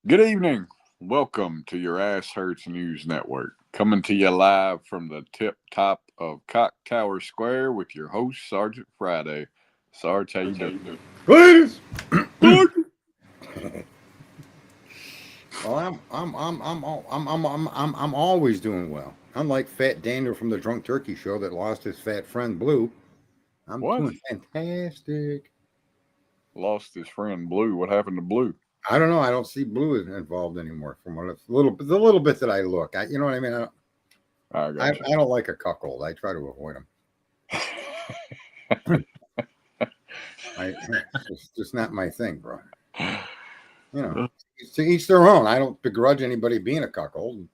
Good evening. Welcome to your Ass Hurts News Network. Coming to you live from the tip top of Cock Tower Square with your host, Sergeant Friday. Sarge, how you doing? Please. Sarge. Well, I'm always doing well. Unlike Fat Daniel from the Drunk Turkey Show that lost his fat friend Blue, I'm What? doing fantastic. Lost his friend Blue. What happened to Blue? I don't know. I don't see Blue involved anymore. From what the little bit that I look, you know what I mean. I I got don't like a cuckold. I try to avoid them. It's just not my thing, bro. You know, to each their own. I don't begrudge anybody being a cuckold.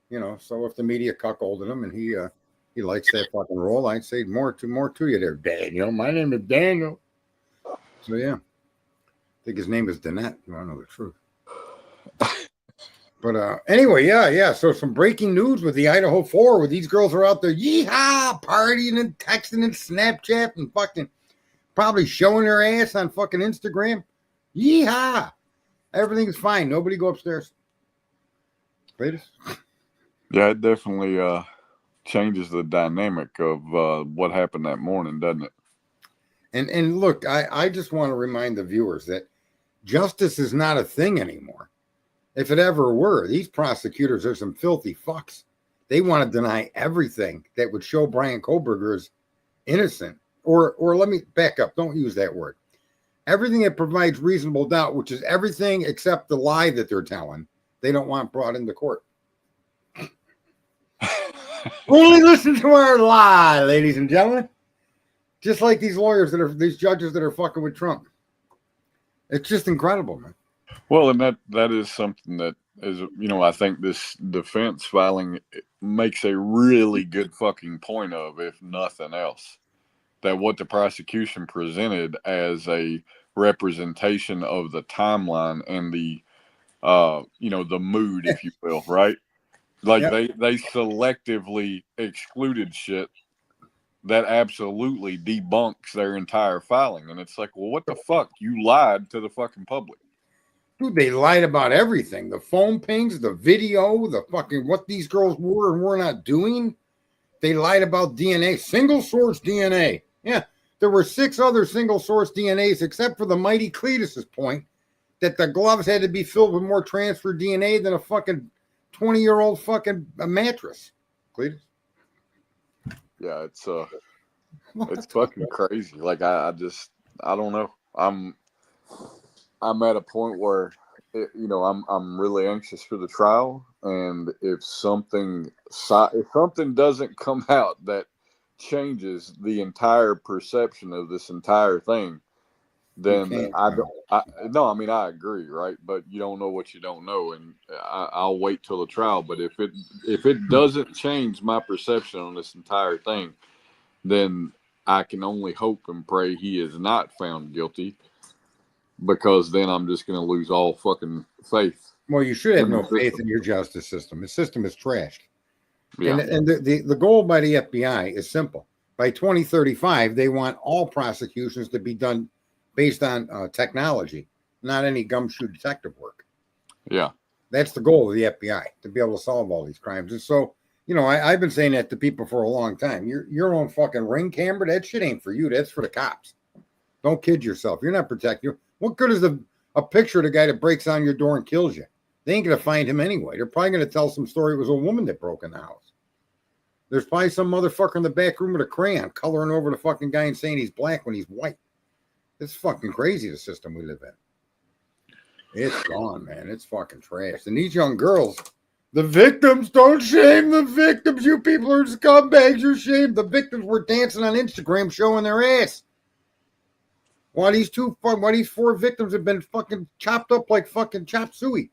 You know, so if the media cuckolded him and he likes that fucking role, I'd say more to you there, Daniel. My name is Daniel. So yeah, I think his name is Danette. You want to know the truth? But anyway, yeah. So some breaking news with the Idaho 4, where these girls are out there, yeehaw, partying and texting and Snapchat and fucking probably showing their ass on fucking Instagram. Yeehaw! Everything's fine. Nobody go upstairs. Latest. Yeah, it definitely changes the dynamic of what happened that morning, doesn't it? And look, I just want to remind the viewers that justice is not a thing anymore. If it ever were, these prosecutors are some filthy fucks. They want to deny everything that would show Brian Koberger is innocent. Or let me back up. Don't use that word. Everything that provides reasonable doubt, which is everything except the lie that they're telling, they don't want brought into court. Only listen to our lie, ladies and gentlemen. Just like these judges that are fucking with Trump. It's just incredible, man. Well, and that is something that is, I think this defense filing makes a really good fucking point of, if nothing else, that what the prosecution presented as a representation of the timeline and the, the mood, if you will, right? Like Yep. they selectively excluded shit that absolutely debunks their entire filing. And it's like, well, what the fuck? You lied to the fucking public. Dude, they lied about everything. The phone pings, the video, the fucking what these girls were and were not doing. They lied about DNA, single source DNA. Yeah, there were 6 other single source DNAs except for the mighty Cletus's point that the gloves had to be filled with more transfer DNA than a fucking 20-year-old fucking mattress. Cletus? Yeah, it's fucking crazy. Like I don't know. I'm at a point where I'm really anxious for the trial, and if something doesn't come out that changes the entire perception of this entire thing, then I agree, right? But you don't know what you don't know, and I'll wait till the trial. But if it doesn't change my perception on this entire thing, then I can only hope and pray he is not found guilty, because then I'm just going to lose all fucking faith. Well, you should have no faith in your justice system. The system is trashed. Yeah. And the goal by the FBI is simple. By 2035, they want all prosecutions to be done based on technology, not any gumshoe detective work. Yeah. That's the goal of the FBI, to be able to solve all these crimes. And so, I've been saying that to people for a long time. Your own fucking ring camera, that shit ain't for you. That's for the cops. Don't kid yourself. You're not protecting you. What good is a picture of the guy that breaks on your door and kills you? They ain't going to find him anyway. They're probably going to tell some story. It was a woman that broke in the house. There's probably some motherfucker in the back room with a crayon coloring over the fucking guy and saying he's black when he's white. It's fucking crazy, the system we live in. It's gone, man. It's fucking trash. And these young girls, the victims, don't shame the victims. You people are scumbags. You're shamed. The victims were dancing on Instagram showing their ass. Why these 4 victims have been fucking chopped up like fucking chop suey.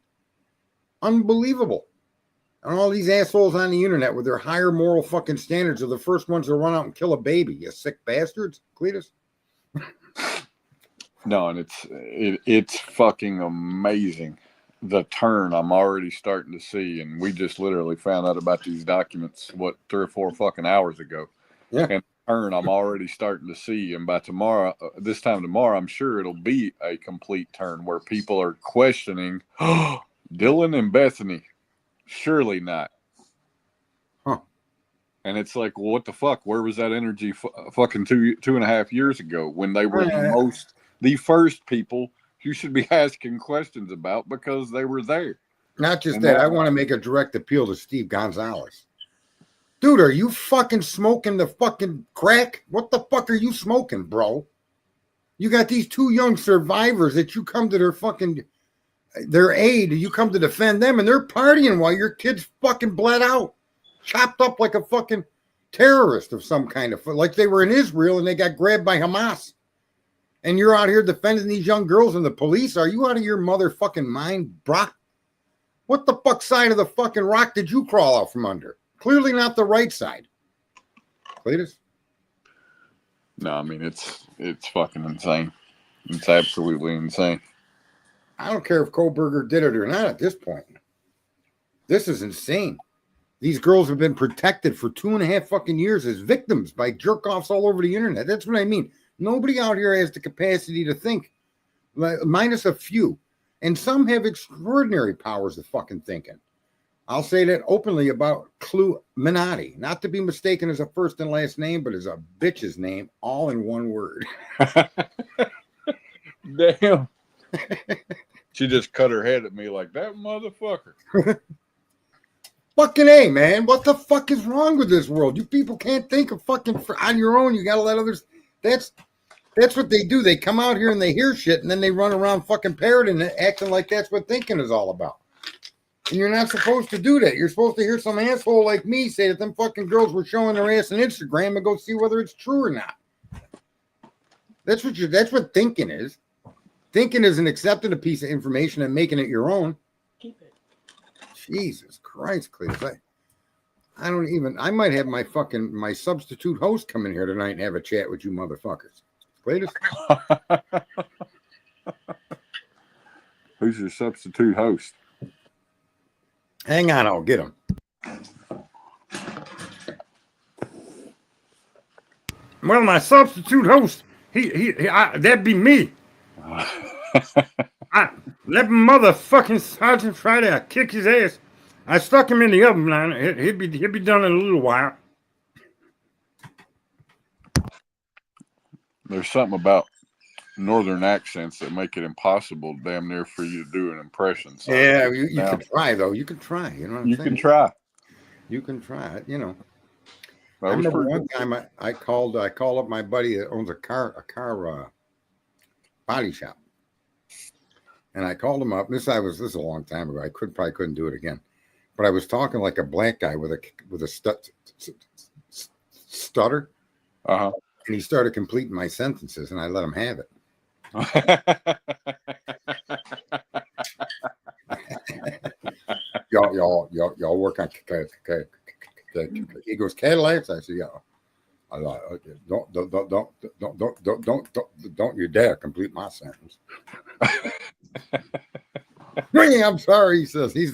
Unbelievable. And all these assholes on the internet with their higher moral fucking standards are the first ones to run out and kill a baby. You sick bastards, Cletus. No, and it's fucking amazing, the turn I'm already starting to see. And we just literally found out about these documents 3 or 4 fucking hours ago. Yeah. And turn I'm already starting to see, and by tomorrow, this time tomorrow, I'm sure it'll be a complete turn where people are questioning Dylan and Bethany. Surely not. Huh. And it's like, well, what the fuck? Where was that energy fucking 2.5 years ago when they were the first people you should be asking questions about because they were there? Not just and that, I want to make a direct appeal to Steve Gonzalez. Dude, are you fucking smoking the fucking crack? What the fuck are you smoking, bro? You got these two young survivors that you come to their aid, you come to defend them, and they're partying while your kids fucking bled out, chopped up like a fucking terrorist of some kind of, like they were in Israel and they got grabbed by Hamas. And you're out here defending these young girls and the police? Are you out of your motherfucking mind, Brock? What the fuck side of the fucking rock did you crawl out from under? Clearly not the right side. Cletus? No, I mean, it's fucking insane. It's absolutely insane. I don't care if Kohlberger did it or not at this point. This is insane. These girls have been protected for 2.5 fucking years as victims by jerk-offs all over the internet. That's what I mean. Nobody out here has the capacity to think, minus a few. And some have extraordinary powers of fucking thinking. I'll say that openly about Clue Minotti, not to be mistaken as a first and last name, but as a bitch's name, all in one word. Damn. She just cut her head at me like, that motherfucker. Fucking A, man. What the fuck is wrong with this world? You people can't think of fucking on your own. You got to let others. That's what they do. They come out here and they hear shit, and then they run around fucking parroting it, acting like that's what thinking is all about. And you're not supposed to do that. You're supposed to hear some asshole like me say that them fucking girls were showing their ass on Instagram and go see whether it's true or not. That's what thinking is. Thinking is an accepting a piece of information and making it your own. Keep it. Jesus Christ, Cletus. I might have my substitute host come in here tonight and have a chat with you motherfuckers. Cletus? Who's your substitute host? Hang on, I'll get him. Well, my substitute host, that'd be me. Let motherfucking Sergeant Friday, I kick his ass. I stuck him in the oven line. He'll be done in a little while. There's something about northern accents that make it impossible damn near for you to do an impression. So yeah, you can try, though. You can try. You know what I'm saying? Can try. You can try it, you know. I remember one time I called up my buddy that owns a car body shop. And I called him up. This is a long time ago. I probably couldn't do it again. But I was talking like a black guy with a stutter. Uh-huh. And he started completing my sentences, and I let him have it. y'all work on. He goes, Cadillacs. I said, yeah. I thought, okay, don't you dare complete my sentence. I'm sorry, he says. He's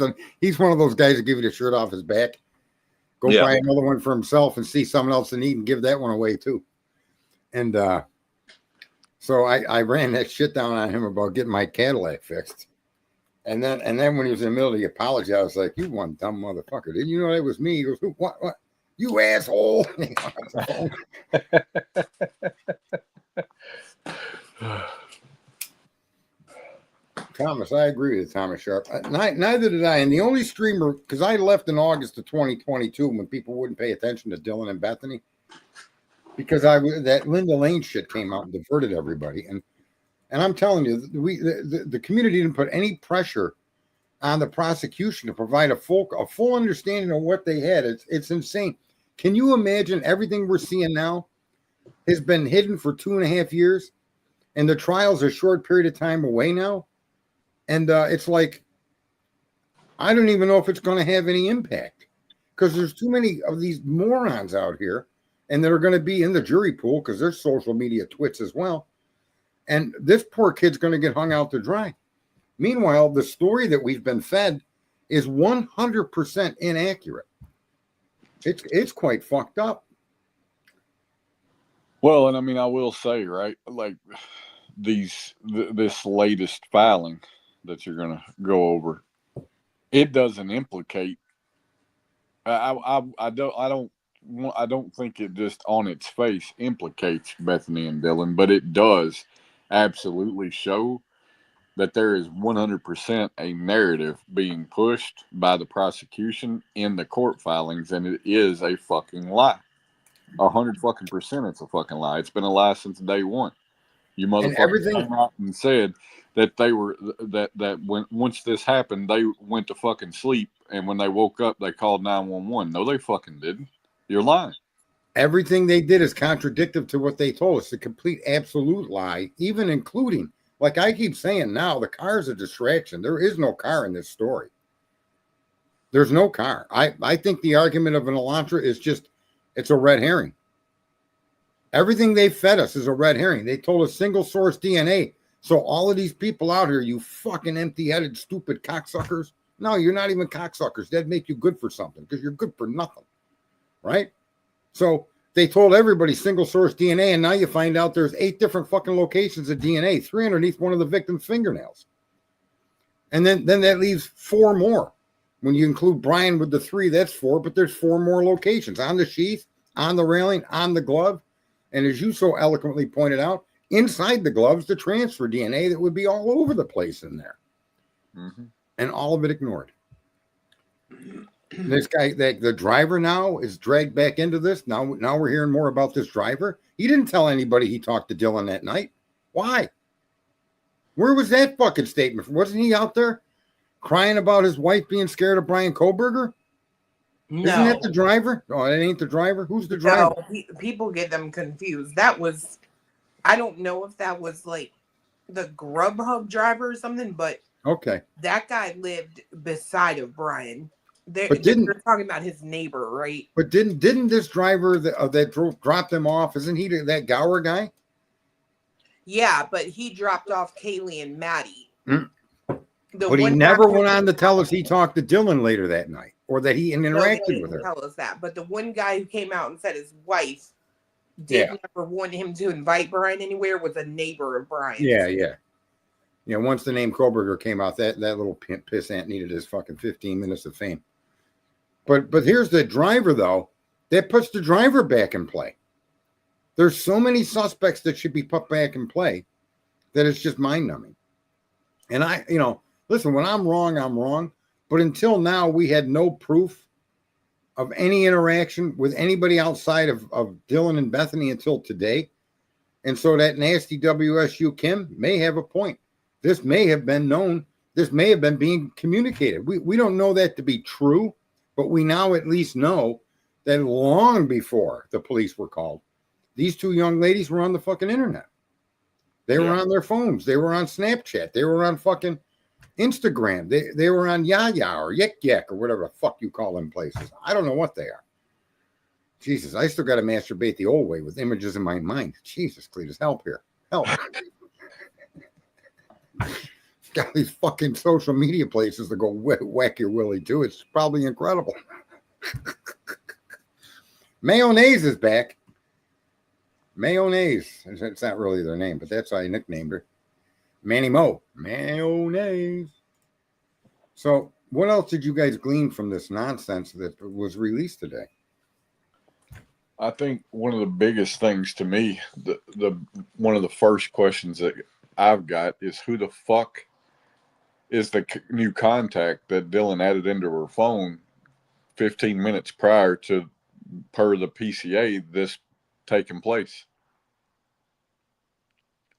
one of those guys that give you the shirt off his back. Go buy another one for himself and see someone else in need and give that one away too. And so I ran that shit down on him about getting my Cadillac fixed. And then when he was in the middle of the apology, I was like, you one dumb motherfucker. Didn't you know that was me? He goes, what? You asshole. Thomas, I agree with Thomas Sharp. Neither did I. And the only streamer, because I left in August of 2022 when people wouldn't pay attention to Dylan and Bethany, because that Linda Lane shit came out and diverted everybody. And I'm telling you, the community didn't put any pressure on the prosecution to provide a full understanding of what they had. It's insane. Can you imagine everything we're seeing now has been hidden for 2.5 years, and the trial's a short period of time away now? And it's like, I don't even know if it's going to have any impact, because there's too many of these morons out here, and that are going to be in the jury pool because they're social media twits as well. And this poor kid's going to get hung out to dry. Meanwhile, the story that we've been fed is 100% inaccurate. It's quite fucked up. Well, and I mean, I will say, right, like this latest filing that you're going to go over, it doesn't implicate. I don't think it just on its face implicates Bethany and Dylan, but it does absolutely show that there is 100% a narrative being pushed by the prosecution in the court filings, and it is a fucking lie. 100% it's a fucking lie. It's been a lie since day one. You And motherfuckers everything, came out and said that they were that when once this happened, they went to fucking sleep, and when they woke up, they called 911. No, they fucking didn't. You're lying. everything they did is contradictory to what they told us. A complete absolute lie, even including, like I keep saying now, the car is a distraction. There is no car in this story. There's no car. I think the argument of an Elantra is just, it's a red herring. Everything they fed us is a red herring. They told us single source DNA. So all of these people out here, you fucking empty-headed, stupid cocksuckers. No, you're not even cocksuckers. That'd make you good for something because you're good for nothing, right? So they told everybody single source DNA, and now you find out there's 8 different fucking locations of DNA, 3 underneath one of the victim's fingernails. And then that leaves 4 more. When you include Brian with the 3, that's 4, but there's 4 more locations on the sheath, on the railing, on the glove. And as you so eloquently pointed out, inside the gloves, the transfer DNA that would be all over the place in there. Mm-hmm. And all of it ignored. This guy, the driver now is dragged back into this. Now we're hearing more about this driver. He didn't tell anybody he talked to Dylan that night. Why? Where was that fucking statement? Wasn't he out there crying about his wife being scared of Brian Koberger? No. Isn't that the driver? Oh, that ain't the driver? Who's the driver? No, people get them confused. That was, I don't know if that was like the Grubhub driver or something, but okay, that guy lived beside of Brian. They're talking about his neighbor, right? But didn't this driver that dropped him off? Isn't he that Gower guy? Yeah, but he dropped off Kaylee and Maddie. Mm. But he never went on to tell us he talked to Dylan later that night, or that he interacted with her. Tell us that. But the one guy who came out and said his wife did never want him to invite Brian anywhere was a neighbor of Brian. Yeah. Once the name Koberger came out, that little pissant needed his fucking 15 minutes of fame. But here's the driver, though. That puts the driver back in play. There's so many suspects that should be put back in play that it's just mind-numbing. And listen, when I'm wrong, I'm wrong. But until now, we had no proof of any interaction with anybody outside of Dylan and Bethany until today. And so that nasty WSU Kim may have a point. This may have been known. This may have been being communicated. We don't know that to be true, but we now at least know that long before the police were called, these 2 young ladies were on the fucking internet. They were on their phones. They were on Snapchat. They were on fucking Instagram. They were on Yaya or Yik Yak or whatever the fuck you call them places. I don't know what they are. Jesus, I still got to masturbate the old way with images in my mind. Jesus, Cletus, help here. Help. Got these fucking social media places to go whack your willy too. It's probably incredible. Mayonnaise is back. Mayonnaise. It's not really their name, but that's how I nicknamed her. Manny Mo. Mayonnaise. So what else did you guys glean from this nonsense that was released today? I think one of the biggest things to me, the one of the first questions that I've got is who the fuck is the new contact that Dylan added into her phone 15 minutes prior to, per the PCA, this taking place.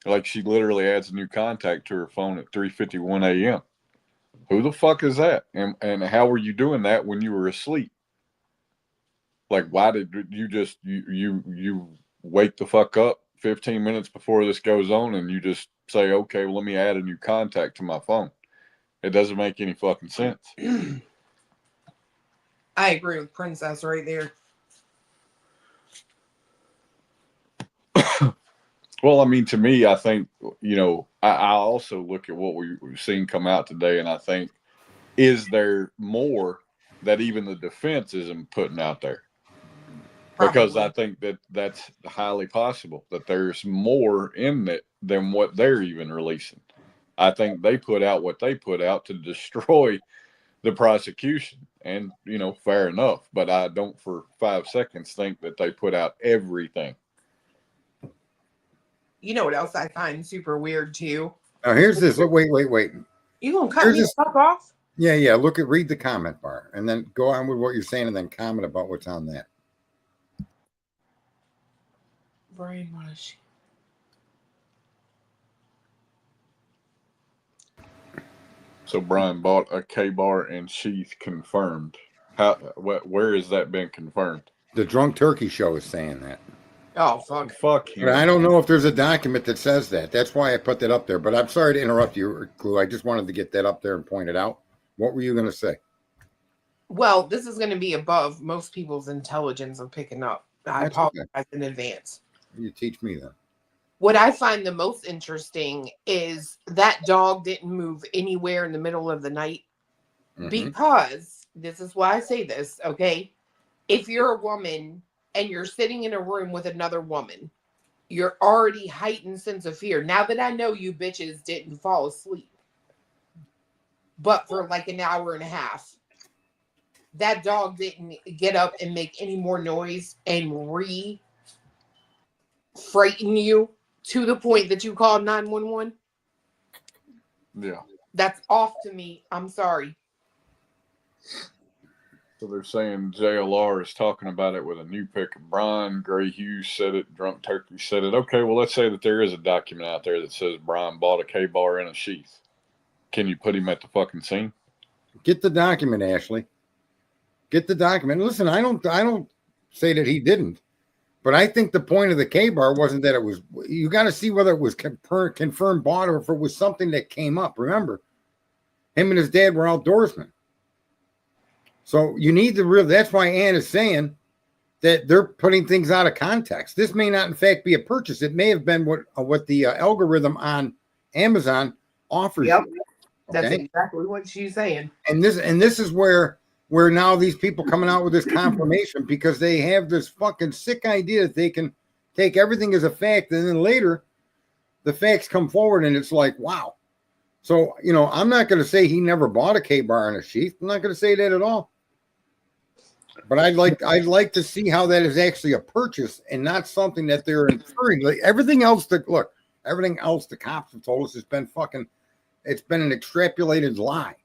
Like, she literally adds a new contact to her phone at 3:51 a.m. Who the fuck is that? And how were you doing that when you were asleep? Like, why did you just you wake the fuck up 15 minutes before this goes on and you just say, okay, well, let me add a new contact to my phone? It doesn't make any fucking sense. I agree with Princess right there. Well, I mean, to me, I think, I also look at what we've seen come out today, and I think, is there more that even the defense isn't putting out there? because I Probably. think that that's highly possible that there's more in it than what they're even releasing. I think they put out what they put out to destroy the prosecution, and fair enough. But I don't for 5 seconds think that they put out everything. You know what else I find super weird too? Now here's this. Wait. You gonna cut Here's me the this. fuck off? Yeah. Read the comment bar, and then go on with what you're saying, and then comment about what's on that. Brainwash. So Brian bought a K-bar and sheath confirmed. Where has that been confirmed? The Drunk Turkey Show is saying that. Oh fuck. Fuck But him. I don't know if there's a document that says that. That's why I put that up there. But I'm sorry to interrupt you, Clue. I just wanted to get that up there and point it out. What were you going to say? Well, this is going to be above most people's intelligence of picking up. I That's apologize okay. in advance. You teach me then. What I find the most interesting is that dog didn't move anywhere in the middle of the night because this is why I say this, okay? If you're a woman and you're sitting in a room with another woman, you're already heightened sense of fear. Now that I know you bitches didn't fall asleep, but for like an hour and a half, that dog didn't get up and make any more noise and frighten you to the point that you called 911. Yeah. That's off to me. I'm sorry. So they're saying JLR is talking about it with a new pick of Brian. Gray Hughes said it. Drunk Turkey said it. Okay, well, let's say that there is a document out there that says Brian bought a K-bar in a sheath. Can you put him at the fucking scene? Get the document, Ashley. Get the document. Listen, I don't say that he didn't, but I think the point of the K-bar wasn't that it was. You got to see whether it was confirmed bought or if it was something that came up. Remember, him and his dad were outdoorsmen. So you need to real. That's why Ann is saying that they're putting things out of context. This may not, in fact, be a purchase. It may have been what the algorithm on Amazon offers Yep. you. That's Okay? exactly what she's saying. And this is where now these people coming out with this confirmation because they have this fucking sick idea that they can take everything as a fact, and then later the facts come forward and it's like, wow. So I'm not going to say he never bought a K-bar in a sheath. I'm not going to say that at all. But I'd like to see how that is actually a purchase and not something that they're inferring. Like everything else the cops have told us it's been an extrapolated lie.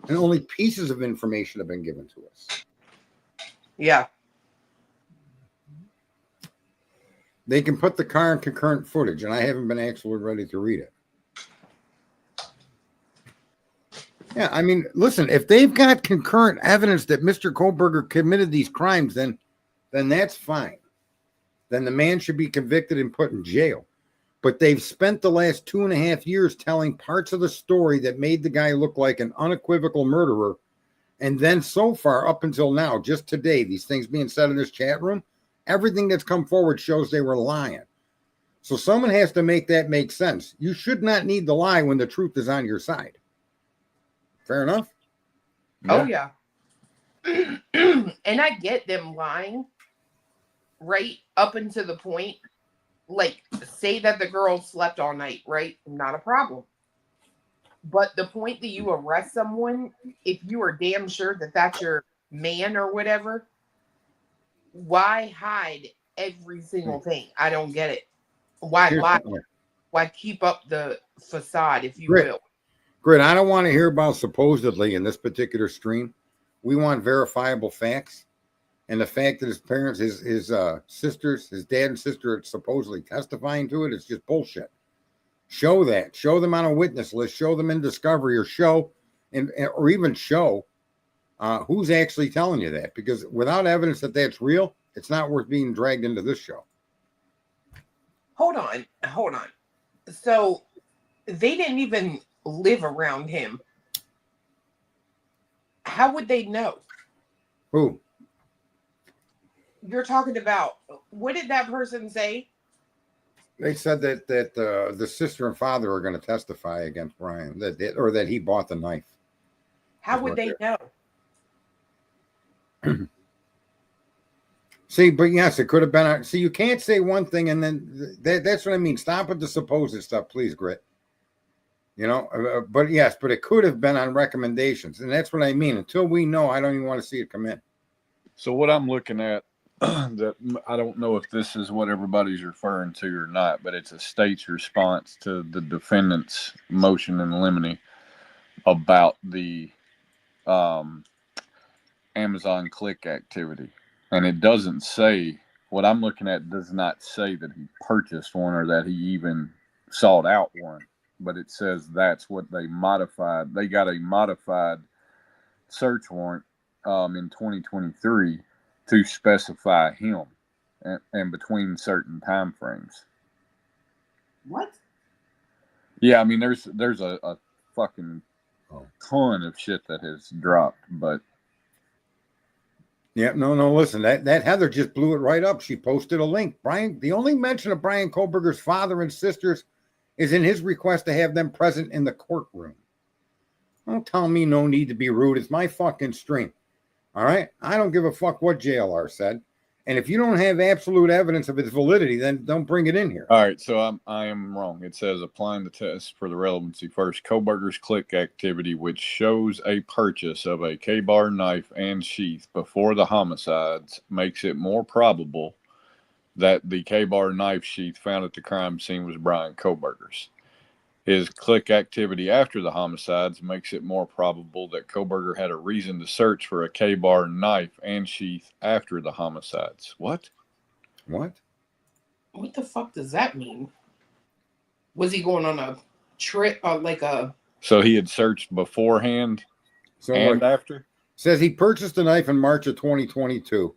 And only pieces of information have been given to us. Yeah. They can put the car in concurrent footage, and I haven't been actually ready to read it. Yeah, I mean, listen, if they've got concurrent evidence that Mr. Kohlberger committed these crimes, then that's fine. Then the man should be convicted and put in jail. But they've spent the last 2.5 years telling parts of the story that made the guy look like an unequivocal murderer. And then so far, up until now, just today, these things being said in this chat room, everything that's come forward shows they were lying. So someone has to make that make sense. You should not need the lie when the truth is on your side. Fair enough? Oh, yeah. And I get them lying right up until the point, like, say that the girl slept all night, right? Not a problem. But the point that you arrest someone, if you are damn sure that that's your man or whatever, why hide every single thing? I don't get it. Why lie? Why keep up the facade, if you will? Great. I don't want to hear about supposedly in this particular stream. We want verifiable facts. And the fact that his parents, his sisters, his dad and sister are supposedly testifying to it is just bullshit. Show that. Show them on a witness list. Show them in discovery, or or even show who's actually telling you that. Because without evidence that that's real, it's not worth being dragged into this show. Hold on. So they didn't even live around him. How would they know? Who? You're talking about, what did that person say? They said that the sister and father are going to testify against Brian, that he bought the knife. How would they know? See, but yes, it could have been. See, you can't say one thing and then that's what I mean. Stop with the supposed stuff, please, Grit. You know, but yes, but it could have been on recommendations. And that's what I mean. Until we know, I don't even want to see it come in. So what I'm looking at, that I don't know if this is what everybody's referring to or not, but it's a state's response to the defendant's motion in limine about the Amazon click activity. And it doesn't say, what I'm looking at does not say that he purchased one or that he even sought out one, but it says that's what they modified. They got a modified search warrant in 2023 to specify him and between certain time frames. What? Yeah, I mean, there's a fucking ton of shit that has dropped, but yeah, no, listen, that Heather just blew it right up. She posted a link. Brian, the only mention of Brian Kohlberger's father and sisters is in his request to have them present in the courtroom. Don't tell me no need to be rude. It's my fucking stream. All right? I don't give a fuck what JLR said. And if you don't have absolute evidence of its validity, then don't bring it in here. All right, so I am wrong. It says applying the test for the relevancy first. Kohlberger's click activity, which shows a purchase of a K-bar knife and sheath before the homicides, makes it more probable that the K-bar knife sheath found at the crime scene was Brian Kohlberger's. His click activity after the homicides makes it more probable that Kohlberger had a reason to search for a K-bar knife and sheath after the homicides. What? What? What the fuck does that mean? Was he going on a trip, So he had searched beforehand and after? Says he purchased the knife in March of 2022.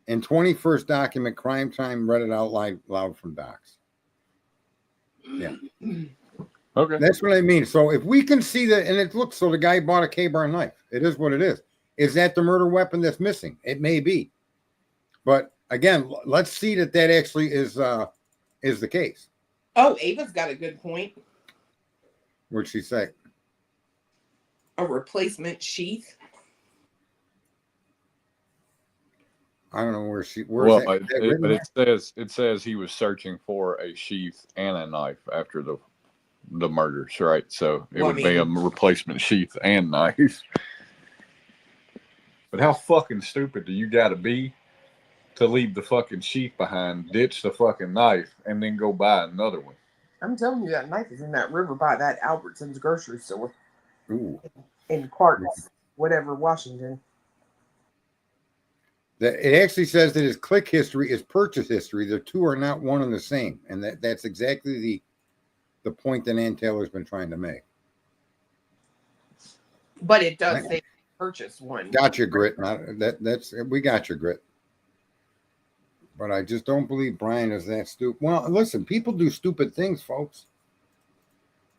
In 21st document, crime time read it out loud from docs. Yeah. Okay. That's what I mean. So if we can see that, and it looks so the guy bought a K-bar knife. It is what it is. Is that the murder weapon that's missing? It may be. But again, let's see that actually is the case. Oh, Ava's got a good point. What'd she say? A replacement sheath. I don't know where it says he was searching for a sheath and a knife after the murders, right? So it would be a replacement sheath and knife. But how fucking stupid do you got to be to leave the fucking sheath behind, ditch the fucking knife, and then go buy another one? I'm telling you, that knife is in that river by that Albertson's grocery store. Ooh. In Clark, whatever, Washington. It actually says that his click history is purchase history. The two are not one and the same, and that's exactly the point that Ann Taylor's been trying to make. But it does say purchase one. Gotcha, Grit. We got your Grit. But I just don't believe Brian is that stupid. Well, listen, people do stupid things, folks.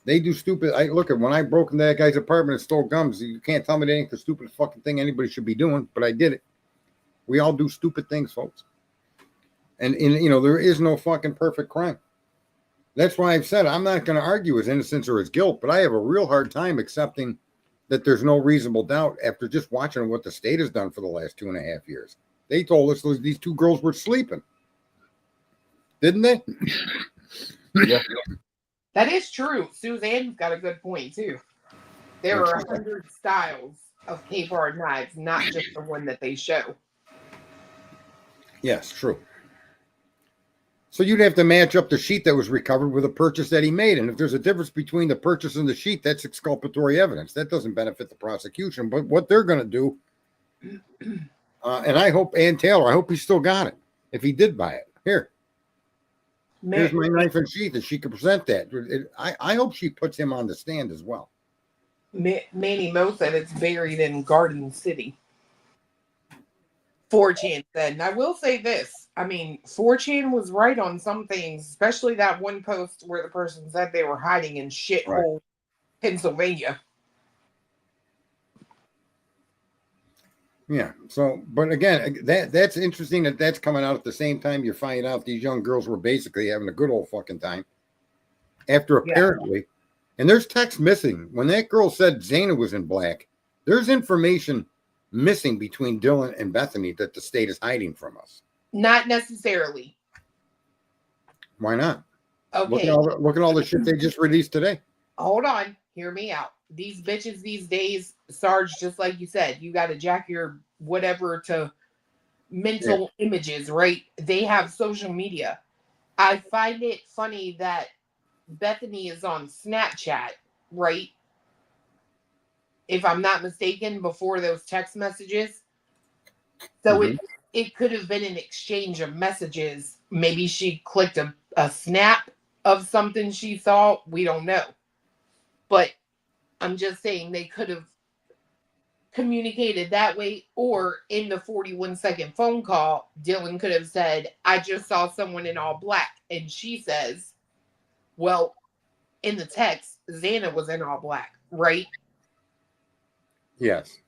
They do stupid. Look at when I broke into that guy's apartment and stole gums. You can't tell me that ain't the stupidest fucking thing anybody should be doing, but I did it. We all do stupid things, folks. And there is no fucking perfect crime. That's why I've said I'm not going to argue his innocence or his guilt, but I have a real hard time accepting that there's no reasonable doubt after just watching what the state has done for the last 2.5 years. They told us these two girls were sleeping. Didn't they? Yeah. That is true. Suzanne's got a good point, too. There are 100 styles of K-bar knives, not just the one that they show. Yes, true. So you'd have to match up the sheet that was recovered with a purchase that he made. And if there's a difference between the purchase and the sheet, that's exculpatory evidence. That doesn't benefit the prosecution. But what they're going to do, and I hope Ann Taylor, I hope he still got it. If he did buy it. Here's my knife and sheath, and she can present that. I hope she puts him on the stand as well. Manny Mo said it's buried in Garden City. 4chan said, and I will say this. I mean, 4chan was right on some things, especially that one post where the person said they were hiding in shithole Pennsylvania. Yeah. So, but again, that's interesting that's coming out at the same time you find out these young girls were basically having a good old fucking time. After apparently, and there's text missing. When that girl said Zana was in black, there's information missing between Dylan and Bethany that the state is hiding from us. Not necessarily. Why not? Okay. Look at all the shit they just released today. Hold on. Hear me out. These bitches these days, Sarge, just like you said, you got to jack your whatever to mental images, right? They have social media. I find it funny that Bethany is on Snapchat, right? If I'm not mistaken, before those text messages. So it could have been an exchange of messages. Maybe she clicked a snap of something she saw. We don't know. But I'm just saying they could have communicated that way, or in the 41-second phone call, Dylan could have said, I just saw someone in all black. And she says, well, in the text, Xana was in all black, right? Yes.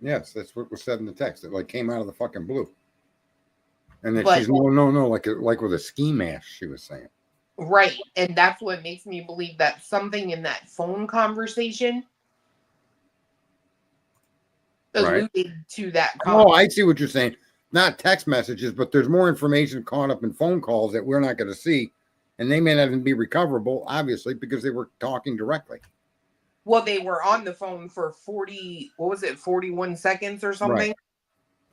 Yes, that's what was said in the text. It like came out of the fucking blue. And then she's no, like with a ski mask, she was saying. Right. And that's what makes me believe that something in that phone conversation alluded to that Oh, I see what you're saying. Not text messages, but there's more information caught up in phone calls that we're not going to see. And they may not even be recoverable, obviously, because they were talking directly. Well, they were on the phone for 41 seconds or something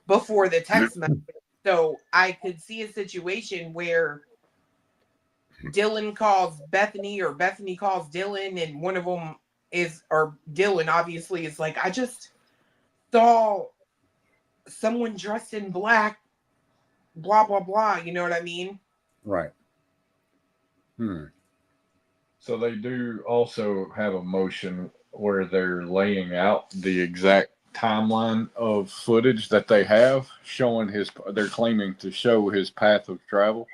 before the text message. So I could see a situation where Dylan calls Bethany or Bethany calls Dylan, and one of them is, or Dylan obviously is like, I just saw someone dressed in black, blah, blah, blah. You know what I mean? Right. So they do also have a motion where they're laying out the exact timeline of footage that they have showing they're claiming to show his path of travel.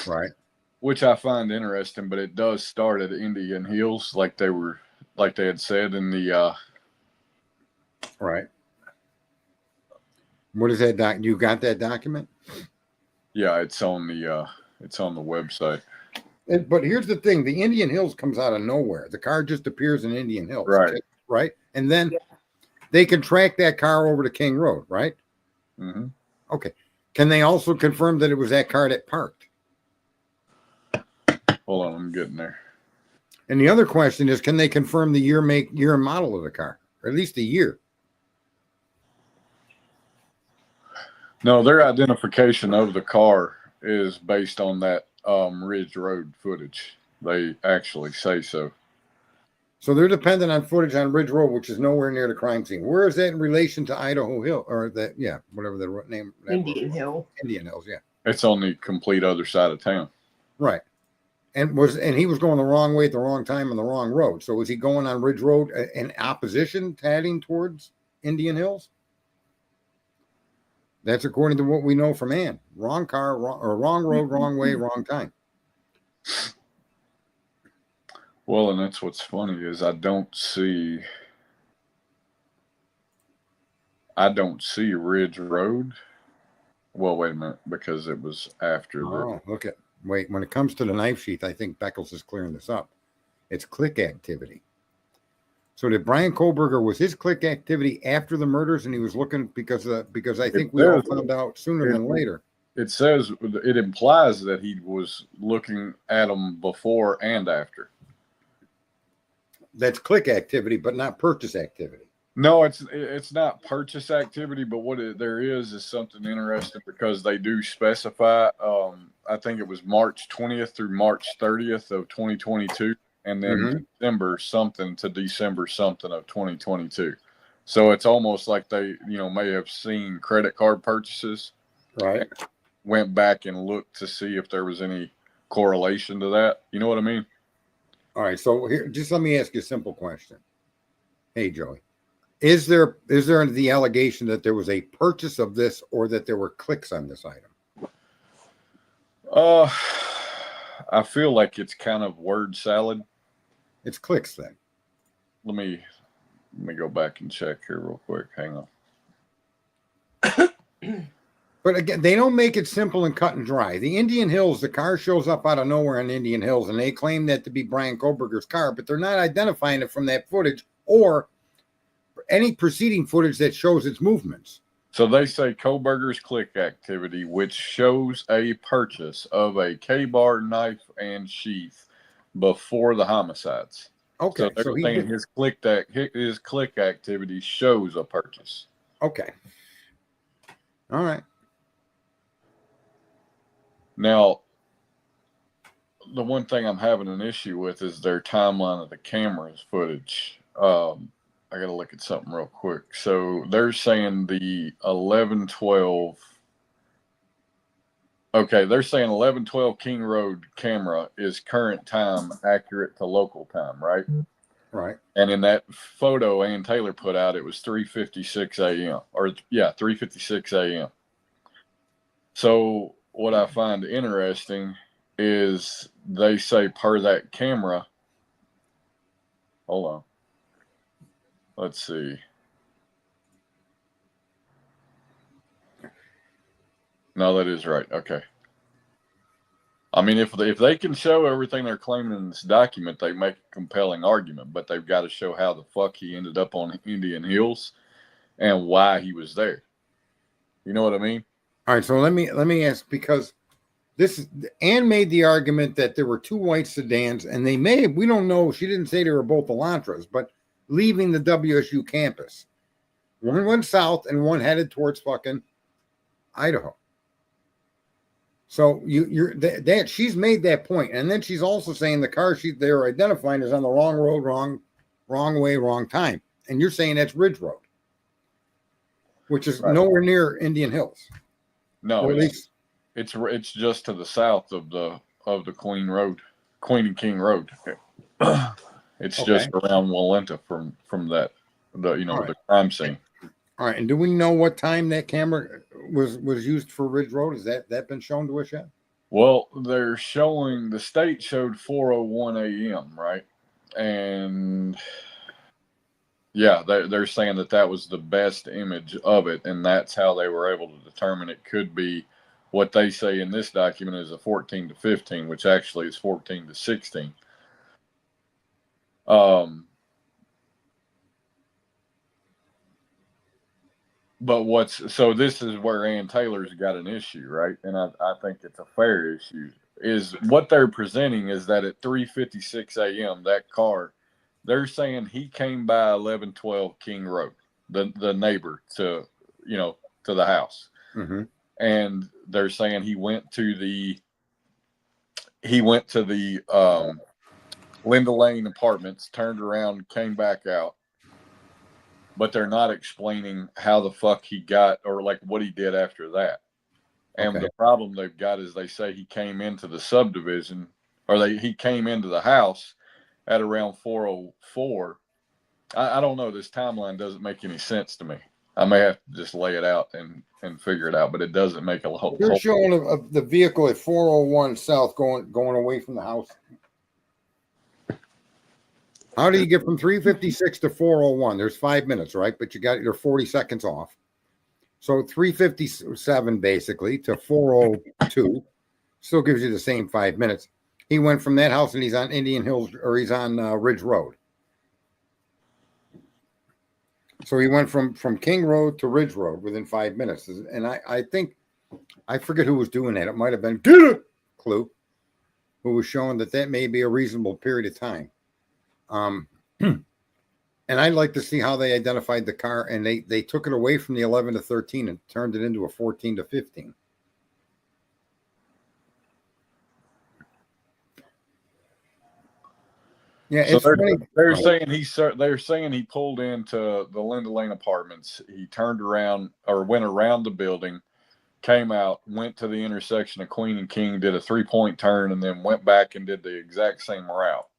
Right. Which I find interesting, but it does start at Indian Hills like they had said in the right. What is that you got that document? Yeah, it's on the website. But here's the thing, the Indian Hills comes out of nowhere. The car just appears in Indian Hills. Right. Right. And then they can track that car over to King Road, right? Mm-hmm. Okay. Can they also confirm that it was that car that parked? Hold on, I'm getting there. And the other question is, can they confirm the year, make, year, and model of the car? Or at least a year? No, their identification of the car is based on that Ridge Road footage. They actually say so. So they're dependent on footage on Ridge Road, which is nowhere near the crime scene. Where is that in relation to Idaho Hill, or that? Yeah, whatever the name. Indian Hill. Indian Hills. Yeah. It's on the complete other side of town. Right. And he was going the wrong way at the wrong time on the wrong road. So was he going on Ridge Road in opposition, heading towards Indian Hills? That's according to what we know from Ann. Wrong car, wrong road, wrong way, wrong time. Well, and that's what's funny is I don't see Ridge Road. Well, wait a minute, because it was after wait, when it comes to the knife sheath, I think Beckles is clearing this up. It's click activity. So did Brian Kohlberger, was his click activity after the murders, and he was looking because I think we all found out sooner than later. It says, it implies that he was looking at them before and after. That's click activity, but not purchase activity. No, it's not purchase activity, but there is something interesting because they do specify. I think it was March 20th through March 30th of 2022, and then December something to December something of 2022. So it's almost like they, may have seen credit card purchases, right? Went back and looked to see if there was any correlation to that. You know what I mean? All right. So here, just let me ask you a simple question. Hey, Joey. Is there the allegation that there was a purchase of this or that there were clicks on this item? I feel like it's kind of word salad. It's clicks then. Let me go back and check here real quick. Hang on. But again, they don't make it simple and cut and dry. The Indian Hills, the car shows up out of nowhere in Indian Hills, and they claim that to be Brian Kohlberger's car, but they're not identifying it from that footage or any preceding footage that shows its movements. So they say Koberger's click activity, which shows a purchase of a K-bar knife and sheath before the homicides. Okay, So they're so he saying did. his click activity shows a purchase. Okay. All right. Now, the one thing I'm having an issue with is their timeline of the camera's footage. I got to look at something real quick. So they're saying the 1112. Okay, they're saying 1112 King Road camera is current time accurate to local time, right? Right. And in that photo Ann Taylor put out, it was 3:56 a.m. or 3:56 a.m. So what I find interesting is they say per that camera. Hold on. Let's see. No, that is right. Okay. I mean, if they can show everything they're claiming in this document, they make a compelling argument, but they've got to show how the fuck he ended up on Indian Hills and why he was there. You know what I mean? All right. So let me ask, because Anne made the argument that there were 2 white sedans, and we don't know. She didn't say they were both Elantras, but leaving the WSU campus. One went south and one headed towards fucking Idaho. So she's made that point, and then she's also saying the car they're identifying is on the wrong road, wrong way, wrong time, and you're saying that's Ridge Road, which is nowhere near Indian Hills. No, or at least it's just to the south of the Queen and King Road. It's just around Walenta from that the crime scene. All right, and do we know what time that camera was used for Ridge Road? Has that been shown to us yet? Well, they're showing the state showed 4:01 a.m. right, and yeah, they're saying that was the best image of it, and that's how they were able to determine it could be what they say in this document is a 14 to 15, which actually is 14 to 16. But so this is where Ann Taylor's got an issue, right? And I think it's a fair issue. Is what they're presenting is that at 3:56 a.m. that car, they're saying he came by 1112 King Road, the neighbor to the house, and they're saying he went to the Linda Lane Apartments, turned around, came back out. But they're not explaining how the fuck he got or like what he did after that. And the problem they've got is they say he came into the subdivision he came into the house at around 4:04. I don't know. This timeline doesn't make any sense to me. I may have to just lay it out and figure it out, but it doesn't make a whole. You're showing the vehicle at 401 south going away from the house. How do you get from 3:56 to 4:01? There's 5 minutes, right? But you got your 40 seconds off. So 3:57 basically to 4:02 still gives you the same 5 minutes. He went from that house and he's on Indian Hills, or he's on Ridge Road. So he went from King Road to Ridge Road within 5 minutes. And I think, I forget who was doing that. It might have been Clue, who was showing that may be a reasonable period of time. And I'd like to see how they identified the car, and they took it away from the 11 to 13 and turned it into a 14 to 15. Yeah, so it's funny. They're saying he pulled into the Linda Lane Apartments. He turned around or went around the building, came out, went to the intersection of Queen and King, did a 3-point turn, and then went back and did the exact same route.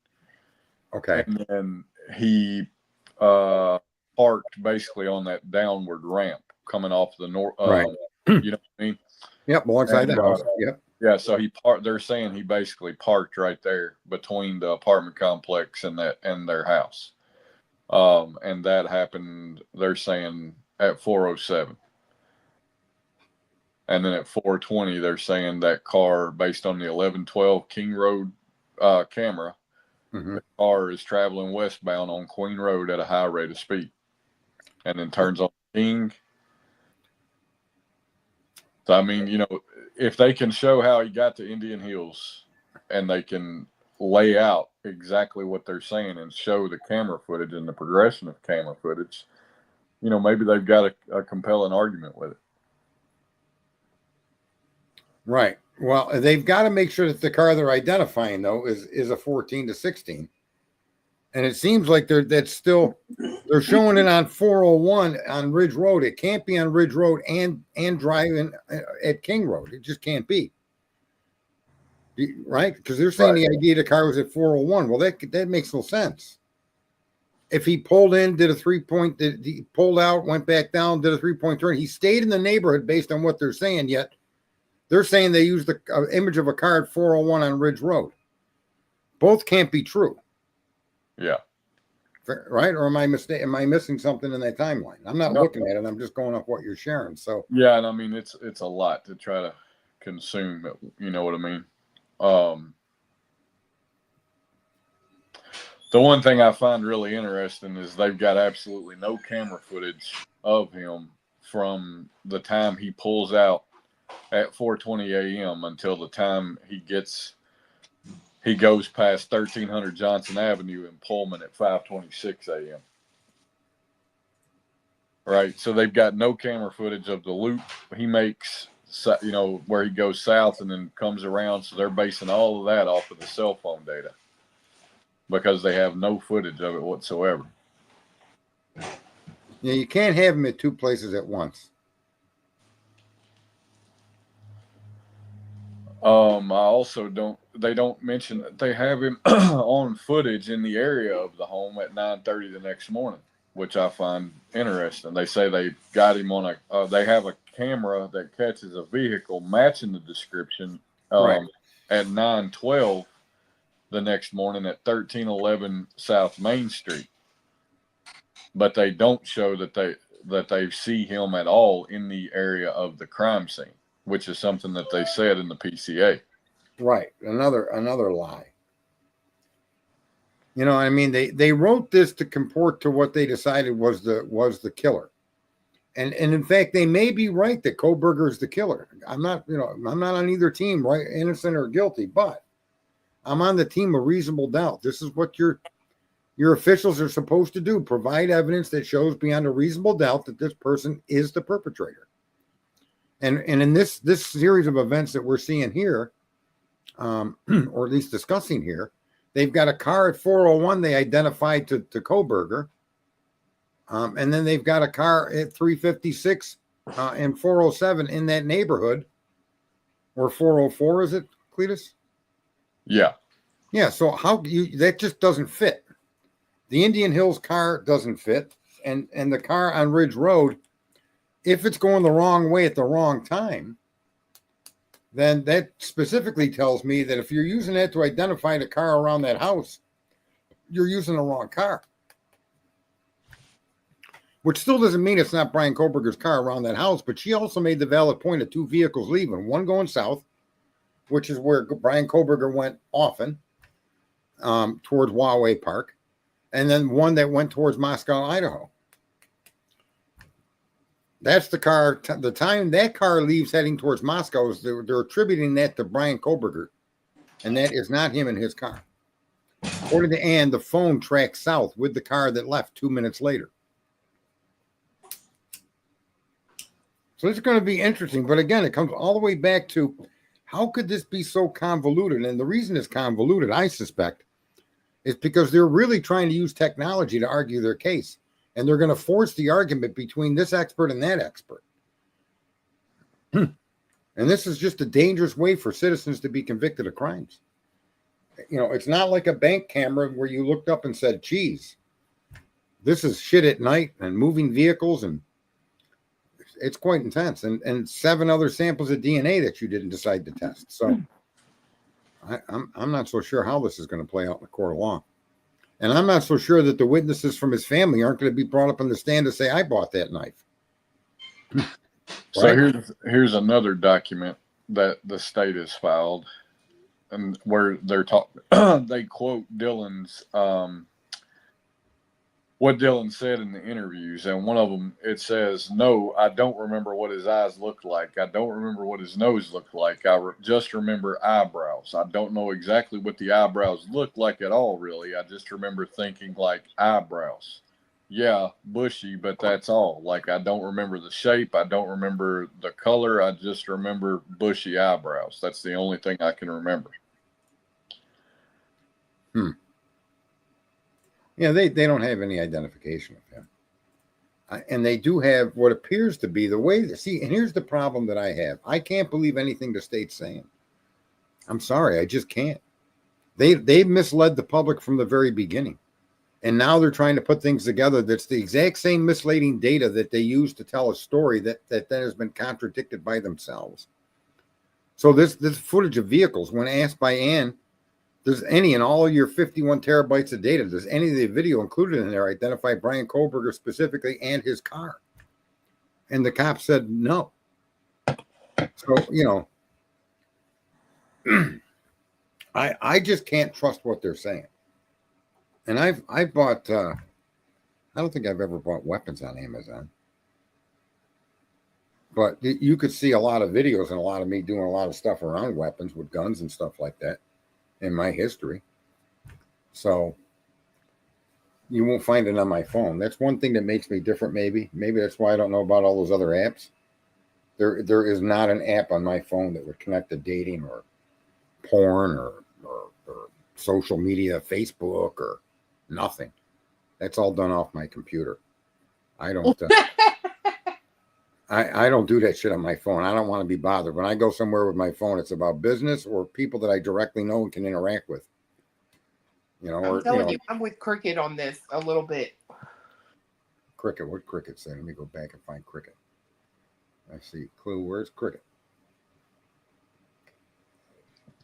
Okay. And then he parked basically on that downward ramp coming off the north. Right. You know what I mean? Yep, alongside the house. Yep. Yeah, so he parked. They're saying he basically parked right there between the apartment complex and their house. And that happened. They're saying at 4:07. And then at 4:20, they're saying that car, based on the 1112 King Road camera, the car is traveling westbound on Queen Road at a high rate of speed, and then turns on King So, I mean, if they can show how he got to Indian Hills and they can lay out exactly what they're saying and show the camera footage and the progression of camera footage, maybe they've got a compelling argument with it. Right. Well, they've got to make sure that the car they're identifying, though, is a 14 to 16. And it seems like they're showing it on 401 on Ridge Road. It can't be on Ridge Road and driving at King Road. It just can't be. Right? Because they're saying the idea the car was at 401. Well, that makes no sense. If he pulled in, did a 3-point, he pulled out, went back down, did a 3-point turn, he stayed in the neighborhood based on what they're saying, yet they're saying they used the image of a car at 401 on Ridge Road. Both can't be true. Yeah. Right? Or am I missing something in that timeline? I'm not looking at it. I'm just going off what you're sharing. So yeah, and I mean it's a lot to try to consume. You know what I mean? The one thing I find really interesting is they've got absolutely no camera footage of him from the time he pulls out at 4:20 a.m. until the time he goes past 1300 Johnson Avenue in Pullman at 5:26 a.m. Right, so they've got no camera footage of the loop he makes, where he goes south and then comes around. So they're basing all of that off of the cell phone data because they have no footage of it whatsoever. Yeah, you can't have him at two places at once. I also they don't mention that they have him on footage in the area of the home at 9:30 the next morning, which I find interesting. They say they got him on they have a camera that catches a vehicle matching the description Right. at 9:12 the next morning at 1311 South Main Street. But they don't show that they see him at all in the area of the crime scene, which is something that they said in the PCA. Right. Another lie. I mean, they wrote this to comport to what they decided was the killer. And in fact, they may be right that Kohberger is the killer. I'm not on either team, right, innocent or guilty, but I'm on the team of reasonable doubt. This is what your officials are supposed to do: provide evidence that shows beyond a reasonable doubt that this person is the perpetrator. And in this series of events that we're seeing here, or at least discussing here, they've got a car at 401 they identified to Kohberger. And then they've got a car at 356 and 407 in that neighborhood. Or 404, is it, Cletus? Yeah. Yeah, so that just doesn't fit. The Indian Hills car doesn't fit. And the car on Ridge Road, if it's going the wrong way at the wrong time, then that specifically tells me that if you're using that to identify the car around that house, you're using the wrong car. Which still doesn't mean it's not Brian Kohberger's car around that house, but she also made the valid point of two vehicles leaving, one going south, which is where Brian Kohberger went often, towards Huawei Park, and then one that went towards Moscow, Idaho. That's the car. The time that car leaves heading towards Moscow, they're attributing that to Brian Kohberger, and that is not him in his car. According to Ann, the phone tracks south with the car that left 2 minutes later. So it's going to be interesting. But again, it comes all the way back to how could this be so convoluted? And the reason it's convoluted, I suspect, is because they're really trying to use technology to argue their case. And they're going to force the argument between this expert and that expert. And this is just a dangerous way for citizens to be convicted of crimes. It's not like a bank camera where you looked up and said, geez, this is shit at night and moving vehicles, and it's quite intense. And 7 other samples of DNA that you didn't decide to test. So I'm not so sure how this is going to play out in the court of law. And I'm not so sure that the witnesses from his family aren't going to be brought up on the stand to say, I bought that knife. So here's another document that the state has filed, and where they're talking, they quote Dylan's what Dylan said in the interviews, and one of them, it says, "No, I don't remember what his eyes looked like. I don't remember what his nose looked like. Just remember eyebrows. I don't know exactly what the eyebrows looked like at all, really. I just remember thinking, like, eyebrows. Yeah, bushy, but that's all. Like, I don't remember the shape. I don't remember the color. I just remember bushy eyebrows. That's the only thing I can remember." Yeah, they don't have any identification of him. And they do have what appears to be the way. See, and here's the problem that I have. I can't believe anything the state's saying. I'm sorry, I just can't. They've misled the public from the very beginning. And now they're trying to put things together that's the exact same misleading data that they use to tell a story that has been contradicted by themselves. So this footage of vehicles, when asked by Ann, does any in all of your 51 terabytes of data, does any of the video included in there identify Brian Kohlberger specifically and his car? And the cop said no. So, you know, I just can't trust what they're saying. And I bought, I don't think I've ever bought weapons on Amazon. But you could see a lot of videos and a lot of me doing a lot of stuff around weapons with guns and stuff like that in my history. So you won't find it on my phone. That's one thing that makes me different, maybe. Maybe that's why I don't know about all those other apps. There is not an app on my phone that would connect to dating or porn or social media, Facebook or nothing. That's all done off my computer. I don't I don't do that shit on my phone. I don't want to be bothered. When I go somewhere with my phone, it's about business or people that I directly know and can interact with. You know, I'm telling you, I'm with Cricket on this a little bit. Cricket, what Cricket say? Let me go back and find Cricket. I see. Clue, where's Cricket?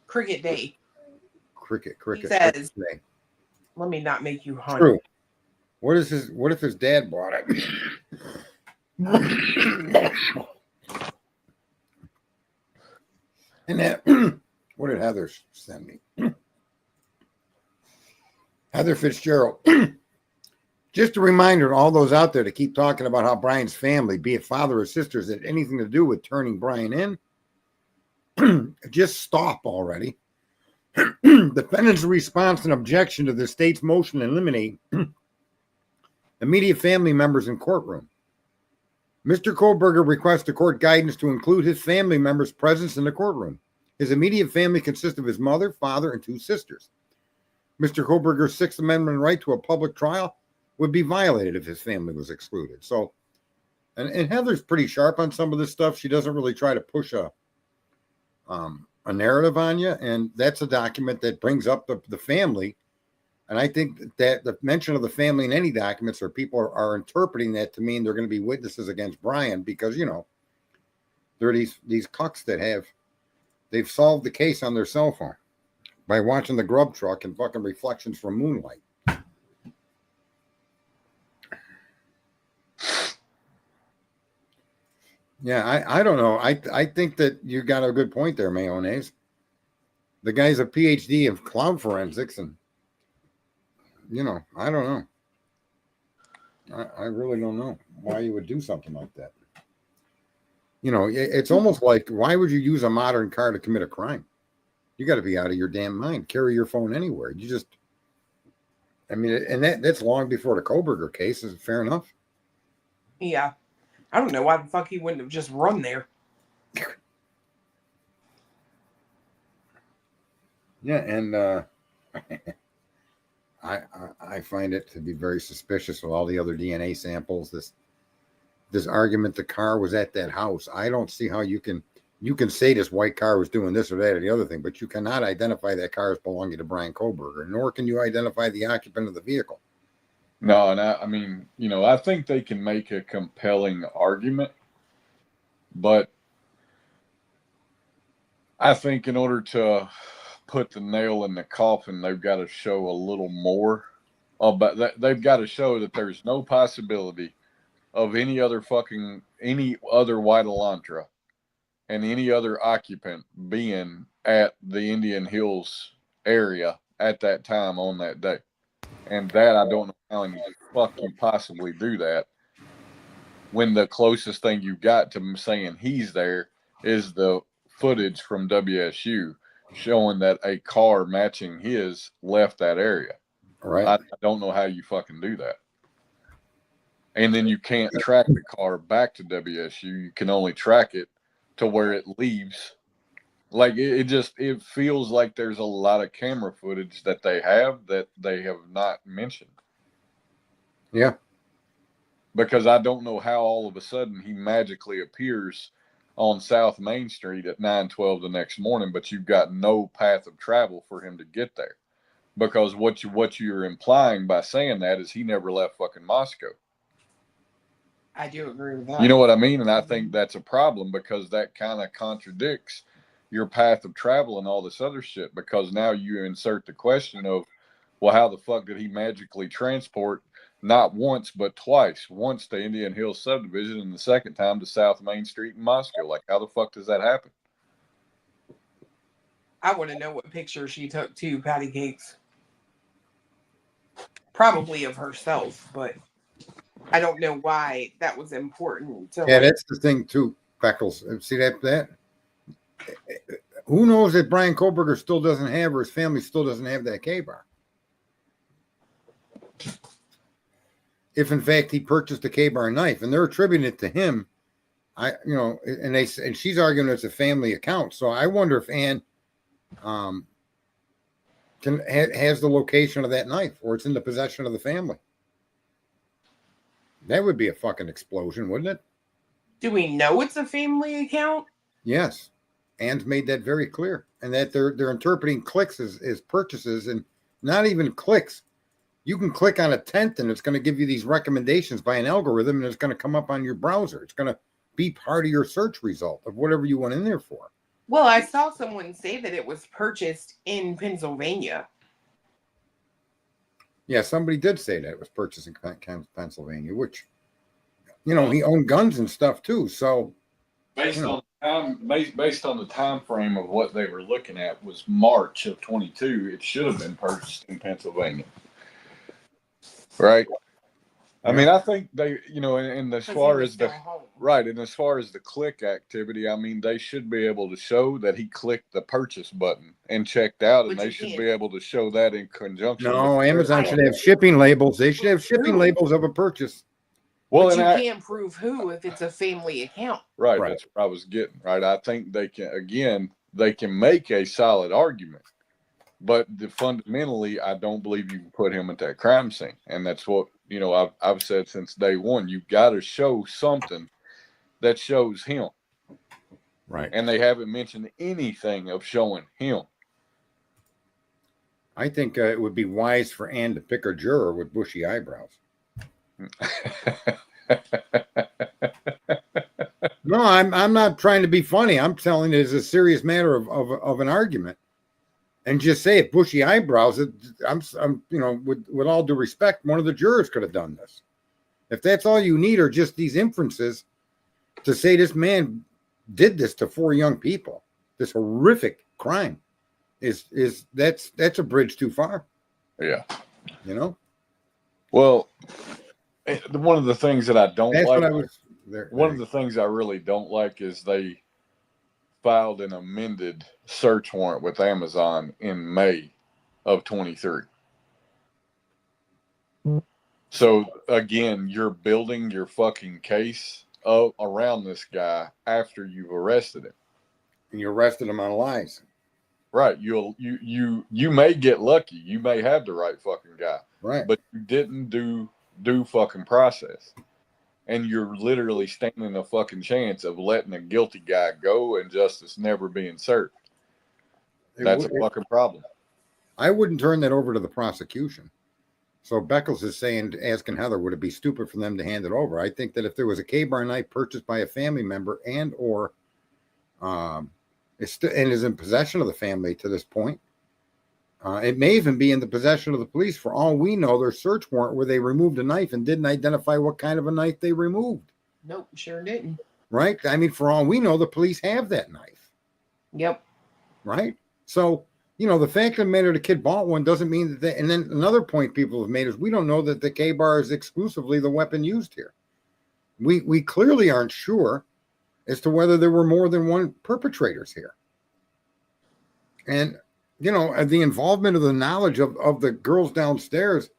Cricket Day. Cricket. He says, Cricket let me not make you hunt. True. What if his dad bought it? And that, what did Heather send me? Heather Fitzgerald. Just a reminder to all those out there to keep talking about how Brian's family, be it father or sisters, had anything to do with turning Brian in. Just stop already. Defendant's response and objection to the state's motion to eliminate immediate family members in courtroom. Mr. Kohlberger requests the court guidance to include his family members' presence in the courtroom. His immediate family consists of his mother, father, and 2 sisters. Mr. Kohlberger's Sixth Amendment right to a public trial would be violated if his family was excluded. So, and Heather's pretty sharp on some of this stuff. She doesn't really try to push a narrative on you, and that's a document that brings up the family. And I think that the mention of the family in any documents, or people are interpreting that to mean they're going to be witnesses against Brian because, you know, there are these cucks that they've solved the case on their cell phone by watching the grub truck and fucking reflections from moonlight. Yeah, I don't know. I think that you got a good point there, Mayonnaise. The guy's a PhD in cloud forensics, and you know, I don't know. I really don't know why you would do something like that. You know, it's almost like, why would you use a modern car to commit a crime? You got to be out of your damn mind. Carry your phone anywhere. You just, I mean, and that's long before the Kohlberger case. Is it fair enough? Yeah. I don't know why the fuck he wouldn't have just run there. Yeah, and I find it to be very suspicious with all the other DNA samples. This argument the car was at that house. I don't see how you can say this white car was doing this or that or the other thing, but you cannot identify that car as belonging to Brian Kohlberger, nor can you identify the occupant of the vehicle. No, and I mean, you know, I think they can make a compelling argument, but I think in order to put the nail in the coffin, they've got to show a little more. But they've got to show that there's no possibility of any other white Elantra and any other occupant being at the Indian Hills area at that time on that day. And that I don't know how in the fuck you possibly do that when the closest thing you got to saying he's there is the footage from WSU showing that a car matching his left that area. Right. I don't know how you fucking do that. And then you can't track the car back to WSU. You can only track it to where it leaves. Like it feels like there's a lot of camera footage that they have not mentioned. Yeah. Because I don't know how all of a sudden he magically appears on South Main Street at 9:12 the next morning, but you've got no path of travel for him to get there. Because what you're implying by saying that is he never left fucking Moscow. I do agree with that. You know what I mean? And I think that's a problem because that kind of contradicts your path of travel and all this other shit. Because now you insert the question of, well, how the fuck did he magically transport not once but twice? Once to Indian Hills subdivision and the second time to South Main Street in Moscow. Like, how the fuck does that happen? I want to know what picture she took too, Patty Cakes. Probably of herself, but I don't know why that was important. Yeah, that's the thing too, Beckles. See that? Who knows if Brian Koberger still doesn't have, or his family still doesn't have that K-bar? If in fact he purchased a K-bar knife, and they're attributing it to him, and she's arguing it's a family account. So I wonder if Ann has the location of that knife, or it's in the possession of the family. That would be a fucking explosion, wouldn't it? Do we know it's a family account? Yes. Ann's made that very clear. And that they're interpreting clicks as purchases, and not even clicks. You can click on a tent and it's going to give you these recommendations by an algorithm, and it's going to come up on your browser. It's going to be part of your search result of whatever you went in there for. Well, I saw someone say that it was purchased in Pennsylvania. Yeah, somebody did say that it was purchased in Pennsylvania, which, he owned guns and stuff too. So based on the time frame of what they were looking at was March of 22, it should have been purchased in Pennsylvania. Right? I mean, I think they, and as far as the click activity, I mean, they should be able to show that he clicked the purchase button and checked out, and they should be able to show that in conjunction. No, Amazon should have shipping labels. They should have shipping labels of a purchase. Well, but you can't prove who if it's a family account. Right. That's what I was getting. Right. I think they can make a solid argument. But fundamentally, I don't believe you can put him at that crime scene. And that's what, I've said since day one. You've got to show something that shows him. Right. And they haven't mentioned anything of showing him. I think it would be wise for Ann to pick her juror with bushy eyebrows. No, I'm not trying to be funny. I'm telling you, it's a serious matter of an argument. And just say it, bushy eyebrows. I'm with all due respect, one of the jurors could have done this. If that's all you need, are just these inferences to say this man did this to 4 young people, this horrific crime, that's a bridge too far. Yeah. Well, one of the things that I don't like. One of the things I really don't like is they filed an amended search warrant with Amazon in May of 23. So again, you're building your fucking case around this guy after you've arrested him. And you arrested him on lies. Right. You may get lucky. You may have the right fucking guy. Right. But you didn't do fucking process. And you're literally standing a fucking chance of letting a guilty guy go and justice never being served. That's a fucking problem. I wouldn't turn that over to the prosecution. So Beckles is asking Heather, would it be stupid for them to hand it over? I think that if there was a K-bar knife purchased by a family member and or is in possession of the family to this point, it may even be in the possession of the police. For all we know, their search warrant where they removed a knife and didn't identify what kind of a knife they removed. Nope, sure didn't. Right? I mean, for all we know, the police have that knife. Yep. Right? So you know, the fact of the matter the kid bought one doesn't mean that they, and then another point people have made is we don't know that the K-bar is exclusively the weapon used here. We clearly aren't sure as to whether there were more than one perpetrators here. And, you know, the involvement of the knowledge of the girls downstairs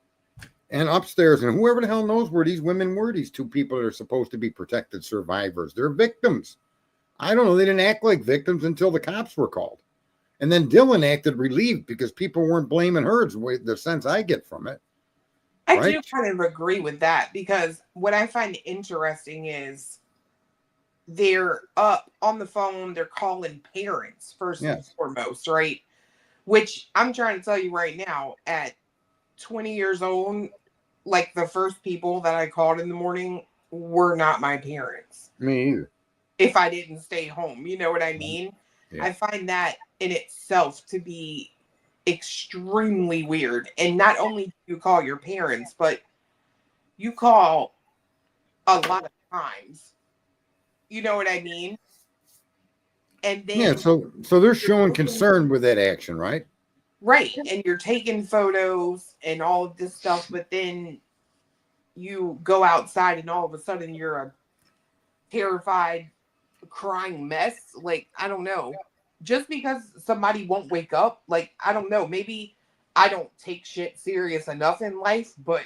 and upstairs and whoever the hell knows where these women were, these two people that are supposed to be protected survivors. They're victims. I don't know. They didn't act like victims until the cops were called. And then Dylan acted relieved because people weren't blaming her, is the sense I get from it. I do kind of agree with that, because what I find interesting is they're up on the phone, they're calling parents first and foremost, right? Which I'm trying to tell you right now, at 20 years old, like the first people that I called in the morning were not my parents. Me either. If I didn't stay home, you know what I mean? Yeah. I find that in itself to be extremely weird. And not only do you call your parents, but you call a lot of times. You know what I mean? And then so they're showing concern with that action, right? Right. And you're taking photos and all of this stuff, but then you go outside and all of a sudden you're a terrified, crying mess. Like, I don't know. Just because somebody won't wake up, like, I don't know. Maybe I don't take shit serious enough in life, but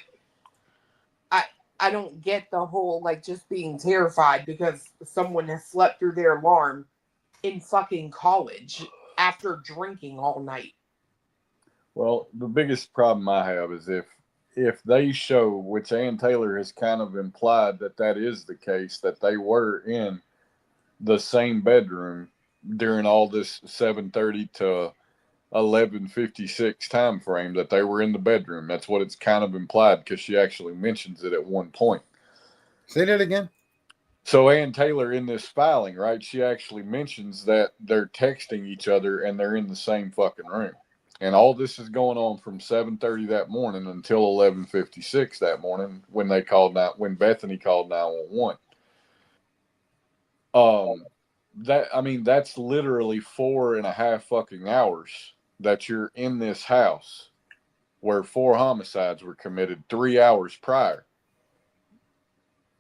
I don't get the whole, like, just being terrified because someone has slept through their alarm in fucking college after drinking all night. Well, the biggest problem I have is if they show, which Ann Taylor has kind of implied that is the case, that they were in the same bedroom during all this 7:30 to 11:56 time frame, that they were in the bedroom. That's what it's kind of implied, because she actually mentions it at one point. Say that again. So Ann Taylor in this filing, right, she actually mentions that they're texting each other and they're in the same fucking room. And all this is going on from 7:30 that morning until 11:56 that morning when when Bethany called 911. That's literally 4.5 fucking hours that you're in this house where 4 homicides were committed 3 hours prior.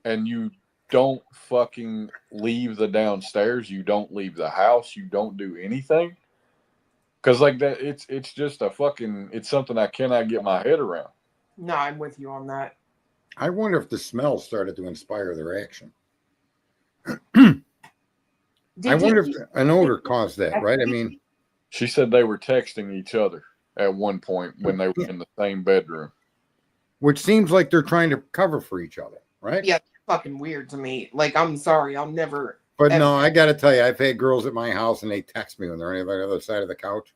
And you don't fucking leave the downstairs. You don't leave the house. You don't do anything. Because, like, that, it's just it's something I cannot get my head around. No, I'm with you on that. I wonder if the smell started to inspire their action. I wonder if an odor caused that, right? I mean, she said they were texting each other at one point when they were in the same bedroom. Which seems like they're trying to cover for each other, right? Yeah, fucking weird to me. Like, I'm sorry, I'll never. But no, I got to tell you, I've had girls at my house and they text me when they're on the other side of the couch,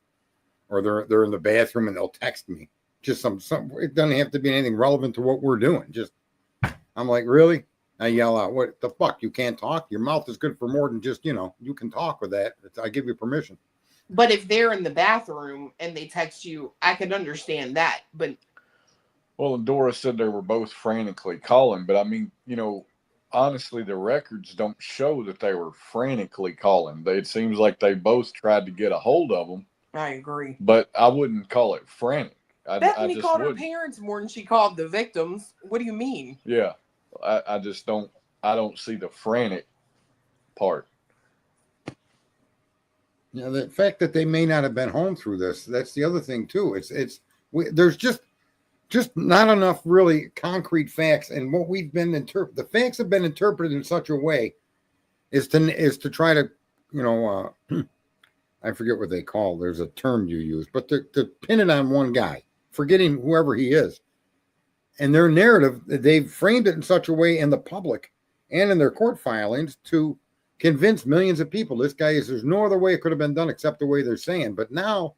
or they're in the bathroom and they'll text me. Just some. It doesn't have to be anything relevant to what we're doing. Just, I'm like, really? I yell out, what the fuck? You can't talk? Your mouth is good for more than just, you can talk with that. I give you permission. But if they're in the bathroom and they text you, I could understand that. But well, and Dora said they were both frantically calling, but I mean, honestly, the records don't show that they were frantically calling. It seems like they both tried to get a hold of them. I agree. But I wouldn't call it frantic. Bethany called her parents more than she called the victims. What do you mean? Yeah. I just don't see the frantic part. The fact that they may not have been home through this, that's the other thing too. There's just not enough really concrete facts, and what we've been the facts have been interpreted in such a way is to try to, I forget what they call, there's a term you use, but to pin it on one guy, forgetting whoever he is. And their narrative, they've framed it in such a way in the public and in their court filings to convince millions of people this guy is, there's no other way it could have been done except the way they're saying. But now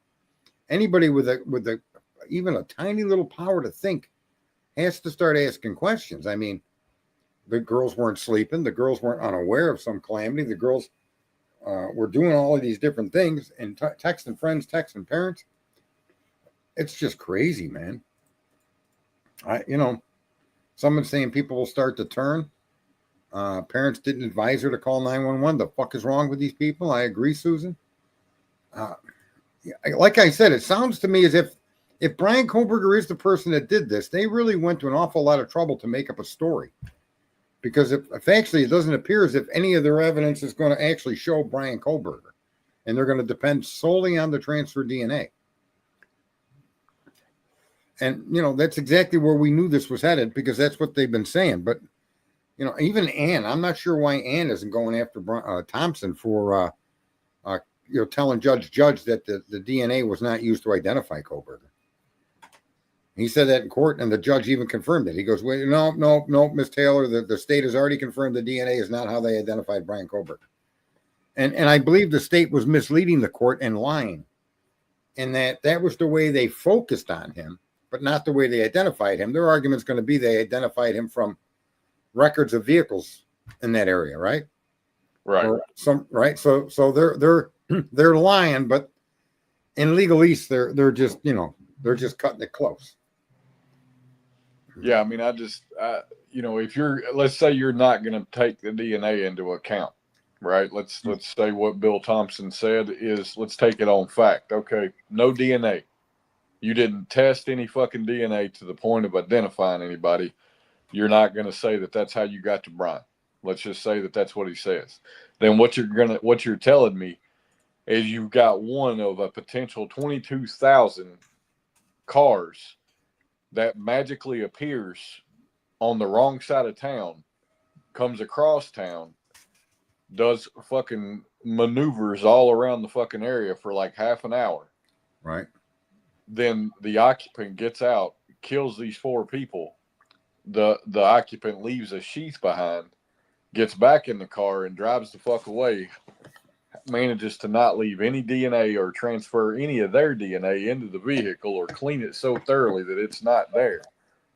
anybody with even a tiny little power to think has to start asking questions. I mean, the girls weren't sleeping. The girls weren't unaware of some calamity. The girls were doing all of these different things and texting friends, texting parents. It's just crazy, man. Someone's saying people will start to turn. Parents didn't advise her to call 911. The fuck is wrong with these people? I agree, Susan. like I said, it sounds to me as if Brian Kohlberger is the person that did this, they really went to an awful lot of trouble to make up a story. Because if actually it doesn't appear as if any of their evidence is going to actually show Brian Kohlberger, and they're going to depend solely on the transfer DNA. And, that's exactly where we knew this was headed, because that's what they've been saying. But, even Ann, I'm not sure why Ann isn't going after Thompson for, telling Judge that the DNA was not used to identify Kohlberger. He said that in court, and the judge even confirmed it. He goes, "Wait, no, Miss Taylor, the state has already confirmed the DNA is not how they identified Brian Kohlberger." And I believe the state was misleading the court and lying, and that was the way they focused on him, but not the way they identified him. Their argument's going to be they identified him from records of vehicles in that area, right? Right. Right. So they're lying, but in legalese, they're just they're just cutting it close. Yeah, I mean, if let's say you're not going to take the DNA into account, right? Let's say what Bill Thompson said is, let's take it on fact. Okay, no DNA. You didn't test any fucking DNA to the point of identifying anybody. You're not going to say that that's how you got to Brian. Let's just say that that's what he says. Then what you're telling me is you've got one of a potential 22,000 cars that magically appears on the wrong side of town, comes across town, does fucking maneuvers all around the fucking area for like half an hour. Right. Then the occupant gets out, kills these 4 people. The occupant leaves a sheath behind, gets back in the car and drives the fuck away, manages to not leave any DNA or transfer any of their DNA into the vehicle or clean it so thoroughly that it's not there.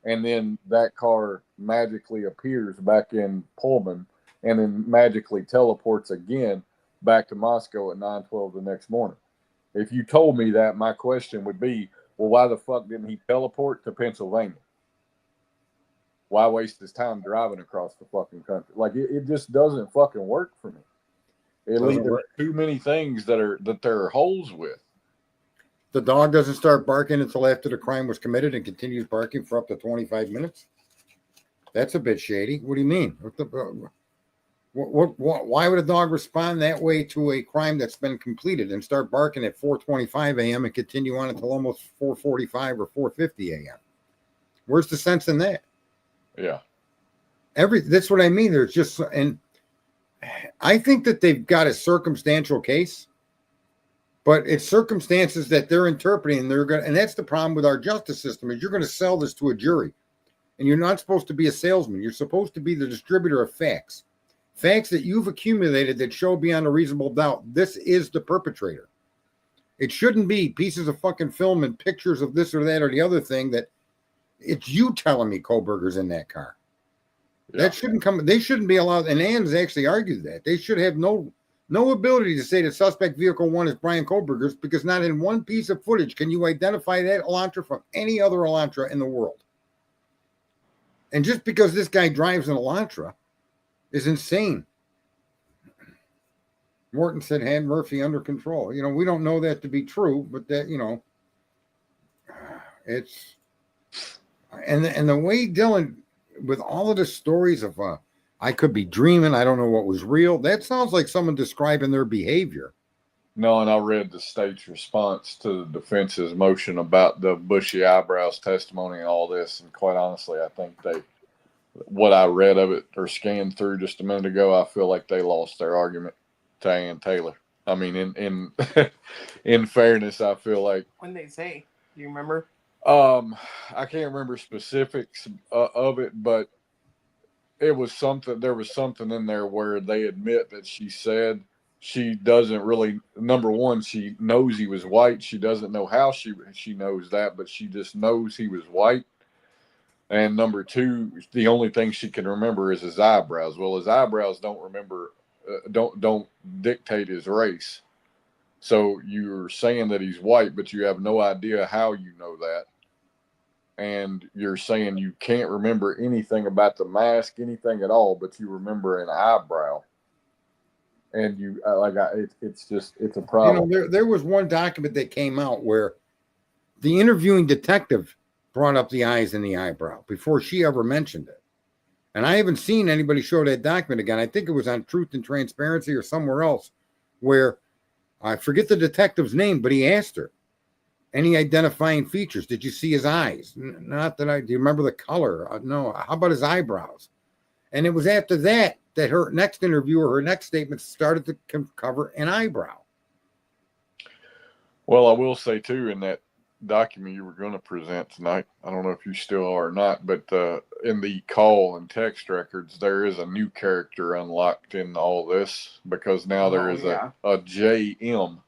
And then that car magically appears back in Pullman and then magically teleports again back to Moscow at 9:12 the next morning. If you told me that, my question would be, well, why the fuck didn't he teleport to Pennsylvania? Why waste his time driving across the fucking country? Like, it just doesn't fucking work for me. There's too many things that there are holes with. The dog doesn't start barking until after the crime was committed and continues barking for up to 25 minutes. That's a bit shady. What do you mean? Why would a dog respond that way to a crime that's been completed and start barking at 4:25 a.m. and continue on until almost 4:45 or 4:50 a.m.? Where's the sense in that? Yeah. That's what I mean. There's just, and I think that they've got a circumstantial case, but it's circumstances that they're interpreting. And that's the problem with our justice system, is you're going to sell this to a jury, and you're not supposed to be a salesman. You're supposed to be the distributor of facts that you've accumulated that show beyond a reasonable doubt this is the perpetrator. It shouldn't be pieces of fucking film and pictures of this or that or the other thing that it's you telling me Kohlberger's in that car. Yeah. That shouldn't come. They shouldn't be allowed. And Ann's actually argued that they should have no ability to say that suspect vehicle 1 is Brian Kohlberger's, because not in one piece of footage can you identify that Elantra from any other Elantra in the world. And just because this guy drives an Elantra is insane. Morton said had Murphy under control. We don't know that to be true, but that, it's, and the way Dylan, with all of the stories of, I could be dreaming, I don't know what was real, that sounds like someone describing their behavior. No, and I read the state's response to the defense's motion about the bushy eyebrows testimony and all this, and quite honestly, I think what I read of it or scanned through just a minute ago, I feel like they lost their argument to Ann Taylor. I mean, in in fairness, I feel like, when they say, do you remember? I can't remember specifics of it, but there was something in there where they admit that she said she doesn't really, number one, she knows he was white. She doesn't know how she knows that, but she just knows he was white. And number two, the only thing she can remember is his eyebrows. Well, his eyebrows don't dictate his race. So you're saying that he's white, but you have no idea how you know that. And you're saying you can't remember anything about the mask, anything at all, but you remember an eyebrow. and it's a You know, problem. there was one document that came out where the interviewing detective brought up the eyes and the eyebrow before she ever mentioned it. And I haven't seen anybody show that document again. I think it was on Truth and Transparency or somewhere else where I forget the detective's name, but he asked her, any identifying features? Did you see his eyes? Not that do you remember the color? No. How about his eyebrows? And it was after that her next interview or her next statement started to cover an eyebrow. Well, I will say too, in that document you were going to present tonight, I don't know if you still are or not, but in the call and text records, there is a new character unlocked in all this, because now there is a JM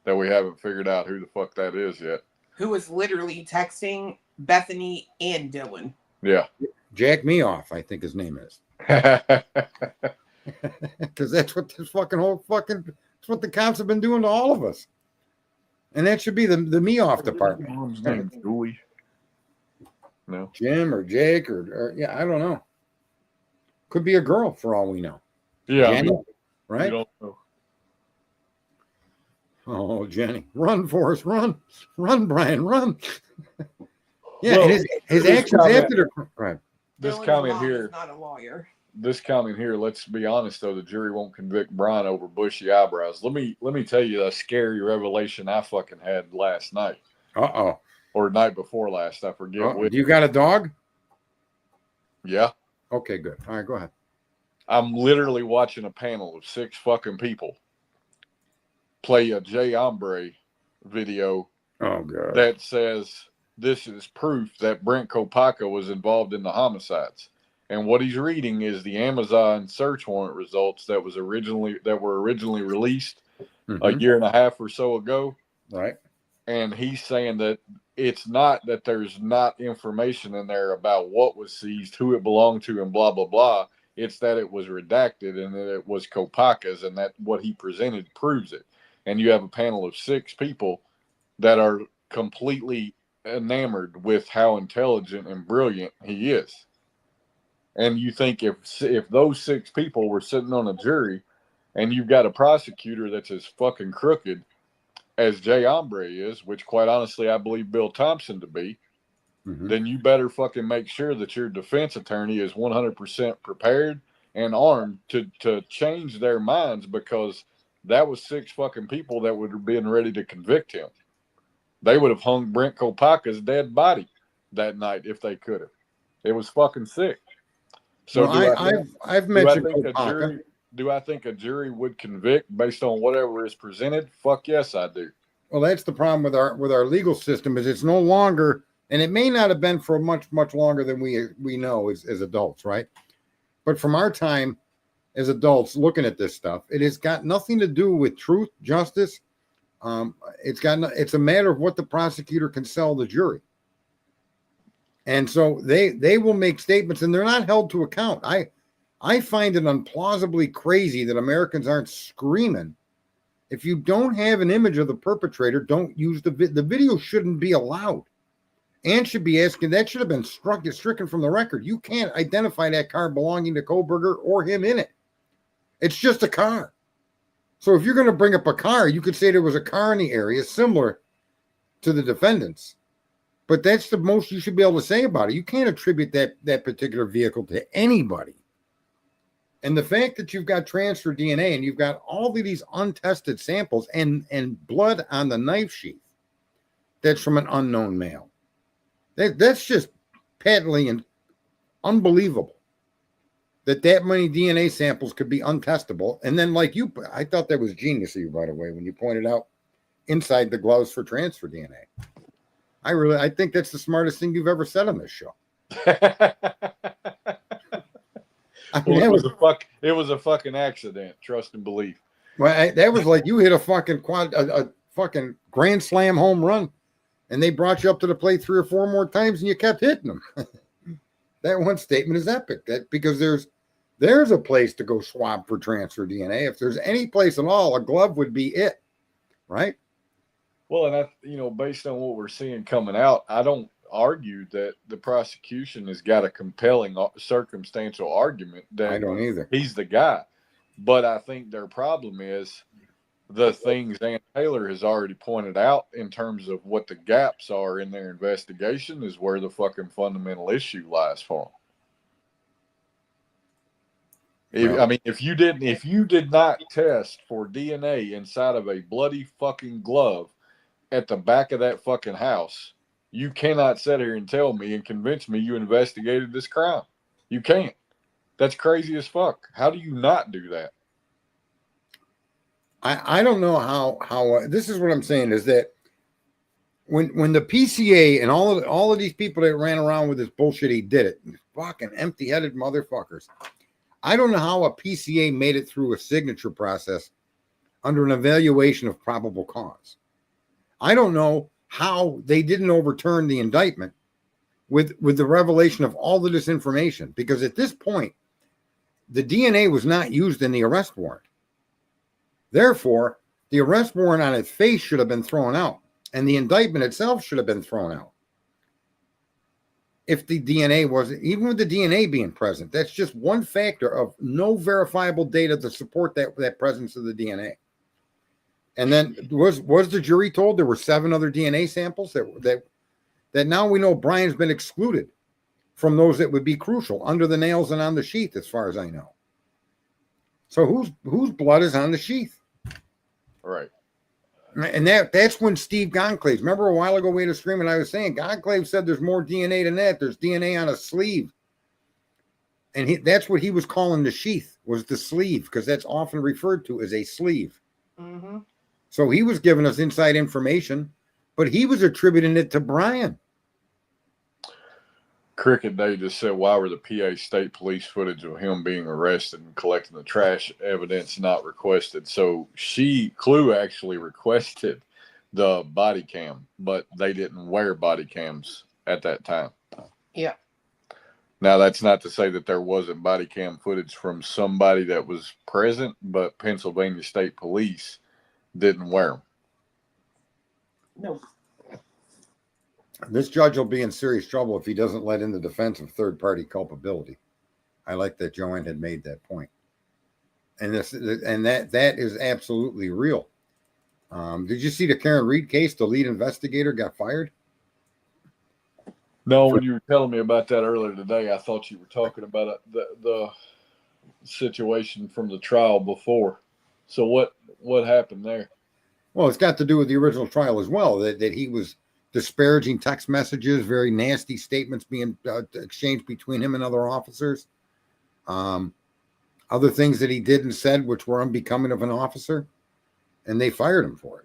that we haven't figured out who the fuck that is yet. Who was literally texting Bethany and Dylan. Yeah. Jack Me Off, I think his name is. Because that's what this fucking that's what the cops have been doing to all of us. And that should be the Me Off department. Mom's name Julie. No. Jim or Jake or yeah, I don't know. Could be a girl for all we know. Yeah. Jenny, right? You don't know. Oh, Jenny. Run, Forrest, run. Run, Brian, run. Yeah, Well, and his actions after the right. This Dylan's comment mom here. is not a lawyer. This comment here, let's be honest though, the jury won't convict Brian over bushy eyebrows. Let me tell you a scary revelation I fucking had last night. Uh-oh. Or night before last, I forget which. Do you got a dog? Yeah. Okay, good. All right, go ahead. I'm literally watching a panel of 6 fucking people play a Jay Ombre video. Oh god. That says this is proof that Brent Kopaka was involved in the homicides. And what he's reading is the Amazon search warrant results that were originally released a year and a half or so ago. Right. And he's saying that it's not that there's not information in there about what was seized, who it belonged to, and blah, blah, blah. It's that it was redacted and that it was Kopaka's, and that what he presented proves it. And you have a panel of 6 people that are completely enamored with how intelligent and brilliant he is. And you think if those 6 people were sitting on a jury and you've got a prosecutor that's as fucking crooked as Jay Ombre is, which quite honestly I believe Bill Thompson to be, then you better fucking make sure that your defense attorney is 100% prepared and armed to change their minds, because that was 6 fucking people that would have been ready to convict him. They would have hung Brent Kopaka's dead body that night if they could have. It was fucking sick. So well, I've mentioned Kopaka. Do I think a jury would convict based on whatever is presented? Fuck yes, I do. Well, that's the problem with our legal system, is it's no longer, and it may not have been for much longer than we know as adults, right? But from our time as adults looking at this stuff, it has got nothing to do with truth, justice. It's a matter of what the prosecutor can sell the jury. And so they will make statements and they're not held to account. I find it unplausibly crazy that Americans aren't screaming. If you don't have an image of the perpetrator, don't use the video. Shouldn't be allowed, and should be asking. That should have been stricken from the record. You can't identify that car belonging to Koberger or him in it. It's just a car. So if you're going to bring up a car, you could say there was a car in the area similar to the defendant's. But that's the most you should be able to say about it. You can't attribute that particular vehicle to anybody. And the fact that you've got transfer DNA and you've got all of these untested samples and blood on the knife sheath that's from an unknown male, that's just patently and unbelievable that many DNA samples could be untestable. And then, like you, I thought that was genius of you, by the way, when you pointed out inside the gloves for transfer DNA. I think that's the smartest thing you've ever said on this show. I mean, it was a fucking accident. Trust and believe. Well, that was like you hit a fucking a fucking grand slam home run, and they brought you up to the plate 3 or 4 more times, and you kept hitting them. That one statement is epic. That because there's a place to go swab for transfer DNA. If there's any place at all, a glove would be it, right? Well, and based on what we're seeing coming out, I don't argue that the prosecution has got a compelling circumstantial argument that I don't either. He's the guy. But I think their problem is the things Ann Taylor has already pointed out in terms of what the gaps are in their investigation is where the fucking fundamental issue lies for them. Well, I mean, if you did not test for DNA inside of a bloody fucking glove at the back of that fucking house, you cannot sit here and tell me and convince me you investigated this crime. You can't. That's crazy as fuck. How do you not do that? I don't know how this is what I'm saying is that when the PCA and all of these people that ran around with this bullshit, he did it. Fucking empty-headed motherfuckers. I don't know how a PCA made it through a signature process under an evaluation of probable cause. I don't know how they didn't overturn the indictment with the revelation of all of this information, because at this point, the DNA was not used in the arrest warrant. Therefore, the arrest warrant on its face should have been thrown out, and the indictment itself should have been thrown out. If the DNA wasn't, even with the DNA being present, that's just one factor of no verifiable data to support that presence of the DNA. And then was the jury told there were 7 other DNA samples that now we know Brian's been excluded from those that would be crucial under the nails and on the sheath, as far as I know. So whose blood is on the sheath? Right. And that's when Steve Goncalves, remember a while ago we had a stream and I was saying Goncalves said there's more DNA than that. There's DNA on a sleeve. And that's what he was calling the sheath, was the sleeve, because that's often referred to as a sleeve. Mm-hmm. So he was giving us inside information, but he was attributing it to Brian. Cricket Day just said, why were the PA State Police footage of him being arrested and collecting the trash evidence not requested? So Clue actually requested the body cam, but they didn't wear body cams at that time. Yeah. Now, that's not to say that there wasn't body cam footage from somebody that was present, but Pennsylvania State Police didn't wear them. No. This judge will be in serious trouble if he doesn't let in the defense of third-party culpability. I like that Joanne had made that point, and that is absolutely real. Did you see the Karen Reed case? The lead investigator got fired. No, when you were telling me about that earlier today, I thought you were talking about the situation from the trial before. So what happened there? Well, it's got to do with the original trial as well. That he was disparaging text messages, very nasty statements being exchanged between him and other officers. Other things that he did and said which were unbecoming of an officer, and they fired him for it.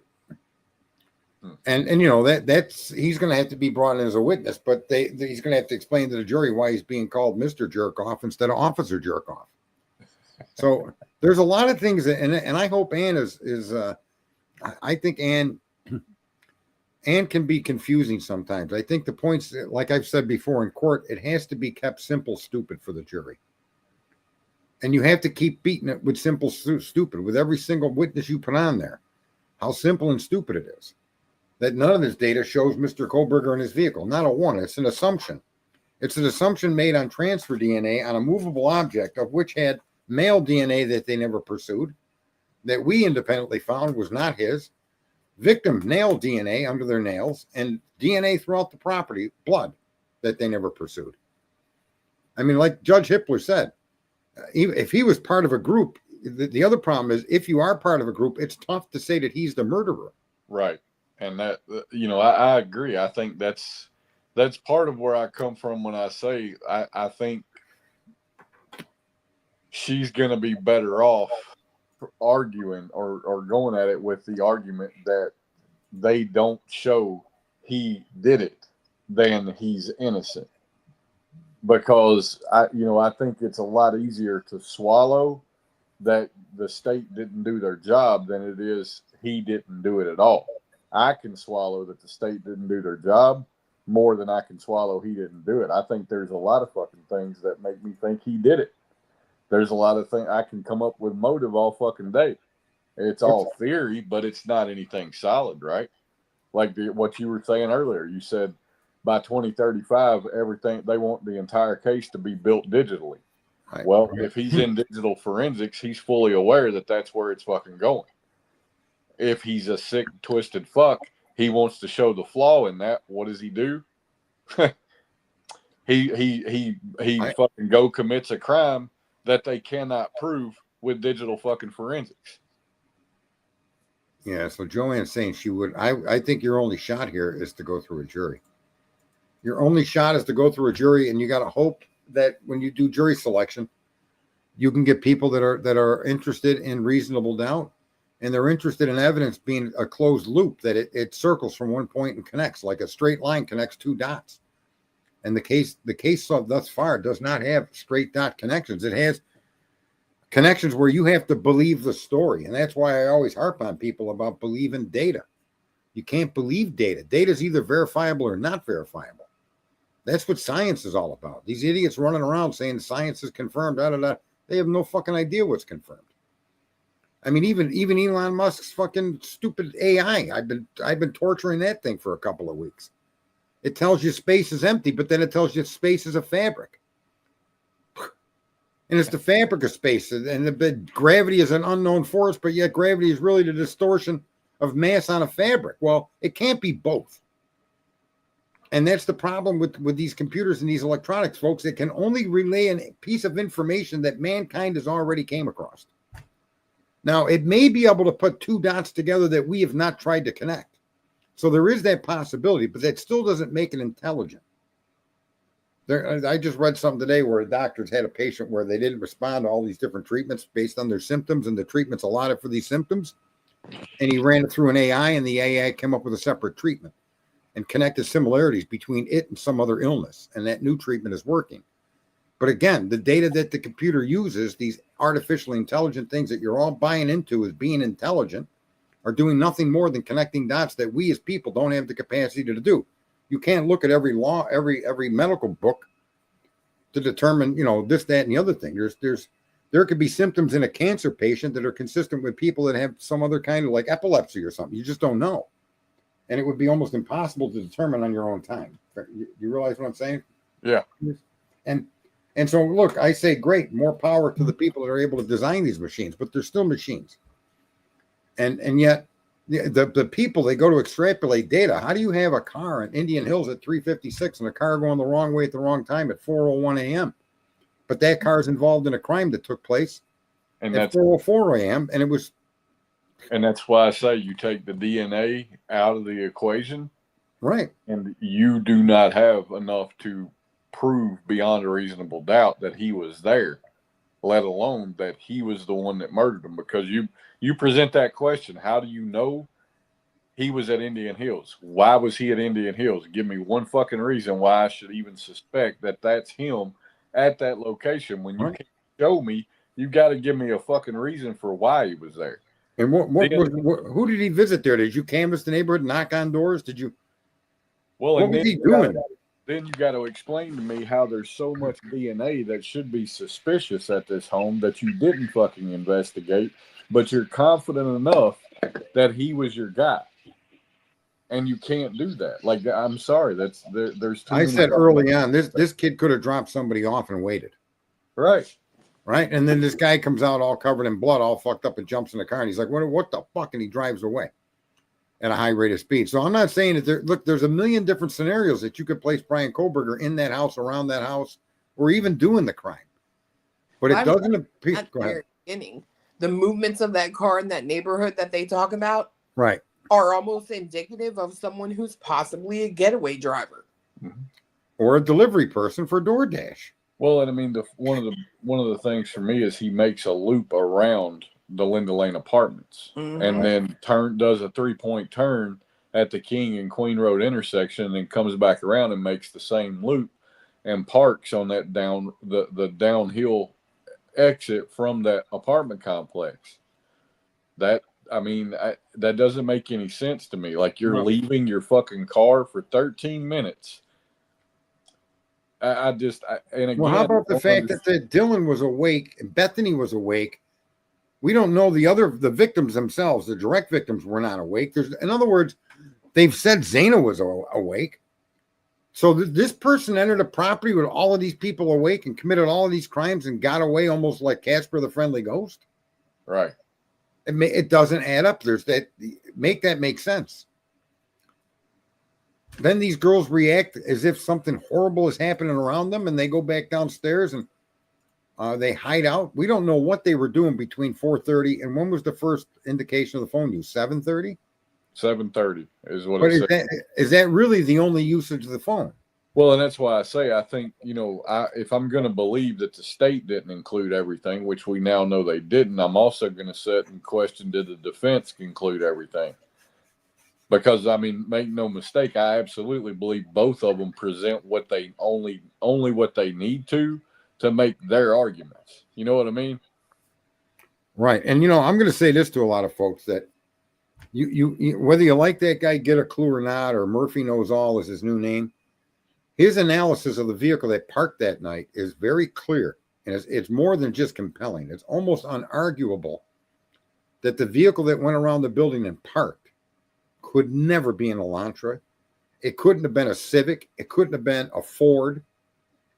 And you know that's he's going to have to be brought in as a witness, but he's going to have to explain to the jury why he's being called Mr. Jerkoff instead of Officer Jerkoff. So there's a lot of things, and I hope Ann is I think Ann can be confusing sometimes. I think the points, like I've said before in court, it has to be kept simple, stupid for the jury. And you have to keep beating it with simple, stupid, with every single witness you put on there. How simple and stupid it is. That none of this data shows Mr. Koberger in his vehicle. Not a one. It's an assumption. It's an assumption made on transfer DNA on a movable object of which had male DNA that they never pursued, that we independently found was not his. Victim nail DNA under their nails, and DNA throughout the property, blood, that they never pursued. I mean, like Judge Hippler said, if he was part of a group, the other problem is if you are part of a group, it's tough to say that he's the murderer. Right. And that, I agree. I think that's part of where I come from when I say I think she's going to be better off arguing or going at it with the argument that they don't show he did it than he's innocent, because I think it's a lot easier to swallow that the state didn't do their job than it is he didn't do it at all. I can swallow that the state didn't do their job more than I can swallow he didn't do it. I think there's a lot of fucking things that make me think he did it. There's a lot of things I can come up with motive all fucking day. It's all theory, but it's not anything solid, right? Like what you were saying earlier. You said by 2035, everything, they want the entire case to be built digitally. Well, if he's in digital forensics, he's fully aware that that's where it's fucking going. If he's a sick, twisted fuck, he wants to show the flaw in that. What does he do? he fucking commits a crime that they cannot prove with digital fucking forensics. Yeah, so Joanne's saying she would. I think your only shot here is to go through a jury. Your only shot is to go through a jury, and you got to hope that when you do jury selection, you can get people that are interested in reasonable doubt, and they're interested in evidence being a closed loop, that it circles from one point and connects like a straight line connects two dots. And the case thus far does not have straight dot connections. It has connections where you have to believe the story. And that's why I always harp on people about believing data. You can't believe data. Data is either verifiable or not verifiable. That's what science is all about. These idiots running around saying science is confirmed, they have no fucking idea what's confirmed. I mean, even Elon Musk's fucking stupid AI, I've been torturing that thing for a couple of weeks. It tells you space is empty, but then it tells you space is a fabric. And it's the fabric of space, and the gravity is an unknown force, but yet gravity is really the distortion of mass on a fabric. Well, it can't be both. And that's the problem with these computers and these electronics, folks. It can only relay a piece of information that mankind has already came across. Now, it may be able to put two dots together that we have not tried to connect. So there is that possibility, but that still doesn't make it intelligent. I just read something today where doctors had a patient where they didn't respond to all these different treatments based on their symptoms, and the treatments allotted for these symptoms. And he ran it through an AI, and the AI came up with a separate treatment and connected similarities between it and some other illness. And that new treatment is working. But again, the data that the computer uses, these artificially intelligent things that you're all buying into as being intelligent, are doing nothing more than connecting dots that we as people don't have the capacity to do. You can't look at every law, every medical book to determine, this, that, and the other thing. There could be symptoms in a cancer patient that are consistent with people that have some other kind of like epilepsy or something. You just don't know. And it would be almost impossible to determine on your own time. You realize what I'm saying? Yeah. And so, look, I say, great, more power to the people that are able to design these machines, but they're still machines. And yet, the people, they go to extrapolate data. How do you have a car in Indian Hills at 3:56 and a car going the wrong way at the wrong time at 4:01 a.m.? But that car is involved in a crime that took place at 4:04 a.m. And it was. And that's why I say you take the DNA out of the equation. Right. And you do not have enough to prove beyond a reasonable doubt that he was there, let alone that he was the one that murdered him. Because you present that question, how do you know he was at Indian Hills? Why was he at Indian Hills? Give me one fucking reason why I should even suspect that that's him at that location. When you can't show me, you got to give me a fucking reason for why he was there. And who did he visit there? Did you canvass the neighborhood, knock on doors? Did you? Well, what was he doing? Then you got to explain to me how there's so much DNA that should be suspicious at this home that you didn't fucking investigate, but you're confident enough that he was your guy, and you can't do that. Like, I'm sorry, there's too I said early on, this kid could have dropped somebody off and waited. Right, and then this guy comes out all covered in blood, all fucked up, and jumps in the car, and he's like, "What the fuck?" And he drives away at a high rate of speed. So I'm not saying that there's a million different scenarios that you could place Brian Koberger in that house, around that house, or even doing the crime. But it doesn't appear. At the very beginning, the movements of that car in that neighborhood that they talk about, are almost indicative of someone who's possibly a getaway driver or a delivery person for DoorDash. Well, and I mean, one of the things for me is he makes a loop around the Linda Lane apartments, and then does a 3-point turn at the King and Queen Road intersection, and then comes back around and makes the same loop and parks on that the downhill exit from that apartment complex. That doesn't make any sense to me. Like, you're leaving your fucking car for 13 minutes. And again, well, how about the fact that Dylan was awake and Bethany was awake? We don't know the victims themselves. The direct victims were not awake. In other words, they've said Zaina was awake. So this person entered a property with all of these people awake and committed all of these crimes and got away almost like Casper the Friendly Ghost. Right. It doesn't add up. There's that. Make that make sense. Then these girls react as if something horrible is happening around them, and they go back downstairs and they hide out. We don't know what they were doing between 4:30 and when was the first indication of the phone use? 7:30. 7:30 is what But it said. is that really the only usage of the phone? Well, and that's why I say I think, if I'm going to believe that the state didn't include everything, which we now know they didn't, I'm also going to set in question, did the defense include everything? Because, I mean, make no mistake, I absolutely believe both of them present what they only what they need to make their arguments. You know what I mean? Right. And, I'm going to say this to a lot of folks that you whether you like that guy, Get a Clue or not, or Murphy Knows All is his new name, his analysis of the vehicle that parked that night is very clear. And it's more than just compelling. It's almost unarguable that the vehicle that went around the building and parked could never be an Elantra. It couldn't have been a Civic. It couldn't have been a Ford.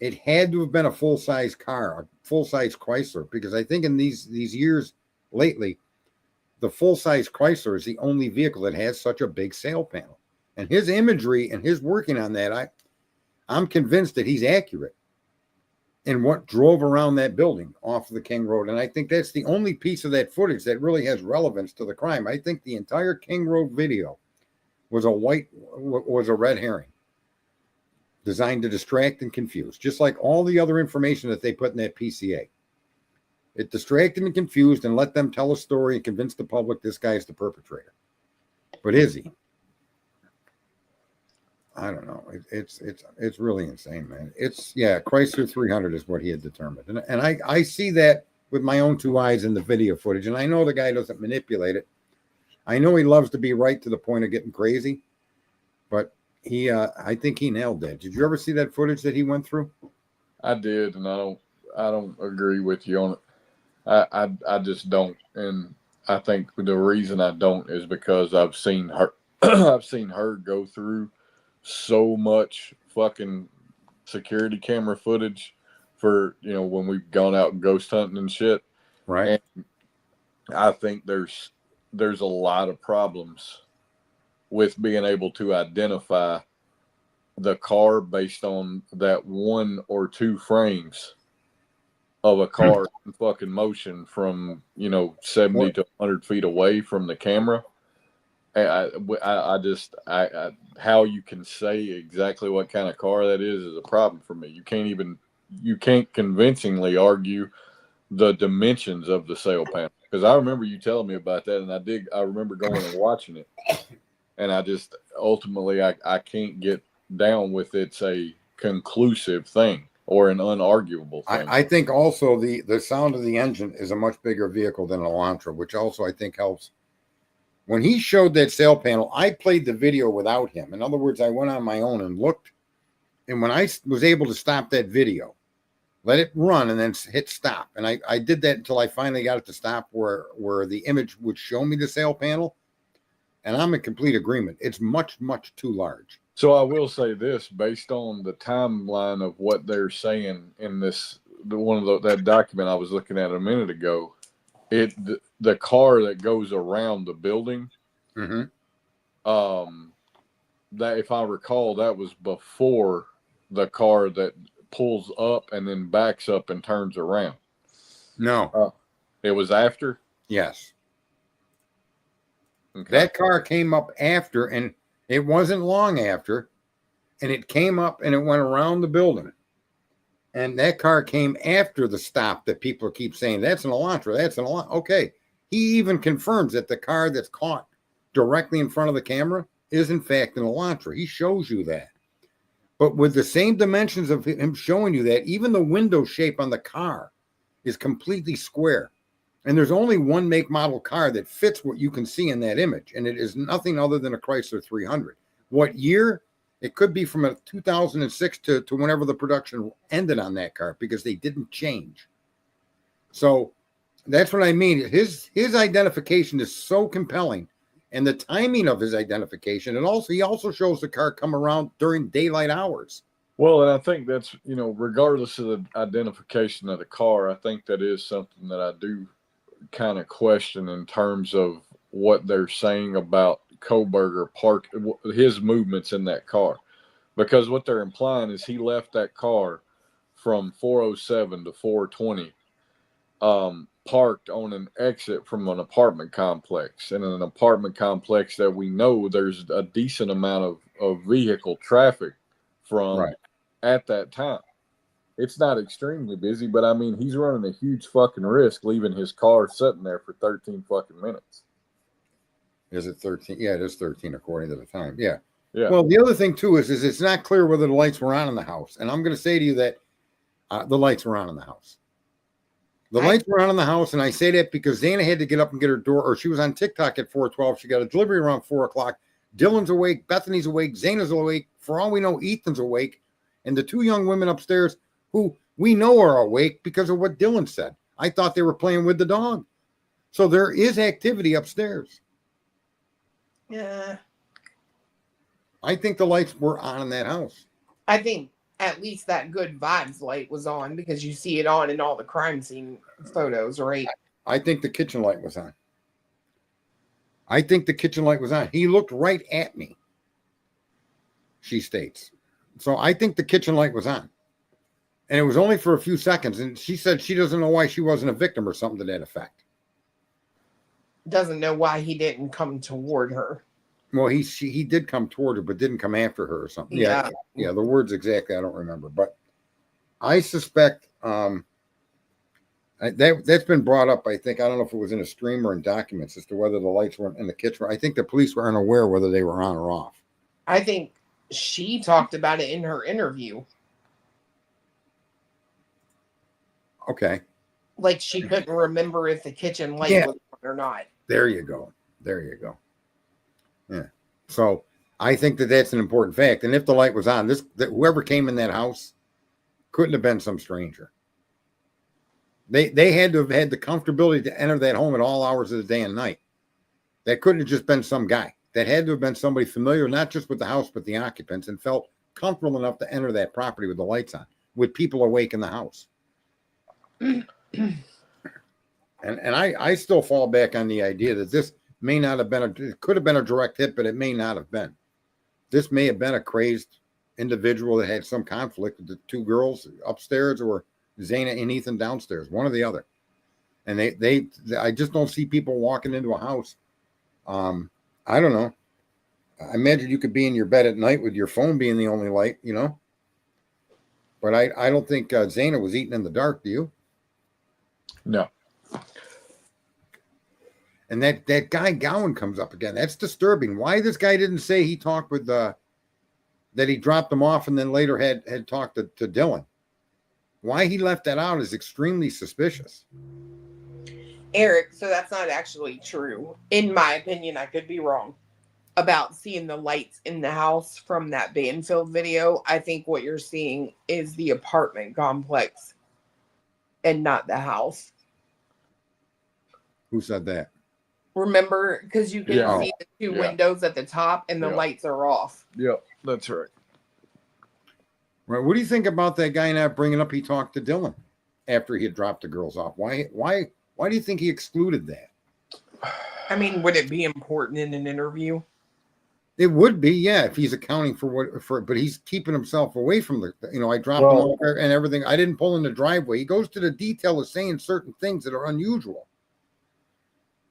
It had to have been a full-size car, a full-size Chrysler, because I think in these years lately, the full-size Chrysler is the only vehicle that has such a big sail panel. And his imagery and his working on that, I'm convinced that he's accurate in what drove around that building off of the King Road. And I think that's the only piece of that footage that really has relevance to the crime. I think the entire King Road video was a red herring designed to distract and confuse, just like all the other information that they put in that PCA. It distracted and confused and let them tell a story and convince the public this guy is the perpetrator. But is he? I don't know. It's really insane, man. Chrysler 300 is what he had determined. And I see that with my own two eyes in the video footage. And I know the guy doesn't manipulate it. I know he loves to be right to the point of getting crazy. But I think he nailed that. Did you ever see that footage that he went through? I did, and I don't agree with you on it. I just don't. And I think the reason I don't is because I've seen her go through so much fucking security camera footage for, when we've gone out ghost hunting and shit. Right. And I think there's a lot of problems with being able to identify the car based on that one or two frames of a car in fucking motion from 70 to 100 feet away from the camera. I just how you can say exactly what kind of car that is a problem for me. You can't convincingly argue the dimensions of the sail panel, because I remember you telling me about that, and I remember going and watching it, and I just ultimately I can't get down with it's a conclusive thing or an unarguable thing. I think also the sound of the engine is a much bigger vehicle than an Elantra, which also I think helps. When he showed that sail panel, I played the video without him. In other words, I went on my own and looked. And when I was able to stop that video, let it run and then hit stop. And I did that until I finally got it to stop where the image would show me the sail panel. And I'm in complete agreement. It's much, much too large. So I will say this, based on the timeline of what they're saying in that document I was looking at a minute ago, the car that goes around the building, that if I recall, that was before the car that pulls up and then backs up and turns around. No, it was after. Yes, okay. That car came up after, and it wasn't long after, and it came up and it went around the building. And that car came after the stop that people keep saying, that's an Elantra, that's an Elantra. Okay. He even confirms that the car that's caught directly in front of the camera is in fact an Elantra. He shows you that. But with the same dimensions of him showing you that, even the window shape on the car is completely square. And there's only one make model car that fits what you can see in that image. And it is nothing other than a Chrysler 300. What year? It could be from a 2006 to whenever the production ended on that car, because they didn't change. So that's what I mean. His identification is so compelling. and the timing of his identification. And also, he also shows the car come around during daylight hours. Well, and I think that's, regardless of the identification of the car, I think that is something that I do kind of question in terms of what they're saying about Koberger his movements in that car. Because what they're implying is he left that car from 407 to 420, parked on an exit from an apartment complex. And in an apartment complex that we know there's a decent amount of vehicle traffic from Right. at that time. It's not extremely busy, but I mean, he's running a huge fucking risk leaving his car sitting there for 13 fucking minutes. Is it 13? Yeah, it is 13 according to the time. Yeah. Yeah. Well, the other thing too is it's not clear whether the lights were on in the house. And I'm going to say to you that the lights were on in the house. The lights were on in the house, and I say that because Zana had to get up and get her door, or she was on TikTok at 4:12. She got a delivery around 4 o'clock. Dylan's awake, Bethany's awake, Zana's awake. For all we know, Ethan's awake. And the two young women upstairs who we know are awake because of what Dylan said. I thought they were playing with the dog. So there is activity upstairs. Yeah. I think the lights were on in that house. I think at least that good vibes light was on because you see it on in all the crime scene photos, right? I think the kitchen light was on. I think the kitchen light was on. He looked right at me, she states. So I think the kitchen light was on. And it was only for a few seconds. And she said she doesn't know why she wasn't a victim or something to that effect. Doesn't know why he didn't come toward her. Well, he did come toward her, but didn't come after her or something. Yeah, the words exactly I don't remember. But I suspect that's been brought up, I think. I don't know if it was in a stream or in documents as to whether the lights were in the kitchen. I think the police were unaware whether they were on or off. I think she talked about it in her interview. Okay. Like she couldn't remember if the kitchen light was on or not. There you go. Yeah. So I think that's an important fact. And if the light was on, that whoever came in that house couldn't have been some stranger. They had to have had the comfortability to enter that home at all hours of the day and night. That couldn't have just been some guy. That had to have been somebody familiar, not just with the house, but the occupants, and felt comfortable enough to enter that property with the lights on, with people awake in the house. And I still fall back on the idea that this may not have been it could have been a direct hit, but it may not have been. This may have been a crazed individual that had some conflict with the two girls upstairs, or Zana and Ethan downstairs, one or the other. And I just don't see people walking into a house. I don't know. I imagine you could be in your bed at night with your phone being the only light, But I don't think Zana was eating in the dark. Do you? No. And that guy Gowan comes up again. That's disturbing. Why this guy didn't say he talked with that he dropped him off and then later had talked to Dylan. Why he left that out is extremely suspicious. Eric, so that's not actually true. In my opinion, I could be wrong about seeing the lights in the house from that Banfield video. I think what you're seeing is the apartment complex and not the house. Who said that? Remember, because you can see the two windows at the top and the lights are off. Yep, that's right. Right. What do you think about that guy not bringing up he talked to Dylan after he had dropped the girls off? Why do you think he excluded that? I mean, would it be important in an interview? It would be, yeah, if he's accounting but he's keeping himself away from I dropped him off and everything. I didn't pull in the driveway. He goes to the detail of saying certain things that are unusual.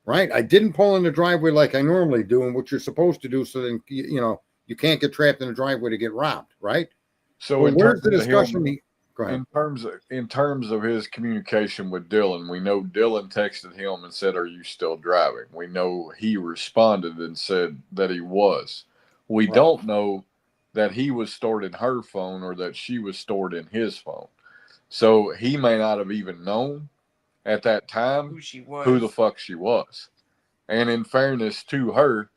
Right? I didn't pull in the driveway like I normally do, and what you're supposed to do, so then you can't get trapped in the driveway to get robbed, right? So where's the discussion? Go ahead. In terms of his communication with Dylan, we know Dylan texted him and said, "Are you still driving?" We know he responded and said that he was. We don't know that he was stored in her phone or that she was stored in his phone. So he may not have even known at that time who the fuck she was. And in fairness to her,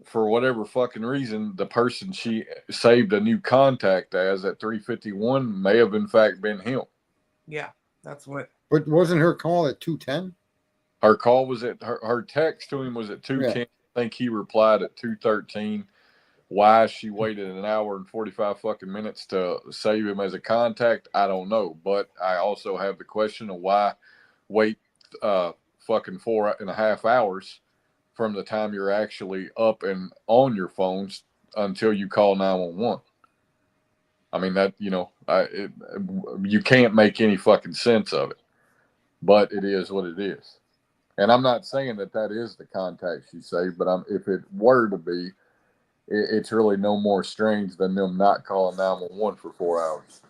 for whatever fucking reason, the person she saved a new contact as at 3:51 may have in fact been him. Yeah, that's what. But wasn't her call at 2:10? Her call was at her text to him was at 2:10. think he replied at 2:13. Why she waited an hour and 45 fucking minutes to save him as a contact, I don't know. But I also have the question of why wait fucking 4.5 hours from the time you're actually up and on your phones until you call 911. I mean, that, you can't make any fucking sense of it, but it is what it is. And I'm not saying that is the contact she saved, but if it were to be, it's really no more strange than them not calling 911 for 4 hours.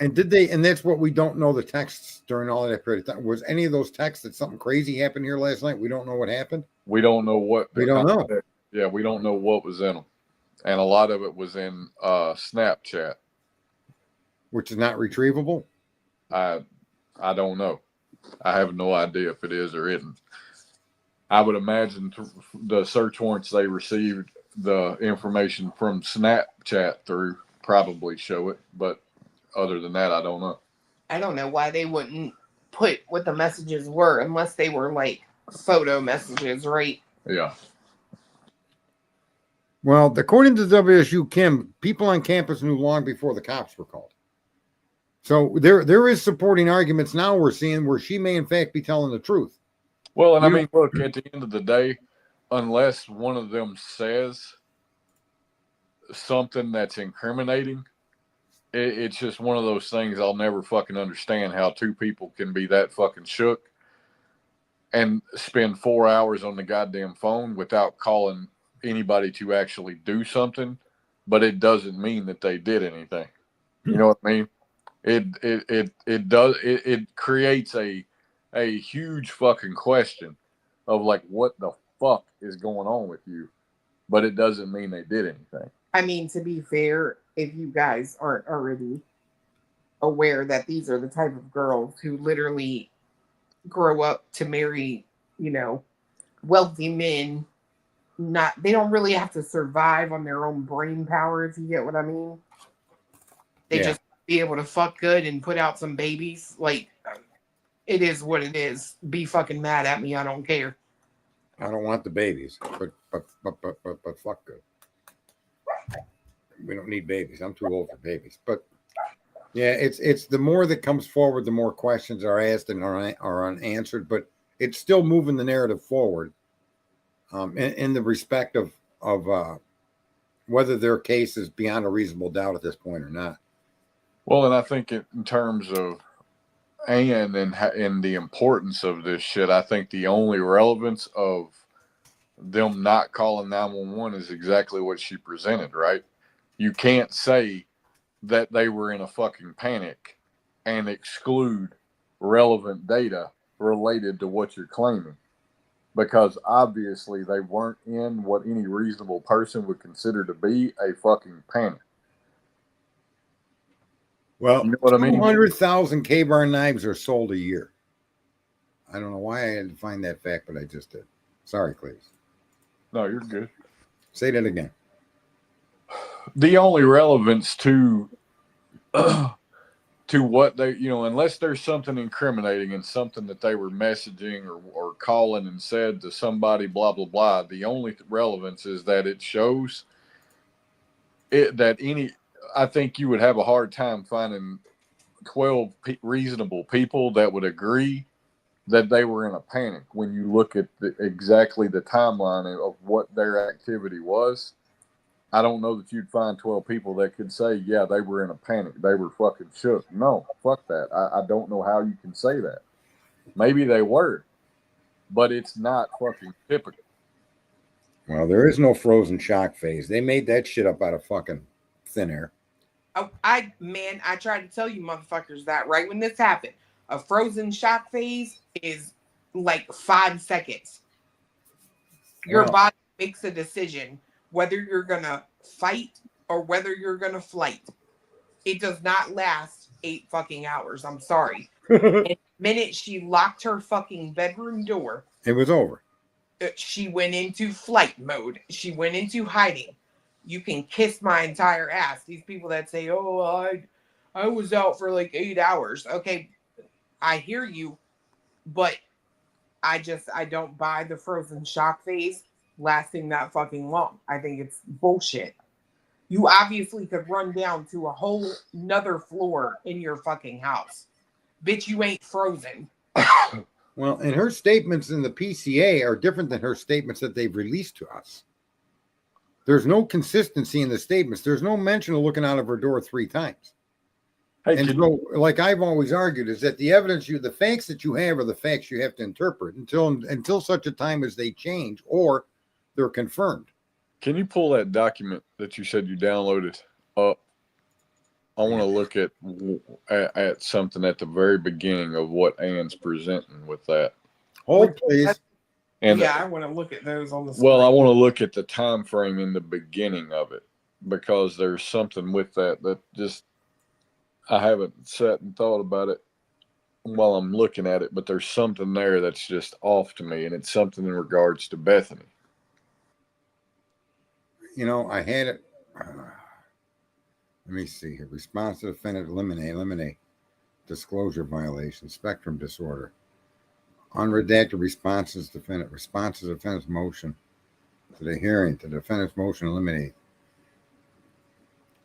And did they? And that's what we don't know, the texts during all of that period of time. Was any of those texts that something crazy happened here last night? We don't know what happened. We don't know what. We don't know. Yeah, we don't know what was in them, and a lot of it was in Snapchat, which is not retrievable. I don't know. I have no idea if it is or isn't. I would imagine the search warrants they received, the information from Snapchat through, probably show it, but other than that, I don't know. I don't know why they wouldn't put what the messages were unless they were like photo messages, right? Yeah. Well, according to WSU Kim, people on campus knew long before the cops were called. So there is supporting arguments now we're seeing where she may in fact be telling the truth. Well, and I mean, look, at the end of the day, unless one of them says something that's incriminating, it's just one of those things I'll never fucking understand, how two people can be that fucking shook and spend 4 hours on the goddamn phone without calling anybody to actually do something, but it doesn't mean that they did anything. You know what I mean? It creates a huge fucking question of like, what the fuck is going on with you? But it doesn't mean they did anything. I mean, to be fair, if you guys aren't already aware that these are the type of girls who literally grow up to marry, wealthy men, they don't really have to survive on their own brain power, if you get what I mean. They just be able to fuck good and put out some babies. Like, it is what it is. Be fucking mad at me, I don't care. I don't want the babies, but fuck good. We don't need babies. I'm too old for babies. But yeah, it's the more that comes forward, the more questions are asked and are unanswered. But it's still moving the narrative forward, in the respect of whether their case is beyond a reasonable doubt at this point or not. Well, and I think in terms of and the importance of this shit, I think the only relevance of them not calling 911 is exactly what she presented, right? You can't say that they were in a fucking panic and exclude relevant data related to what you're claiming, because obviously they weren't in what any reasonable person would consider to be a fucking panic. Well, you know what I mean? 200,000 K-bar knives are sold a year. I don't know why I had to find that fact, but I just did. Sorry, Cleves. No, you're good. Say that again. The only relevance to what they, unless there's something incriminating and something that they were messaging or calling and said to somebody, blah, blah, blah, the only relevance is that it shows I think you would have a hard time finding 12 reasonable people that would agree that they were in a panic when you look at exactly the timeline of what their activity was. I don't know that you'd find 12 people that could say, yeah, they were in a panic. They were fucking shook. No, fuck that. I don't know how you can say that. Maybe they were, but it's not fucking typical. Well, there is no frozen shock phase. They made that shit up out of fucking thin air. Oh, I tried to tell you motherfuckers that right when this happened. A frozen shock phase is like 5 seconds. Your body makes a decision whether you're gonna fight or whether you're gonna flight. It does not last 8 fucking hours. I'm sorry. And the minute she locked her fucking bedroom door, it was over. She went into flight mode. She went into hiding. You can kiss my entire ass. These people that say, "Oh, I was out for like 8 hours." Okay, I hear you, but I don't buy the frozen shock phase. lasting that fucking long. I think it's bullshit. You obviously could run down to a whole nother floor in your fucking house. Bitch, you ain't frozen. Well, and her statements in the PCA are different than her statements that they've released to us. There's no consistency in the statements. There's no mention of looking out of her door 3 times. Hey, And so, like I've always argued, is that the evidence the facts that you have are the facts you have to interpret until such a time as they change or they're confirmed. Can you pull that document that you said you downloaded up? I want to look at something at the very beginning of what Ann's presenting with that. Hold, please. And yeah, I want to look at those on the screen. Well, I want to look at the time frame in the beginning of it, because there's something with that just I haven't sat and thought about it while I'm looking at it, but there's something there that's just off to me, and it's something in regards to Bethany. You know, I had it. Let me see here. Response to defendant, eliminate. Disclosure violation, spectrum disorder. Unredacted responses, defendant. Response to defendant's motion to the hearing. To defendant's motion, eliminate.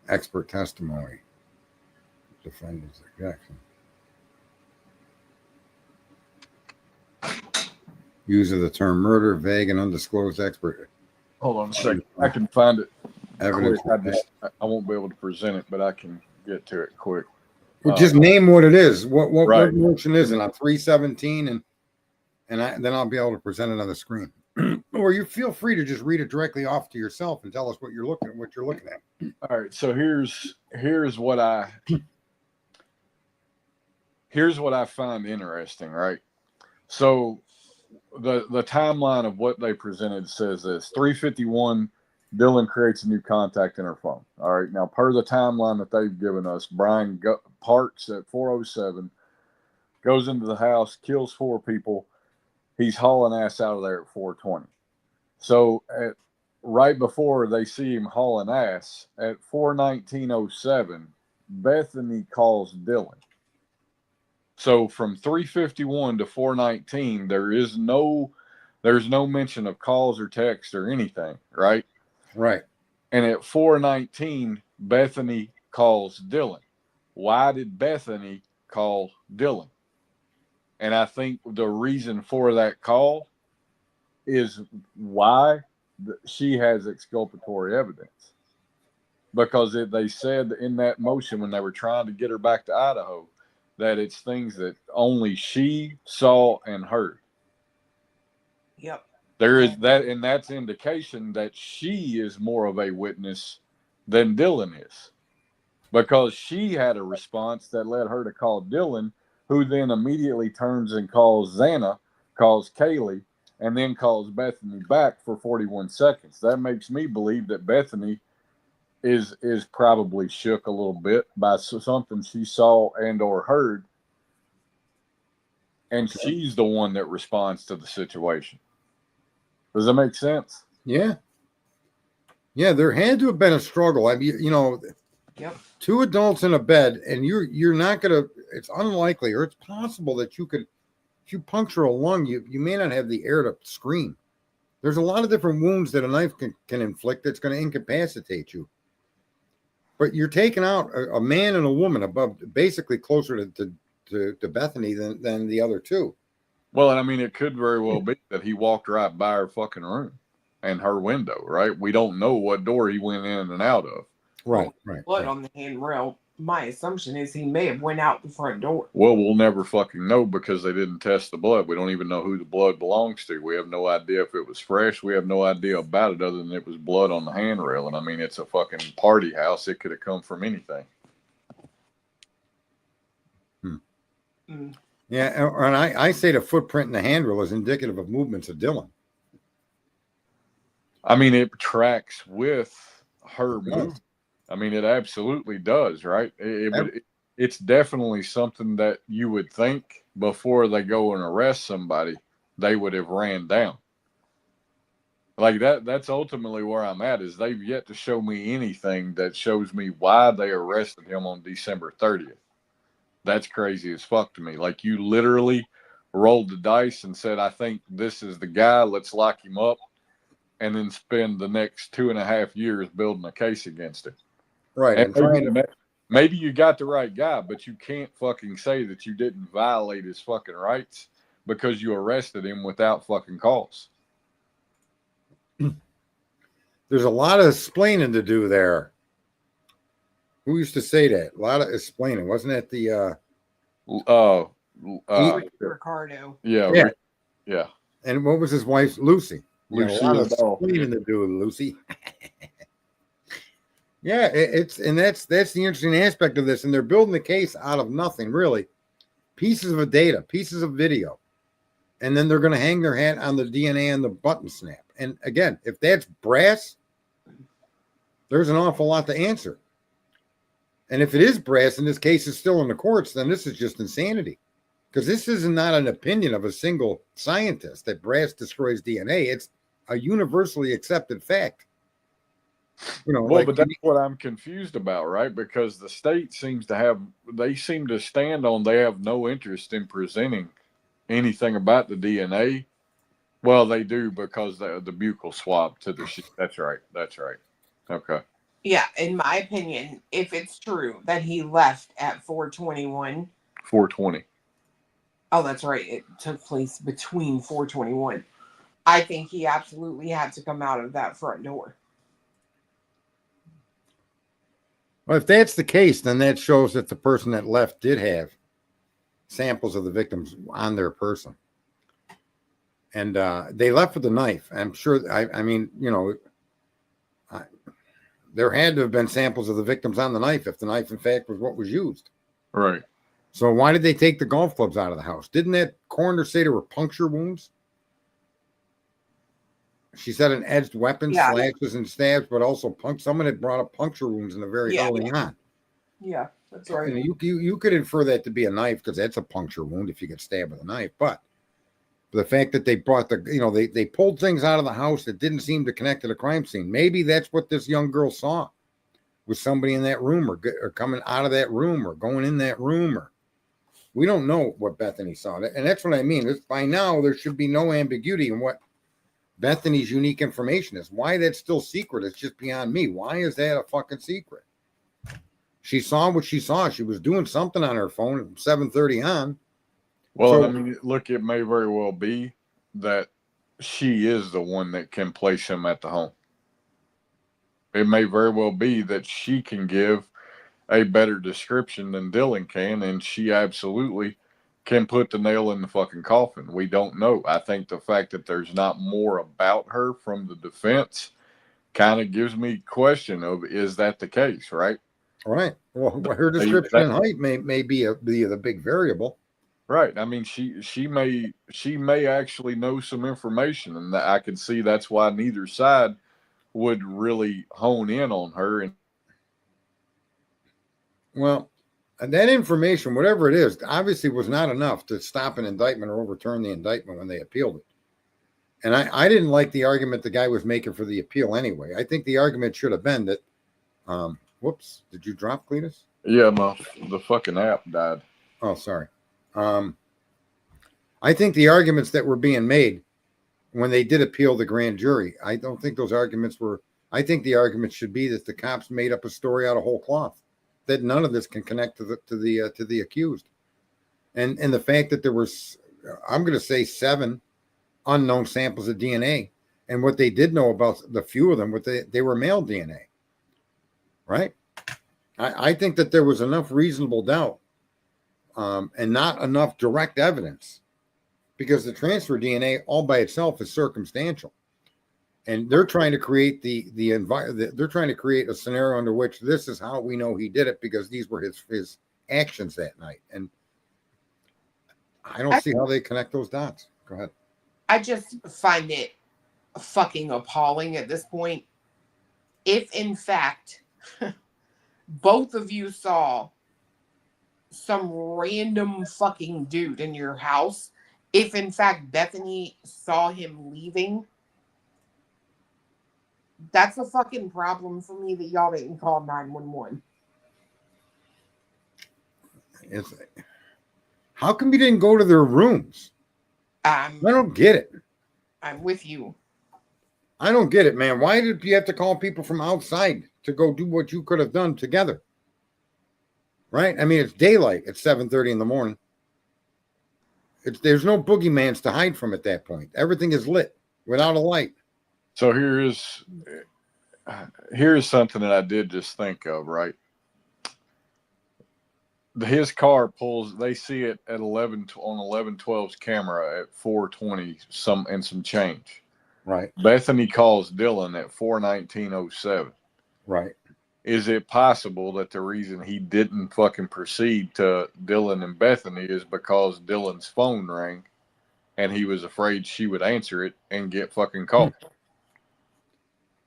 Expert testimony. Defendant's objection. Use of the term murder, vague and undisclosed expert. Hold on a second. I can find it. Evidence. I won't be able to present it, but I can get to it quick. Well, just name what it is. What right. motion is it on 317, and then I'll be able to present it on the screen. Or you feel free to just read it directly off to yourself and tell us what you're looking at. All right. So here's what I find interesting, right? So the timeline of what they presented says this: 351, Dylan creates a new contact in her phone. All right. Now, per the timeline that they've given us, Brian parks at 407, goes into the house, kills 4 people. He's hauling ass out of there at 420. So right before they see him hauling ass at 419:07, Bethany calls Dylan. So from 351 to 419, there's no mention of calls or text or anything, right? Right. And at 419, Bethany calls Dylan. Why did Bethany call Dylan? And I think the reason for that call is why she has exculpatory evidence. Because they said in that motion when they were trying to get her back to Idaho that it's things that only she saw and heard. Yep. There is that, and that's indication that she is more of a witness than Dylan is. Because she had a response that led her to call Dylan, who then immediately turns and calls Xana, calls Kaylee, and then calls Bethany back for 41 seconds. That makes me believe that Bethany is probably shook a little bit by something she saw and or heard, and she's the one that responds to the situation. Does that make sense? Yeah. Yeah, there had to have been a struggle. I mean, yep. 2 adults in a bed, and you're not gonna. It's unlikely, or it's possible that if you puncture a lung, you may not have the air to scream. There's a lot of different wounds that a knife can inflict that's going to incapacitate you. But you're taking out a man and a woman above, basically closer to Bethany than the other 2. Well, I mean, it could very well be that he walked right by her fucking room and her window, right? We don't know what door he went in and out of. Right. Blood on the handrail. My assumption is he may have went out the front door. Well, we'll never fucking know because they didn't test the blood. We don't even know who the blood belongs to. We have no idea if it was fresh. We have no idea about it other than it was blood on the handrail. And I mean, it's a fucking party house. It could have come from anything. Yeah, and I say the footprint in the handrail is indicative of movements of Dylan. I mean, it tracks with her movement. I mean, it absolutely does, right? It's definitely something that you would think before they go and arrest somebody, they would have ran down. Like that's ultimately where I'm at, is they've yet to show me anything that shows me why they arrested him on December 30th. That's crazy as fuck to me. Like, you literally rolled the dice and said, I think this is the guy, let's lock him up. and then spend the next 2.5 years building a case against him. Right. And And maybe you got the right guy, but you can't fucking say that you didn't violate his fucking rights because you arrested him without fucking cause. there's a lot of explaining to do there. Who used to say that? A lot of explaining. Wasn't it the Ricardo. yeah. And what was his wife's Lucy? You know, a lot of Lucille explaining to do, Lucy. Yeah, that's the interesting aspect of this. And they're building the case out of nothing, really. Pieces of data, pieces of video. And then they're going to hang their hat on the DNA and the button snap. And again, if that's brass, there's an awful lot to answer. And if it is brass and this case is still in the courts, then this is just insanity. Because this is not an opinion of a single scientist that brass destroys DNA. It's a universally accepted fact. You know, well, but that's what I'm confused about, right? Because the state seem to stand on they have no interest in presenting anything about the DNA. Well, they do because the buccal swab to the sheet. That's right. Okay. Yeah, in my opinion, if it's true that he left at 4:21. 4:20. Oh, that's right. It took place between 4:21. I think he absolutely had to come out of that front door. Well, if that's the case, then that shows that the person that left did have samples of the victims on their person. And they left with a knife. I'm sure, I mean, you know, there had to have been samples of the victims on the knife if the knife, in fact, was what was used. Right. So why did they take the golf clubs out of the house? Didn't that coroner say there were puncture wounds? She said an edged weapon, slashes and stabs, but also someone had brought up puncture wounds in the very early on. Yeah, that's right. And you could infer that to be a knife because that's a puncture wound if you get stabbed with a knife. But the fact that they brought they pulled things out of the house that didn't seem to connect to the crime scene. Maybe that's what this young girl saw, was somebody in that room or coming out of that room or going in that room, or we don't know what Bethany saw. And that's what I mean. By now, there should be no ambiguity in what Bethany's unique information is. Why that's still secret is just beyond me. Why is that a fucking secret? She saw what she saw. She was doing something on her phone at 7:30 on. Well, so, I mean, look, it may very well be that she is the one that can place him at the home. It may very well be that she can give a better description than Dylan can, and she absolutely can put the nail in the fucking coffin. We don't know. I think the fact that there's not more about her from the defense kind of gives me question of, is that the case, right? Right. Well, her description and height may be the big variable. Right. I mean, she may actually know some information, and I can see that's why neither side would really hone in on her. And well, that information, whatever it is, obviously was not enough to stop an indictment or overturn the indictment when they appealed it. And I didn't like the argument the guy was making for the appeal anyway. I think the argument should have been that, whoops, did you drop, Cletus? Yeah, the fucking app died. Oh, sorry. I think the arguments that were being made when they did appeal the grand jury, I don't think those arguments were, I think the argument should be that the cops made up a story out of whole cloth, that none of this can connect to the accused. And the fact that there was, I'm going to say 7 unknown samples of DNA. And what they did know about the few of them, they were male DNA, right? I think that there was enough reasonable doubt and not enough direct evidence, because the transfer DNA all by itself is circumstantial. And they're trying to create the environment. They're trying to create a scenario under which this is how we know he did it, because these were his actions that night. And I don't see how they connect those dots. Go ahead. I just find it fucking appalling at this point. If in fact both of you saw some random fucking dude in your house, if in fact Bethany saw him leaving, that's a fucking problem for me that y'all didn't call 911. How come you didn't go to their rooms? I don't get it. I'm with you. I don't get it, man. Why did you have to call people from outside to go do what you could have done together? Right? I mean, it's daylight at 7:30 in the morning. There's no boogeymans to hide from at that point. Everything is lit without a light. So here's something that I did just think of, right? His car pulls, they see it at 1112's camera at 420 some change. Right. Bethany calls Dylan at 41907. Right. Is it possible that the reason he didn't fucking proceed to Dylan and Bethany is because Dylan's phone rang and he was afraid she would answer it and get fucking caught?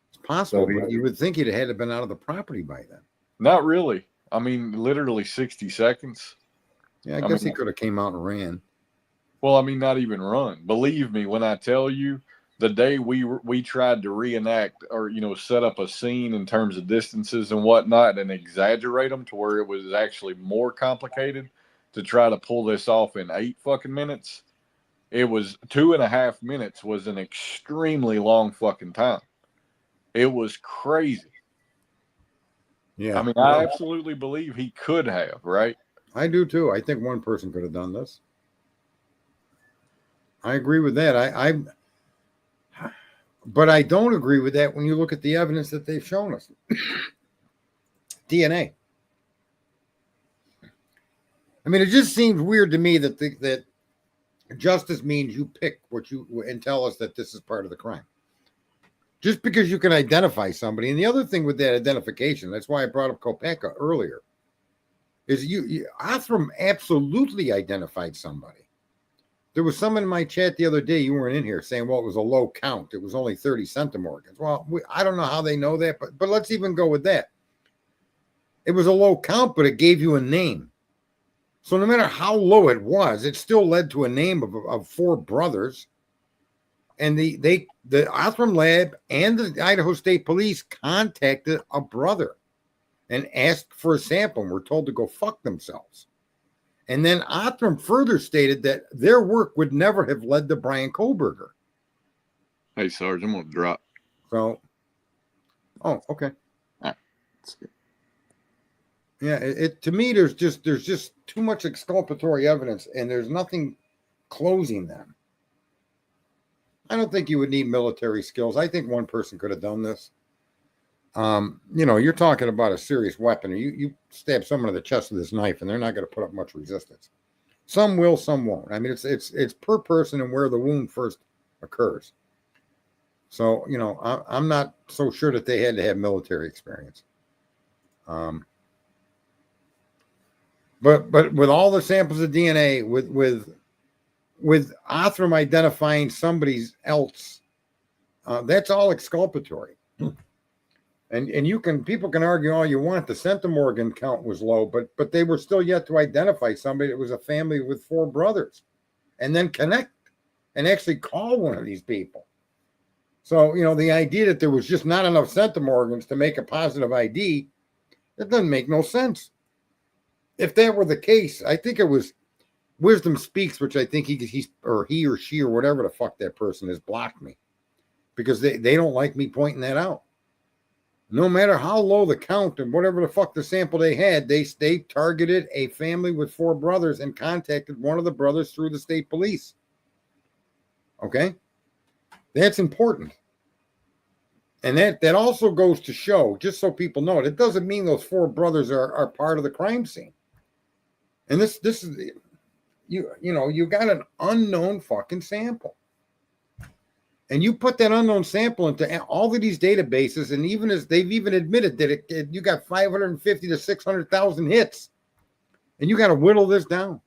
It's possible, but you would think he'd have had to been out of the property by then. Not really. I mean, literally 60 seconds. Yeah, I guess he could have came out and ran. Well, I mean, not even run. Believe me when I tell you, the day we tried to reenact or, set up a scene in terms of distances and whatnot and exaggerate them to where it was actually more complicated to try to pull this off in 8 fucking minutes. It was 2.5 minutes was an extremely long fucking time. It was crazy. Yeah. I mean, I absolutely believe he could have, right? I do too. I think one person could have done this. I agree with that. But I don't agree with that when you look at the evidence that they've shown us. DNA. I mean, it just seems weird to me that justice means you pick what you and tell us that this is part of the crime. Just because you can identify somebody. And the other thing with that identification, that's why I brought up Kopeka earlier, is Othram absolutely identified somebody. There was someone in my chat the other day, you weren't in here, saying, well, it was a low count. It was only 30 centimorgans. Well, I don't know how they know that, but let's even go with that. It was a low count, but it gave you a name. So no matter how low it was, it still led to a name of 4 brothers. And the Othram Lab and the Idaho State Police contacted a brother and asked for a sample and were told to go fuck themselves. And then Othram further stated that their work would never have led to Brian Kohlberger. Hey, Sarge, I'm going to drop. So, okay. All right. That's good. Yeah, to me, there's just too much exculpatory evidence, and there's nothing closing them. I don't think you would need military skills. I think one person could have done this. You're talking about a serious weapon. You stab someone in the chest with this knife, and they're not going to put up much resistance. Some will, some won't. I mean, it's per person and where the wound first occurs. So, I'm not so sure that they had to have military experience. But with all the samples of DNA, with Othram identifying somebody else, that's all exculpatory. And people can argue all you want. The centimorgan count was low, but they were still yet to identify somebody that was a family with 4 brothers, and then connect and actually call one of these people. So the idea that there was just not enough centimorgans to make a positive ID, that doesn't make no sense. If that were the case, I think it was Wisdom Speaks, which I think he or she or whatever the fuck that person has blocked me because they don't like me pointing that out. No matter how low the count and whatever the fuck the sample they had, they targeted a family with 4 brothers and contacted one of the brothers through the state police. Okay? That's important. And that also goes to show, just so people know, it doesn't mean those 4 brothers are part of the crime scene. And this is, you got an unknown fucking sample. And you put that unknown sample into all of these databases, and even as they've even admitted that you got 550 to 600,000 hits, and you got to whittle this down.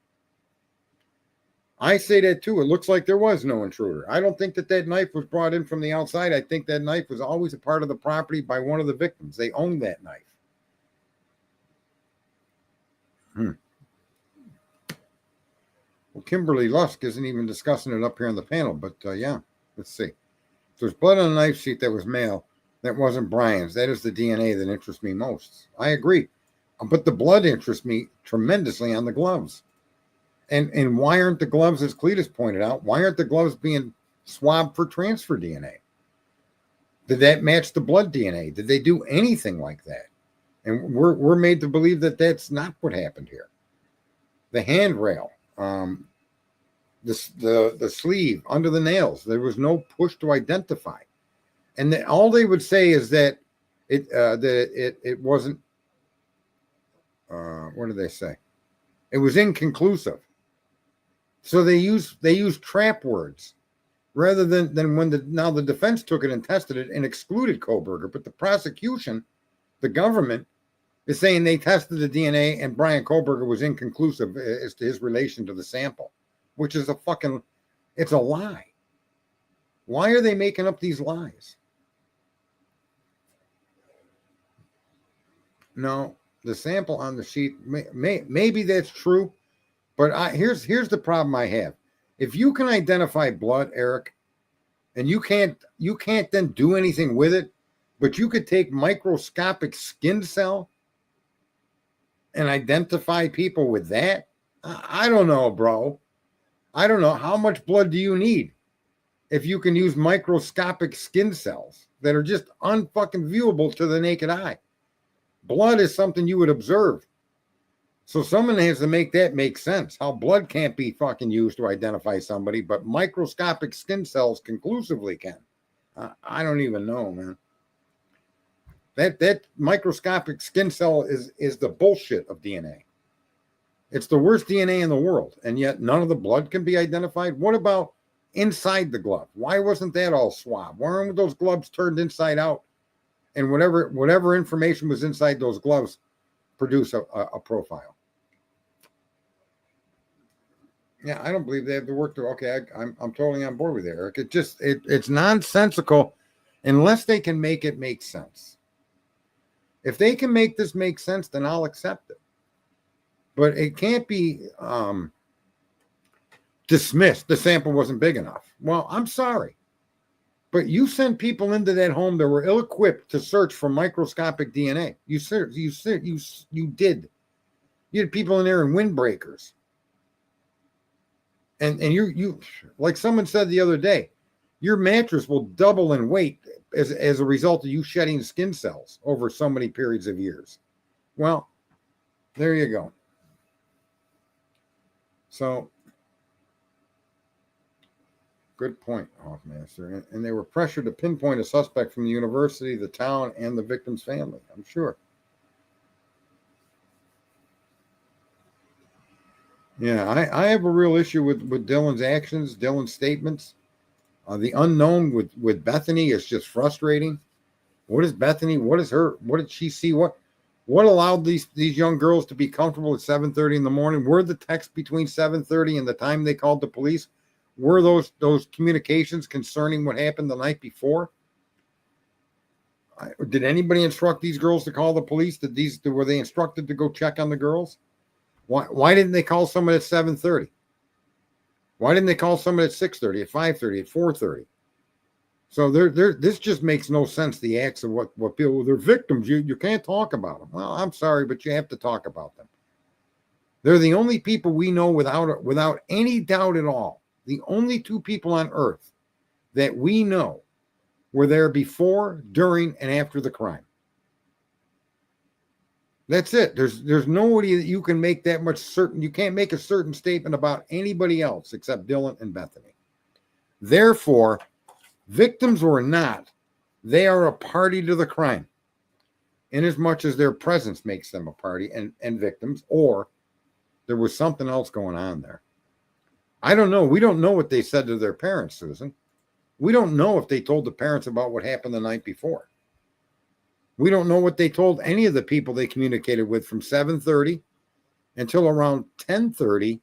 I say that too. It looks like there was no intruder. I don't think that knife was brought in from the outside. I think that knife was always a part of the property by one of the victims. They owned that knife. Well, Kimberly Lusk isn't even discussing it up here on the panel, but yeah. Let's see. There's blood on a knife sheet that was male. That wasn't Brian's. That is the DNA that interests me most. I agree. But the blood interests me tremendously on the gloves. And why aren't the gloves, as Cletus pointed out, why aren't the gloves being swabbed for transfer DNA? Did that match the blood DNA? Did they do anything like that? And we're made to believe that that's not what happened here. The handrail, the sleeve under the nails, there was no push to identify. And all they would say is that it wasn't. What did they say? It was inconclusive. So they use trap words rather than when the defense took it and tested it and excluded Koberger. But the prosecution, the government, is saying they tested the DNA and Brian Koberger was inconclusive as to his relation to the sample, which is it's a lie. Why are they making up these lies? No, the sample on the sheet, maybe that's true, but here's the problem I have. If you can identify blood, Eric, and you can't then do anything with it, but you could take microscopic skin cell and identify people with that, I don't know, bro. I don't know. How much blood do you need if you can use microscopic skin cells that are just unfucking viewable to the naked eye? Blood is something you would observe. So someone has to make that make sense. How blood can't be fucking used to identify somebody, but microscopic skin cells conclusively can. I don't even know, man. That microscopic skin cell is the bullshit of DNA. It's the worst DNA in the world, and yet none of the blood can be identified. What about inside the glove? Why wasn't that all swab? Why weren't those gloves turned inside out? And whatever information was inside those gloves produce a profile. Yeah, I don't believe they have the work to. Okay, I'm totally on board with it, Eric. It's nonsensical unless they can make it make sense. If they can make this make sense, then I'll accept it. But it can't be dismissed. The sample wasn't big enough. Well, I'm sorry. But you sent people into that home that were ill-equipped to search for microscopic DNA. You did. You had people in there in windbreakers. And you like someone said the other day, your mattress will double in weight as a result of you shedding skin cells over so many periods of years. Well, there you go. So, good point, Hoffmaster. And they were pressured to pinpoint a suspect from the university, the town, and the victim's family, I'm sure. Yeah, I have a real issue with Dylan's actions, Dylan's statements. The unknown with Bethany is just frustrating. What is Bethany? What is her? What did she see? What allowed these young girls to be comfortable at 7:30 in the morning? Were the texts between 7:30 and the time they called the police? Were those communications concerning what happened the night before? Did anybody instruct these girls to call the police? Were they instructed to go check on the girls? Why didn't they call someone at 7:30? Why didn't they call someone at 6:30, at 5:30, at 4:30? So this just makes no sense. The acts of what people, they're victims. You can't talk about them. Well, I'm sorry, but you have to talk about them. They're the only people we know without any doubt at all. The only two people on earth that we know were there before, during, and after the crime. That's it. There's nobody that you can make that much certain. You can't make a certain statement about anybody else except Dylan and Bethany. Therefore, victims or not, they are a party to the crime, inasmuch as their presence makes them a party and victims, or there was something else going on there. I don't know. We don't know what they said to their parents, Susan. We don't know if they told the parents about what happened the night before. We don't know what they told any of the people they communicated with from 7:30 until around 10:30,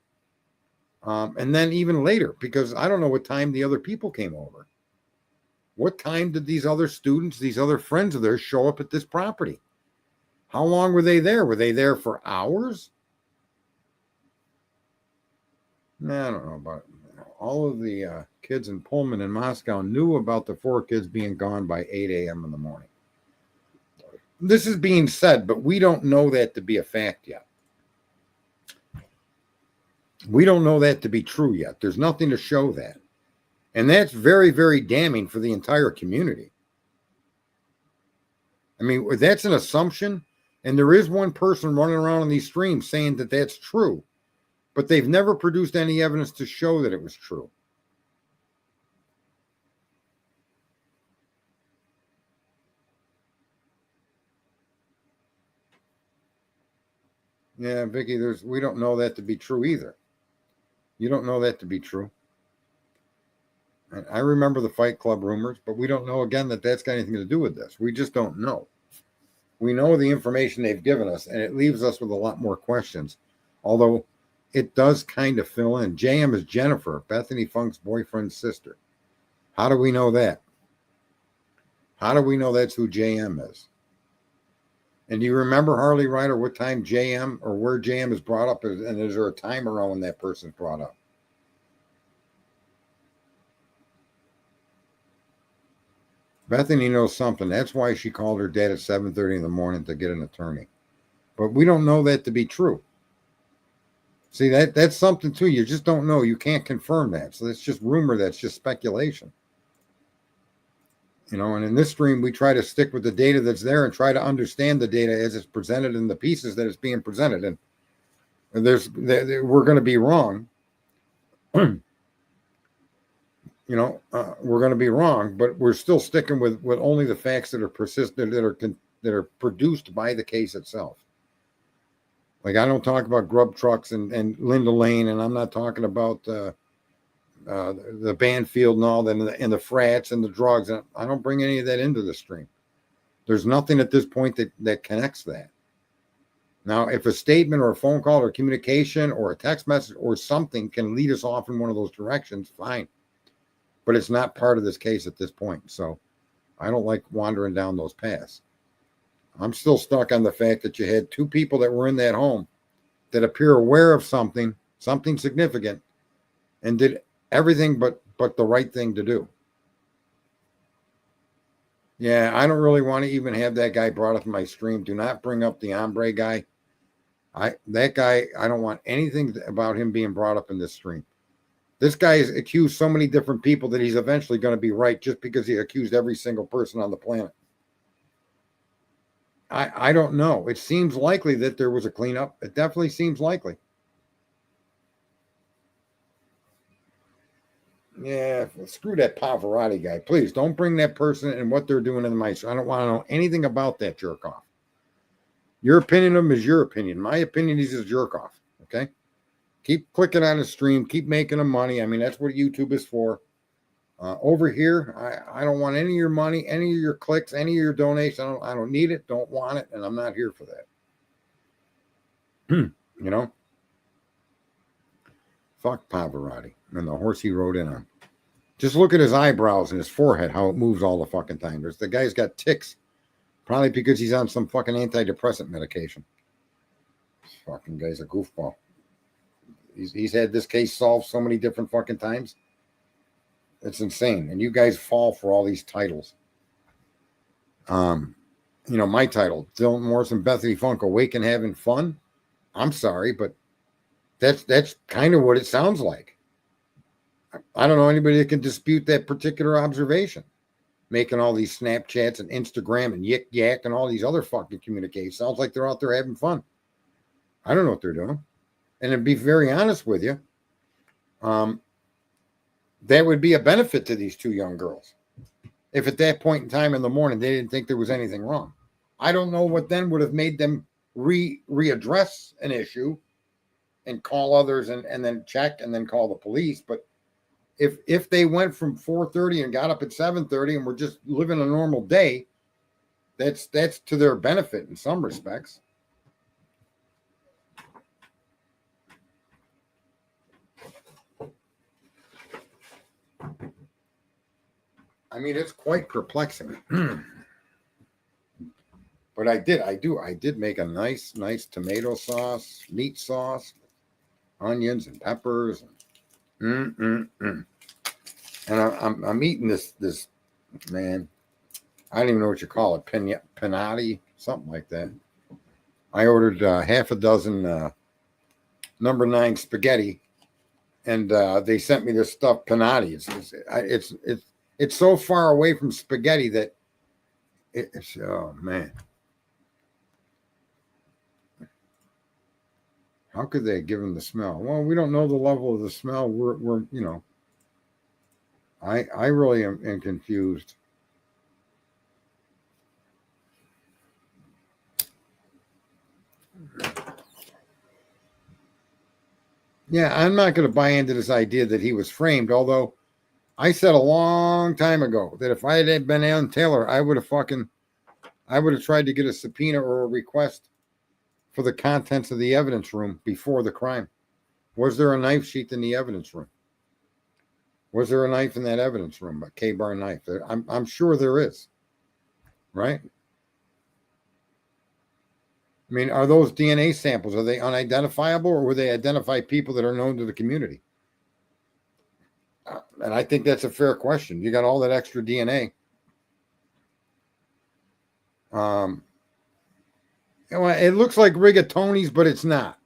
and then even later, because I don't know what time the other people came over. What time did these other students, these other friends of theirs show up at this property? How long were they there? Were they there for hours? I don't know about it. All of the kids in Pullman and Moscow knew about the 4 kids being gone by 8 a.m. in the morning. This is being said, but we don't know that to be a fact yet. We don't know that to be true yet. There's nothing to show that. And that's very, very damning for the entire community. I mean, that's an assumption. And there is one person running around on these streams saying that that's true, but they've never produced any evidence to show that it was true. Yeah, Vicky, we don't know that to be true either. You don't know that to be true. And I remember the Fight Club rumors, but we don't know, again, that that's got anything to do with this. We just don't know. We know the information they've given us, and it leaves us with a lot more questions. Although it does kind of fill in. JM is Jennifer, Bethany Funk's boyfriend's sister. How do we know that? How do we know that's who JM is? And do you remember, Harley Ryder, what time JM or where JM is brought up? And is there a time around when that person's brought up? Bethany knows something. That's why she called her dad at 7:30 in the morning to get an attorney. But we don't know that to be true. See, that's something too. You just don't know. You can't confirm that. So that's just rumor. That's just speculation. You know, and in this stream, we try to stick with the data that's there and try to understand the data as it's presented in the pieces that it's being presented. And we're going to be wrong. You know, we're going to be wrong, but we're still sticking with only the facts that are persistent, that are produced by the case itself. Like, I don't talk about grub trucks and Linda Lane, and I'm not talking about the Banfield and all that, and the frats and the drugs. And I don't bring any of that into the stream. There's nothing at this point that connects that. Now, if a statement or a phone call or communication or a text message or something can lead us off in one of those directions, fine. But it's not part of this case at this point. So I don't like wandering down those paths. I'm still stuck on the fact that you had two people that were in that home that appear aware of something significant, and did everything but the right thing to do. Yeah, I don't really want to even have that guy brought up in my stream. Do not bring up the hombre guy. That guy, I don't want anything about him being brought up in this stream. This guy has accused so many different people that he's eventually going to be right just because he accused every single person on the planet. I don't know. It seems likely that there was a cleanup. It definitely seems likely. Yeah, screw that Pavarotti guy. Please don't bring that person and what they're doing in the mice. I don't want to know anything about that jerk off. Your opinion of him is your opinion. My opinion is a jerk off. Okay? Keep clicking on his stream. Keep making him money. I mean, that's what YouTube is for. Over here, I don't want any of your money, any of your clicks, any of your donations. I don't need it, don't want it, and I'm not here for that. You know? Fuck Pavarotti and the horse he rode in on. Just look at his eyebrows and his forehead, how it moves all the fucking time. The guy's got tics, probably because he's on some fucking antidepressant medication. This fucking guy's a goofball. He's had this case solved so many different fucking times. It's insane. And you guys fall for all these titles. You know, my title, Dylan Morrison, Bethany Funk, Awake and Having Fun. I'm sorry, but that's kind of what it sounds like. I don't know anybody that can dispute that particular observation. Making all these Snapchats and Instagram and Yik Yak and all these other fucking communications. Sounds like they're out there having fun. I don't know what they're doing. And to be very honest with you, that would be a benefit to these two young girls. If at that point in time in the morning, they didn't think there was anything wrong. I don't know what then would have made them readdress an issue and call others and then check and then call the police. But if they went from 4:30 and got up at 7:30 and were just living a normal day, that's to their benefit in some respects. I mean, it's quite perplexing. But I did make a nice tomato sauce, meat sauce, onions and peppers. And I'm eating this, man, I don't even know what you call it, panati, something like that. I ordered half a dozen number 9 spaghetti, and they sent me this stuff panati. It's so far away from spaghetti that It's oh man. How could they give him the smell? Well, we don't know the level of the smell. We're you know, I really am confused. Yeah, I'm not going to buy into this idea that he was framed. Although I said a long time ago that if I had been Alan Taylor, I would have tried to get a subpoena or a request for the contents of the evidence room before the crime. Was there a knife sheath in the evidence room? Was there a knife in that evidence room? A K-bar knife? I'm sure there is. Right? I mean, are those DNA samples, are they unidentifiable, or would they identify people that are known to the community? And I think that's a fair question. You got all that extra DNA. It looks like rigatoni's, but it's not.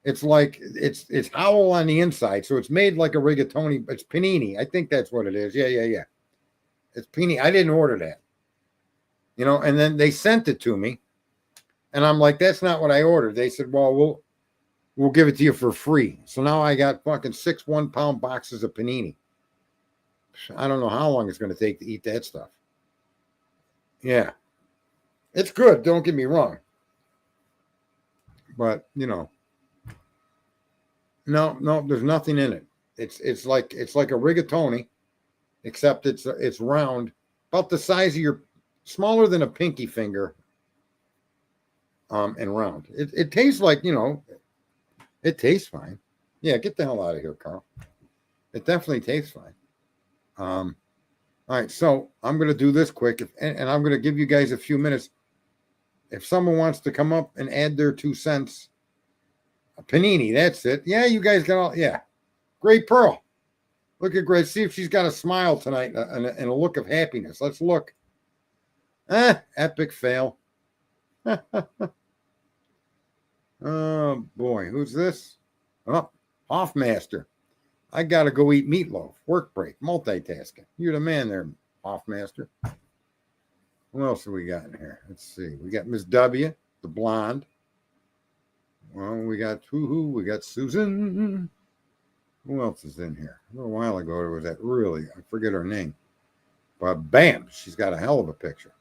It's like it's Howell on the inside, so it's made like a rigatoni. It's panini. I think that's what it is. Yeah. It's panini. I didn't order that. You know, and then they sent it to me, and I'm like, that's not what I ordered. They said, well, we'll give it to you for free. So now I got fucking 6 1-pound boxes of panini. I don't know how long it's going to take to eat that stuff. Yeah. It's good, don't get me wrong. But, you know, no, there's nothing in it. It's like a rigatoni, except it's round, about the size of smaller than a pinky finger, and round. It tastes like, you know, it tastes fine. Yeah, get the hell out of here, Carl. It definitely tastes fine. All right, so I'm going to do this quick, and I'm going to give you guys a few minutes. If someone wants to come up and add their 2 cents, a panini, that's it. Yeah, you guys got all, yeah. Great Pearl. Look at Great. See if she's got a smile tonight and a look of happiness. Let's look. Epic fail. Oh, boy. Who's this? Oh, Hoffmaster. I got to go eat meatloaf. Work break. Multitasking. You're the man there, Hoffmaster. What else have we got in here? Let's see. We got Miss W, the blonde. Well, we got Woohoo. We got Susan. Who else is in here? A little while ago, there was that really, I forget her name. But bam, she's got a hell of a picture.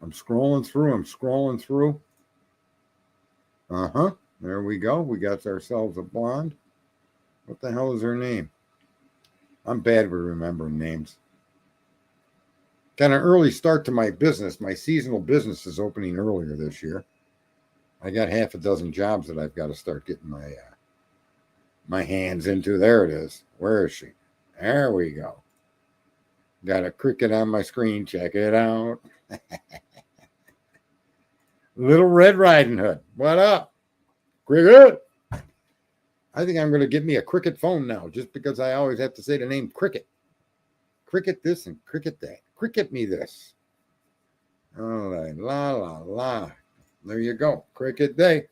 I'm scrolling through. Uh-huh. There we go. We got ourselves a blonde. What the hell is her name? I'm bad with remembering names. Got an early start to my business. My seasonal business is opening earlier this year. I got half a dozen jobs that I've got to start getting my hands into. There it is. Where is she? There we go. Got a cricket on my screen. Check it out. Little Red Riding Hood. What up? Cricket. I think I'm going to get me a Cricket phone now, just because I always have to say the name Cricket. Cricket this and Cricket that. Cricket me this. All right. La, la, la. There you go. Cricket day.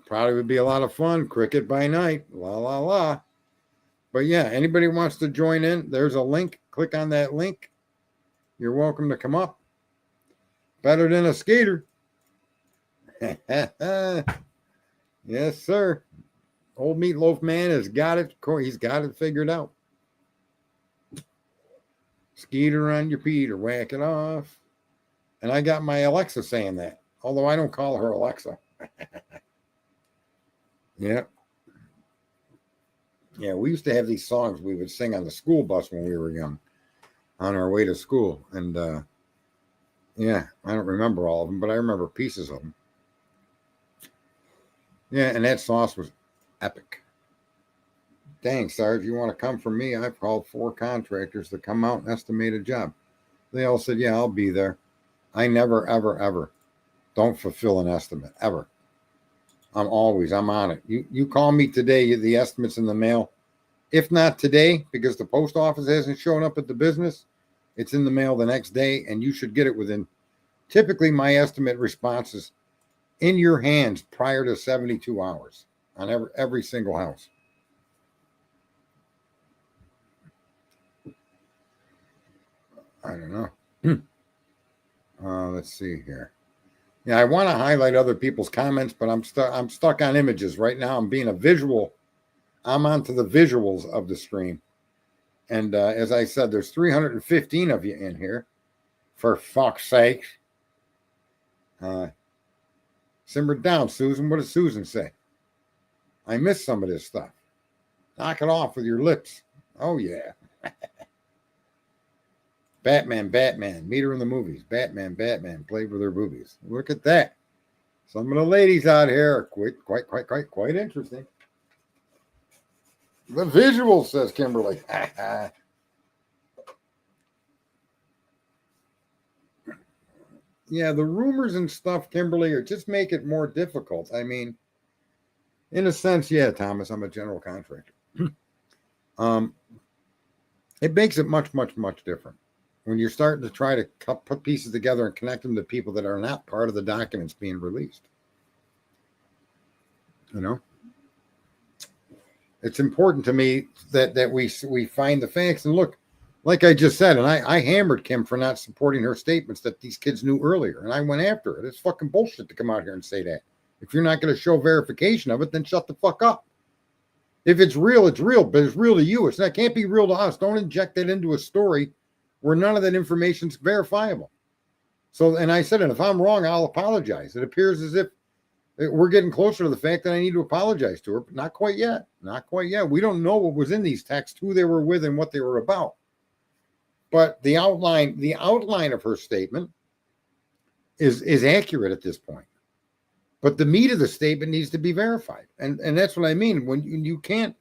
Probably would be a lot of fun. Cricket by night. La, la, la. But yeah, anybody wants to join in, there's a link. Click on that link. You're welcome to come up. Better than a skater. Yes, sir. Old Meatloaf Man has got it. He's got it figured out. Skeeter on your Peter, whack it off. And I got my Alexa saying that, although I don't call her Alexa. Yeah. Yeah, we used to have these songs we would sing on the school bus when we were young, on our way to school. And yeah, I don't remember all of them, but I remember pieces of them. Yeah, and that sauce was epic. Dang, Sarge, you want to come from me? I've called 4 contractors to come out and estimate a job. They all said, yeah, I'll be there. I never, ever, ever don't fulfill an estimate, ever. I'm on it. You call me today, the estimate's in the mail. If not today, because the post office hasn't shown up at the business, it's in the mail the next day, and you should get it within, typically my estimate response is in your hands prior to 72 hours on every single house. I don't know. Let's see here. Yeah, I want to highlight other people's comments, but I'm stuck on images right now. I'm being a visual. I'm onto the visuals of the stream. And as I said, there's 315 of you in here. For fuck's sake. Simmer down, Susan. What does Susan say? I missed some of this stuff. Knock it off with your lips. Oh, yeah. Batman. Meet her in the movies. Batman. Played with her boobies. Look at that. Some of the ladies out here are quite interesting. The visual, says Kimberly. Yeah, the rumors and stuff, Kimberly, are just make it more difficult. I mean, in a sense, yeah, Thomas, I'm a general contractor. It makes it much different when you're starting to try to put pieces together and connect them to people that are not part of the documents being released. You know, it's important to me that we find the facts. And look, like I just said, and I hammered Kim for not supporting her statements that these kids knew earlier, and I went after it. It's fucking bullshit to come out here and say that. If you're not going to show verification of it, then shut the fuck up. If it's real, but it's real to you. It can't be real to us. Don't inject that into a story where none of that information is verifiable. So, and I said, and if I'm wrong, I'll apologize. It appears as if we're getting closer to the fact that I need to apologize to her, but not quite yet. We don't know what was in these texts, who they were with, and what they were about. But the outline of her statement is accurate at this point. But the meat of the statement needs to be verified. And that's what I mean. When you can't,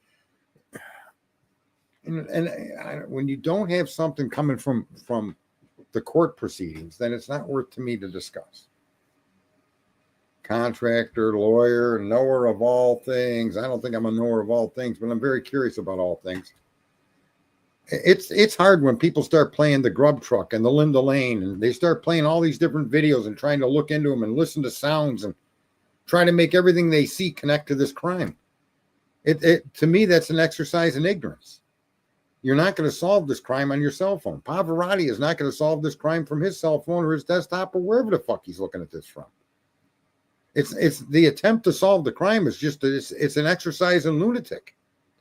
and when you don't have something coming from the court proceedings, then it's not worth to me to discuss. Contractor, lawyer, knower of all things. I don't think I'm a knower of all things, but I'm very curious about all things. It's hard when people start playing the Grub Truck and the Linda Lane, and they start playing all these different videos and trying to look into them and listen to sounds and try to make everything they see connect to this crime. To me, that's an exercise in ignorance. You're not going to solve this crime on your cell phone. Pavarotti is not going to solve this crime from his cell phone or his desktop or wherever the fuck he's looking at this from. It's the attempt to solve the crime is just it's an exercise in lunatic.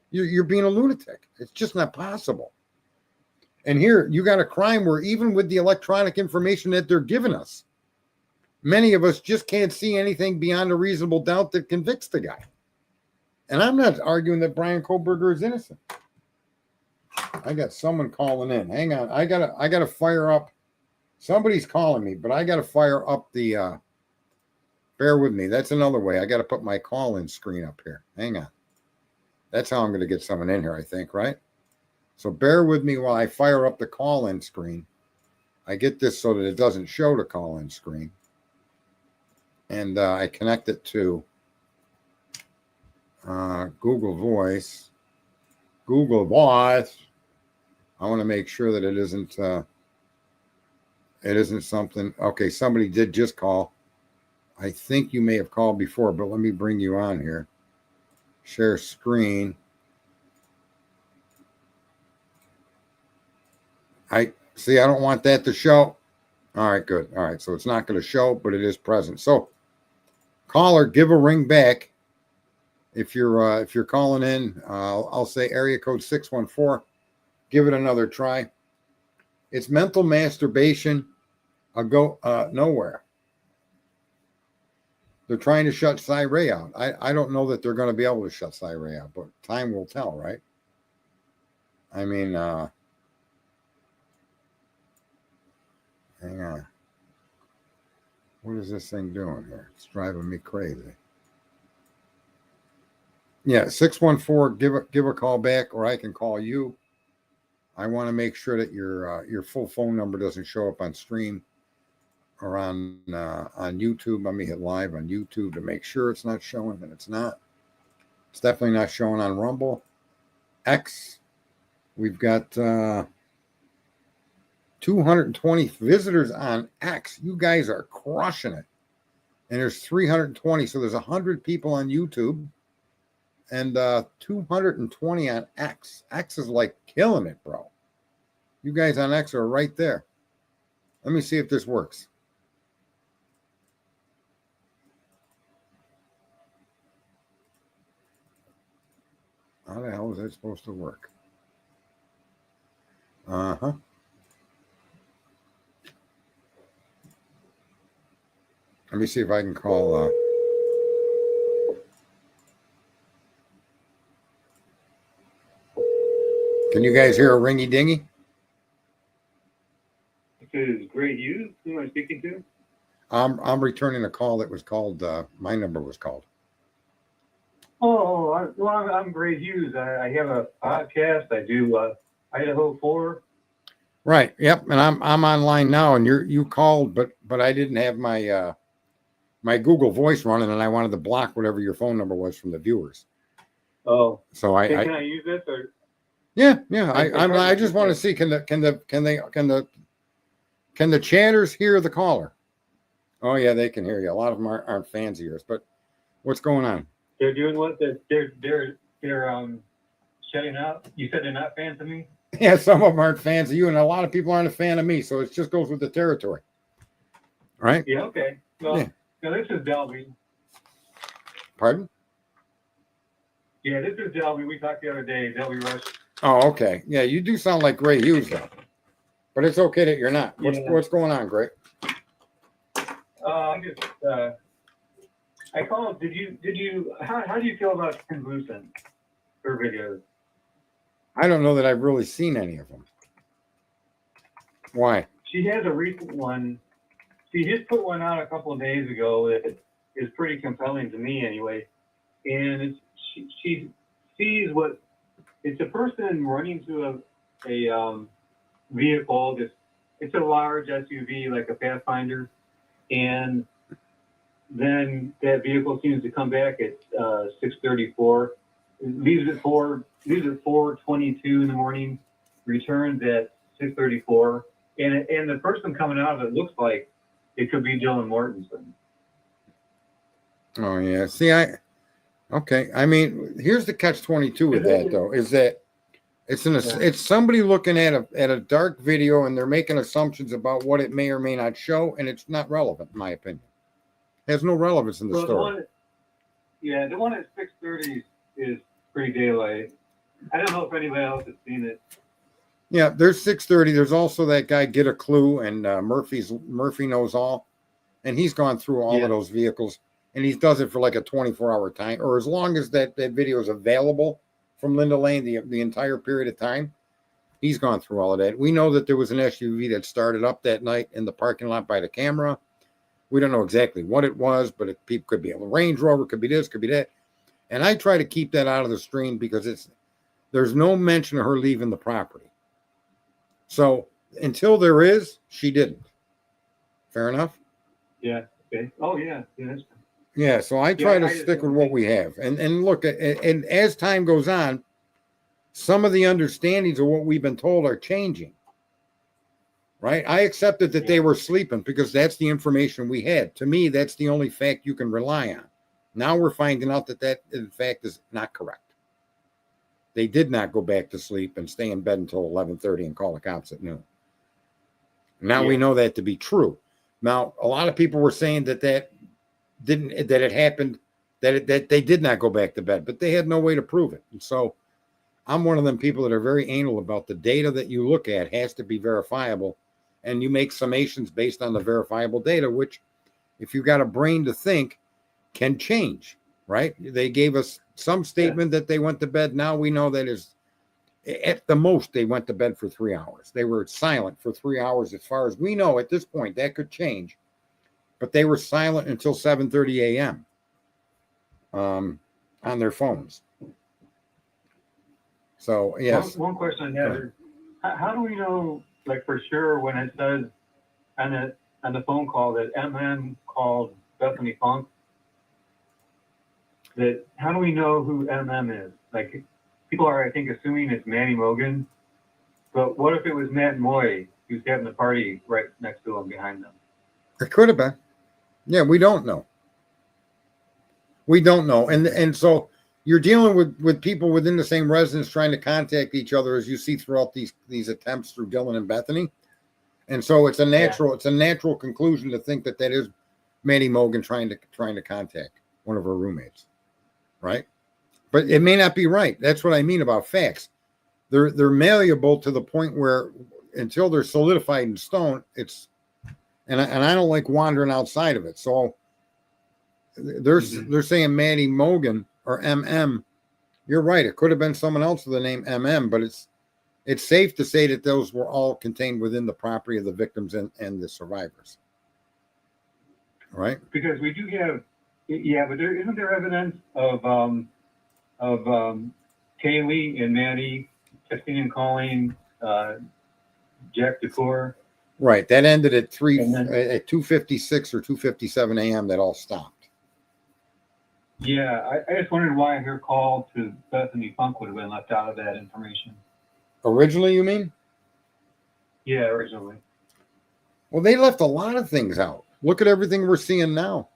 You're being a lunatic. It's just not possible. And here you got a crime where even with the electronic information that they're giving us, many of us just can't see anything beyond a reasonable doubt that convicts the guy. And I'm not arguing that Brian Kohlberger is innocent. I got someone calling in. Hang on. I gotta fire up. Somebody's calling me, but I gotta fire up the bear with me. That's another way. I gotta put my call-in screen up here. Hang on. That's how I'm gonna get someone in here, I think, right? So bear with me while I fire up the call-in screen. I get this so that it doesn't show the call-in screen. And I connect it to Google Voice. I want to make sure that it isn't something. Okay, somebody did just call. I think you may have called before, but let me bring you on here. Share screen. I don't want that to show. All right, good. All right, so it's not going to show, but it is present. So, caller, give a ring back. If you're calling in, I'll say area code 614. Give it another try. It's mental masturbation. I'll go nowhere. They're trying to shut Cy Ray out. I don't know that they're going to be able to shut Cy Ray out, but time will tell, right? I mean, hang on. What is this thing doing here? It's driving me crazy. Yeah, 614, give a call back, or I can call you. I want to make sure that your full phone number doesn't show up on stream or on YouTube. Let me hit live on YouTube to make sure it's not showing, and it's not. It's definitely not showing on Rumble. X, we've got 220 visitors on X. You guys are crushing it. And there's 320, so there's 100 people on YouTube. And 220 on X. X is like killing it, bro. You guys on X are right there. Let me see if this works. How the hell is that supposed to work? Uh-huh. Let me see if I can call. Can you guys hear a ringy dingy? This is Gray Hughes. Who am I speaking to? I'm returning a call that was called. My number was called. Oh, I'm Gray Hughes. I have a podcast. I do Idaho 4. Right. Yep. And I'm online now, and you called, but I didn't have my my Google Voice running, and I wanted to block whatever your phone number was from the viewers. Oh, So can I use this or? Yeah. I just want to see can the chatters hear the caller? Oh yeah, they can hear you. A lot of them aren't fans of yours, but what's going on? They're doing what? They're shutting out. You said they're not fans of me? Yeah, some of them aren't fans of you, and a lot of people aren't a fan of me. So it just goes with the territory, right? Yeah. Okay. Well, Yeah. Now this is Delby. Pardon? Yeah, this is Delby. We talked the other day. Delby Rush. Oh, okay. Yeah, you do sound like Gray Hughes though, but it's okay that you're not. What's going on, Gray? I just I called. Did you? How do you feel about convolution for videos? I don't know that I've really seen any of them. Why? She has a recent one. She just put one out a couple of days ago that is pretty compelling to me, anyway. And she sees what it's a person running to a vehicle. It's a large SUV, like a Pathfinder, and then that vehicle seems to come back at 6:34. Leaves at 4:22 in the morning. Returns at 6:34, and the person coming out of it looks like it could be Dylan Mortensen. Oh yeah. See, okay. I mean, here's the catch-22 with that though, is that it's somebody looking at a dark video and they're making assumptions about what it may or may not show, and it's not relevant, in my opinion. It has no relevance in the story. The one at 6:30 is pretty daylight. I don't know if anybody else has seen it. Yeah, there's 6:30. There's also that guy Get a Clue, and Murphy Knows All, and he's gone through all of those vehicles, and he does it for like a 24-hour time, or as long as that video is available from Linda Lane, the entire period of time. He's gone through all of that. We know that there was an SUV that started up that night in the parking lot by the camera. We don't know exactly what it was, but it could be a Range Rover, could be this, could be that. And I try to keep that out of the stream because there's no mention of her leaving the property. So until there is, she didn't. Fair enough? Yeah. Okay. Oh, yeah. That's fine. Yeah, so I try to stick with what we have. And look, and as time goes on, some of the understandings of what we've been told are changing. Right? I accepted that they were sleeping because that's the information we had. To me, that's the only fact you can rely on. Now we're finding out that in fact is not correct. They did not go back to sleep and stay in bed until 11:30 and call the cops at noon. Now we know that to be true. Now, a lot of people were saying that it happened, that they did not go back to bed, but they had no way to prove it. And so I'm one of them people that are very anal about the data that you look at has to be verifiable, and you make summations based on the verifiable data, which, if you've got a brain to think, can change, right? They gave us some statement that they went to bed. Now we know that is at the most they went to bed for 3 hours. They were silent for 3 hours. As far as we know at this point, that could change, but they were silent until 7:30 a.m. On their phones. So yes. One question I have is, how do we know, like, for sure when it says on the phone call that MM called Bethany Funk? That how do we know who MM is? Like, people are, I think, assuming it's Manny Mogan, but what if it was Matt Moy who's having the party right next to him, behind them? It could have been. Yeah, we don't know. We don't know, and so you're dealing with people within the same residence trying to contact each other, as you see throughout these attempts through Dylan and Bethany. And so it's a natural conclusion to think that is Maddie Mogan trying to contact one of her roommates, right? But it may not be right. That's what I mean about facts. They're malleable to the point where until they're solidified in stone, and I don't like wandering outside of it. So they're saying Maddie Mogan or MM. You're right. It could have been someone else with the name MM, but it's safe to say that those were all contained within the property of the victims and the survivors. Right? Because we do have, but isn't there evidence of Kaylee and Maddie texting and calling Jack DeCour? Right. That ended at 2:56 or 2:57 a.m. That all stopped. Yeah, I just wondered why her call to Bethany Funk would have been left out of that information. Originally, you mean? Yeah, originally. Well, they left a lot of things out. Look at everything we're seeing now.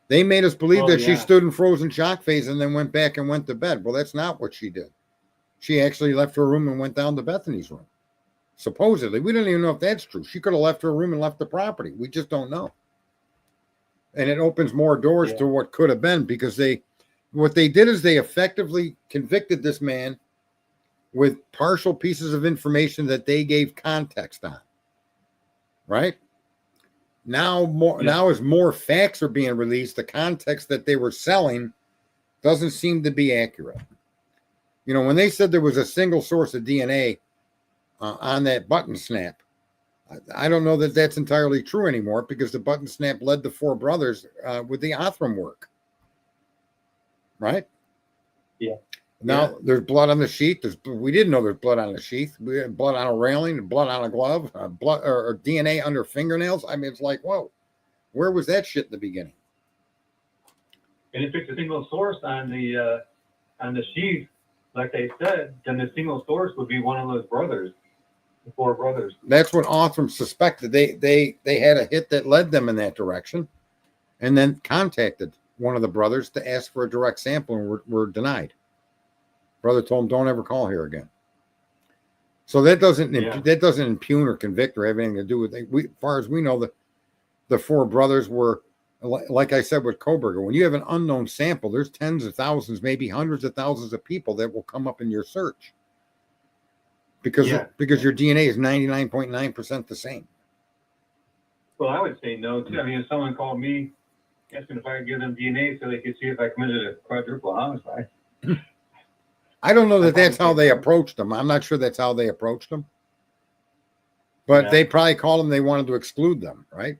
They made us believe that she stood in frozen shock phase and then went back and went to bed. Well, that's not what she did. She actually left her room and went down to Bethany's room. Supposedly. We don't even know if that's true. She could have left her room and left the property. We just don't know. And it opens more doors to what could have been, because what they did is they effectively convicted this man with partial pieces of information that they gave context on. Right? Now as more facts are being released, the context that they were selling doesn't seem to be accurate. You know, when they said there was a single source of DNA on that button snap, I don't know that that's entirely true anymore, because the button snap led the four brothers with the Othram work. Right? Yeah. Now there's blood on the sheet. We didn't know there's blood on the sheath. We had blood on a railing, blood on a glove, blood or DNA under fingernails. I mean, it's like, whoa, where was that shit in the beginning? And if it's a single source on the sheath, like they said, then the single source would be one of those brothers, the four brothers. That's what Othram suspected. They had a hit that led them in that direction, and then contacted one of the brothers to ask for a direct sample, and were denied. Brother told him, don't ever call here again. So that doesn't impugn or convict or have anything to do with it. As far as we know, the four brothers were, like I said with Koberger, when you have an unknown sample, there's tens of thousands, maybe hundreds of thousands of people that will come up in your search. Because your DNA is 99.9% the same. Well, I would say no, too. I mean, if someone called me asking if I could give them DNA so they could see if I committed a quadruple homicide. I don't know that that's how they approached them. I'm not sure that's how they approached them. But they probably called them, they wanted to exclude them, right?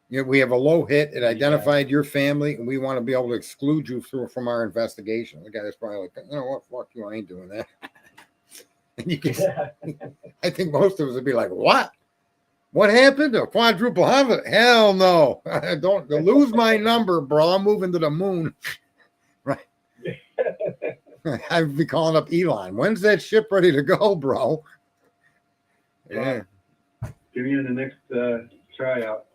We have a low hit. It identified your family, and we want to be able to exclude you from our investigation. The guy that's probably like, you know what, fuck you, I ain't doing that. And you can, I think most of us would be like, what? What happened? A quadruple homicide? Hell no. Don't lose my number, bro. I'm moving to the moon. Right. I'd be calling up Elon. When's that ship ready to go, bro? Yeah. Give you in the next tryout.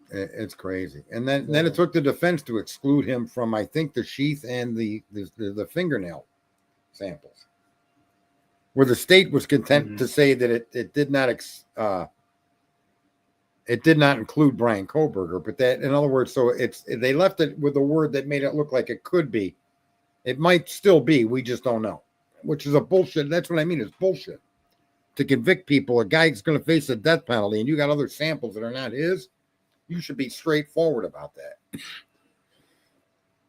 It's crazy. And then it took the defense to exclude him from, I think, the sheath and the fingernail samples, where the state was content to say that it did not include Brian Koberger, but that, in other words, so they left it with a word that made it look like it could be. It might still be. We just don't know, which is a bullshit. That's what I mean. It's bullshit to convict people. A guy's going to face a death penalty, and you got other samples that are not his. You should be straightforward about that.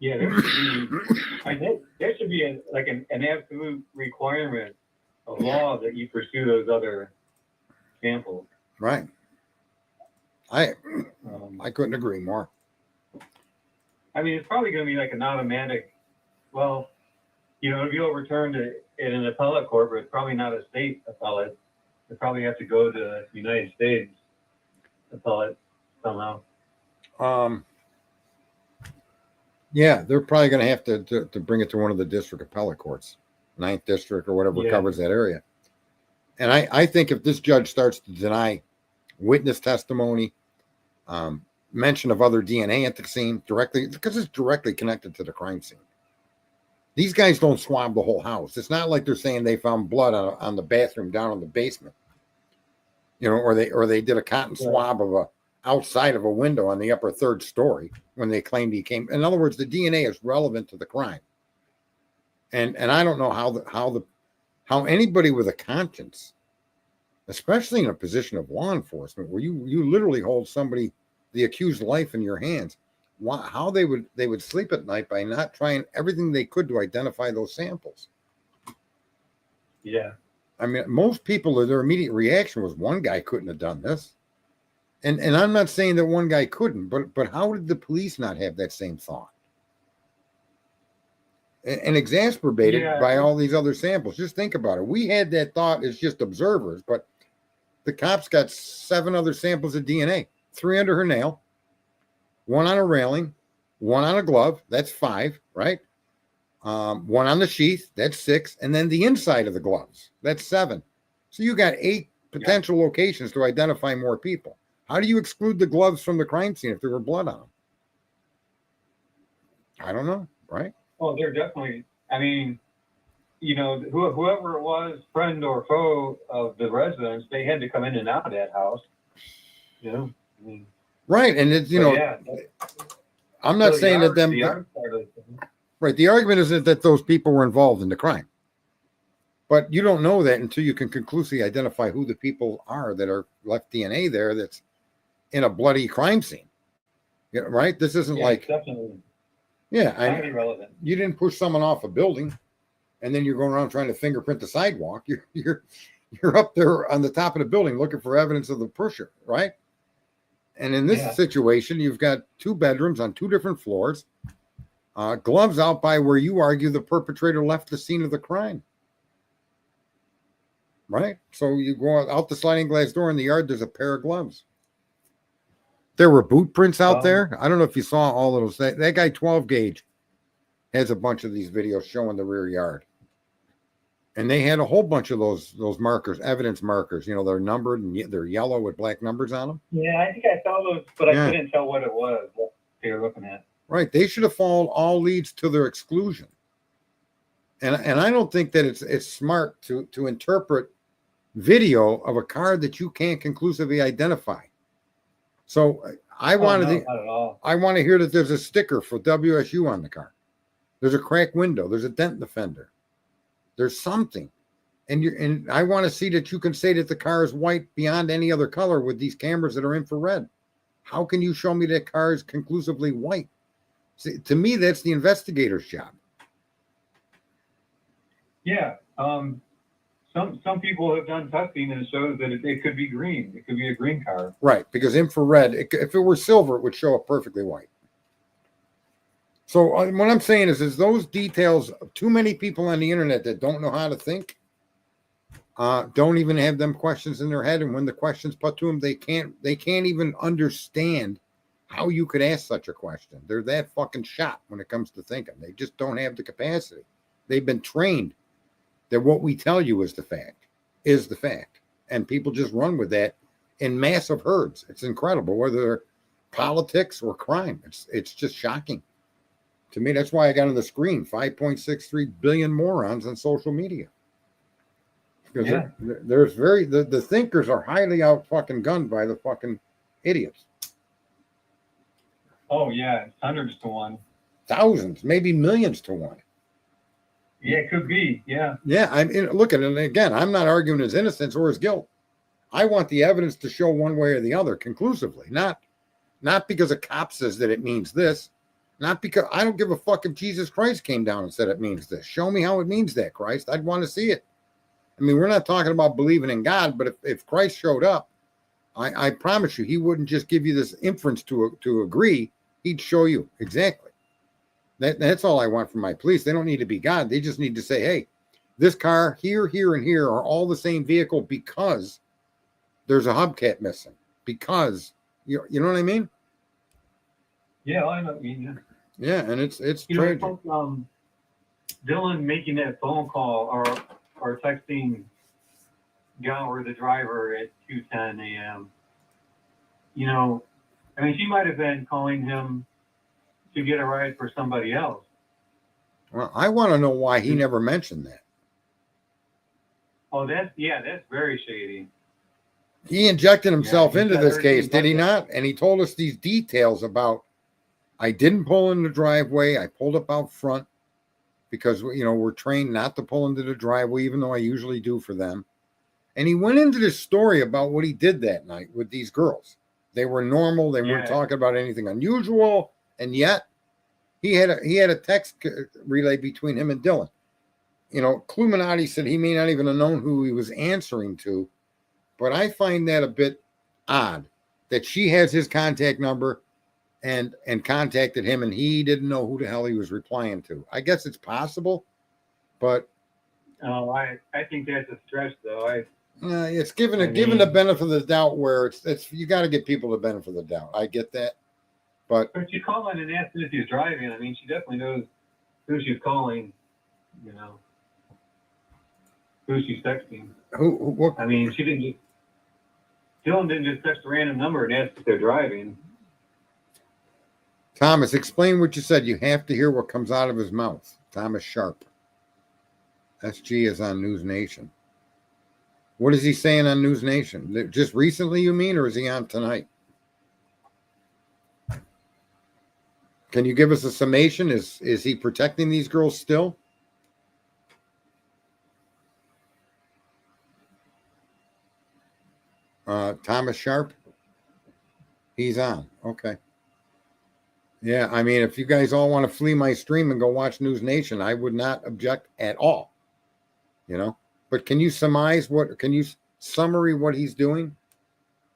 Yeah, there should be an absolute requirement of law that you pursue those other samples. Right. I couldn't agree more. I mean, it's probably going to be like an automatic. Well, if you overturn it in an appellate court, but it's probably not a state appellate. They probably have to go to the United States appellate somehow. Yeah, they're probably going to have to bring it to one of the district appellate courts, 9th district or whatever covers that area. And I think if this judge starts to deny witness testimony, mention of other DNA at the scene directly, because it's directly connected to the crime scene. These guys don't swab the whole house. It's not like they're saying they found blood on the bathroom down in the basement. you know, or they did a cotton swab of a outside of a window on the upper third story when they claimed he came. In other words, the DNA is relevant to the crime. And I don't know how anybody with a conscience, especially in a position of law enforcement, where you literally hold somebody, the accused life in your hands, how they would sleep at night by not trying everything they could to identify those samples. Yeah. I mean, most people, their immediate reaction was one guy couldn't have done this. And I'm not saying that one guy couldn't, but how did the police not have that same thought? And exasperated by all these other samples. Just think about it. We had that thought as just observers, but the cops got 7 other samples of DNA, 3 under her nail, 1 on a railing, 1 on a glove. That's 5, right? 1 on the sheath. That's 6. And then the inside of the gloves. That's 7. So you got 8 potential locations to identify more people. How do you exclude the gloves from the crime scene if there were blood on them? I don't know, right? Oh, they're definitely, I mean, you know, whoever it was, friend or foe of the residents, they had to come in and out of that house. You know, I mean, right. And it's, you know, I'm not saying that them, right. The argument isn't that those people were involved in the crime, but you don't know that until you can conclusively identify who the people are that are left DNA there that's in a bloody crime scene. Yeah, right. This isn't like, definitely. Yeah, Highly relevant. You didn't push someone off a building, and then you're going around trying to fingerprint the sidewalk. You're up there on the top of the building looking for evidence of the pusher, right? And in this situation, you've got 2 bedrooms on 2 different floors, gloves out by where you argue the perpetrator left the scene of the crime, right? So you go out the sliding glass door in the yard. There's a pair of gloves. There were boot prints out there. I don't know if you saw all of those. That guy 12 Gauge has a bunch of these videos showing the rear yard. And they had a whole bunch of those markers, evidence markers. You know, they're numbered and they're yellow with black numbers on them. Yeah, I think I saw those, but I couldn't tell what it was, what they were looking at. Right. They should have followed all leads to their exclusion. And I don't think that it's smart to interpret video of a car that you can't conclusively identify. So I want to hear that there's a sticker for WSU on the car. There's a cracked window. There's a dent in the fender. There's something. And I want to see that you can say that the car is white beyond any other color with these cameras that are infrared. How can you show me that car is conclusively white? See, to me, that's the investigator's job. Yeah. Some people have done testing and it shows that it could be green. It could be a green car. Right, because infrared, if it were silver, it would show up perfectly white. So what I'm saying is those details, too many people on the internet that don't know how to think, don't even have them questions in their head. And when the question's put to them, they can't even understand how you could ask such a question. They're that fucking shot when it comes to thinking. They just don't have the capacity. They've been trained that what we tell you is the fact. And people just run with that in massive herds. It's incredible, whether they're politics or crime. It's just shocking. To me, that's why I got on the screen 5.63 billion morons on social media. Because there's the thinkers are highly out fucking gunned by the fucking idiots. Oh yeah, hundreds to one. Thousands, maybe millions to one. Yeah, it could be. Yeah. Yeah, look at it again. I'm not arguing his innocence or his guilt. I want the evidence to show one way or the other conclusively, not because a cop says that it means this, not because I don't give a fuck if Jesus Christ came down and said it means this. Show me how it means that, Christ. I'd want to see it. I mean, we're not talking about believing in God, but if Christ showed up, I promise you, he wouldn't just give you this inference to agree. He'd show you exactly. That's all I want from my police. They don't need to be God. They just need to say, hey, this car here, here, and here are all the same vehicle because there's a hubcap missing. Because, you know what I mean? Yeah, I know what you mean. Yeah, and it's tragic. Dylan making that phone call or texting Gower, the driver, at 2:10 a.m. You know, I mean, she might have been calling him to get a ride for somebody else. Well, I want to know why he never mentioned that. Oh, that's very shady. He injected himself he into said this her case, name, did he but- not? And he told us these details about, I didn't pull in the driveway. I pulled up out front because, we're trained not to pull into the driveway, even though I usually do for them. And he went into this story about what he did that night with these girls. They were normal. They weren't talking about anything unusual. And yet he had a text relay between him and Dylan. Cluminati said he may not even have known who he was answering to, but I find that a bit odd that she has his contact number and contacted him, and he didn't know who the hell he was replying to. I guess it's possible, but I think that's a stretch, though. it's given the benefit of the doubt where it's you got to give people the benefit of the doubt. I get that, but she called in and asked if he's driving. I mean, she definitely knows who she's calling. Who she's texting. What? I mean, Dylan didn't just text a random number and ask if they're driving. Thomas, explain what you said. You have to hear what comes out of his mouth. Thomas Sharp. SG is on News Nation. What is he saying on News Nation? Just recently, you mean, or is he on tonight? Can you give us a summation? Is he protecting these girls still? Thomas Sharp? He's on. Okay. Yeah, I mean, if you guys all want to flee my stream and go watch News Nation, I would not object at all. But can you summarize what he's doing?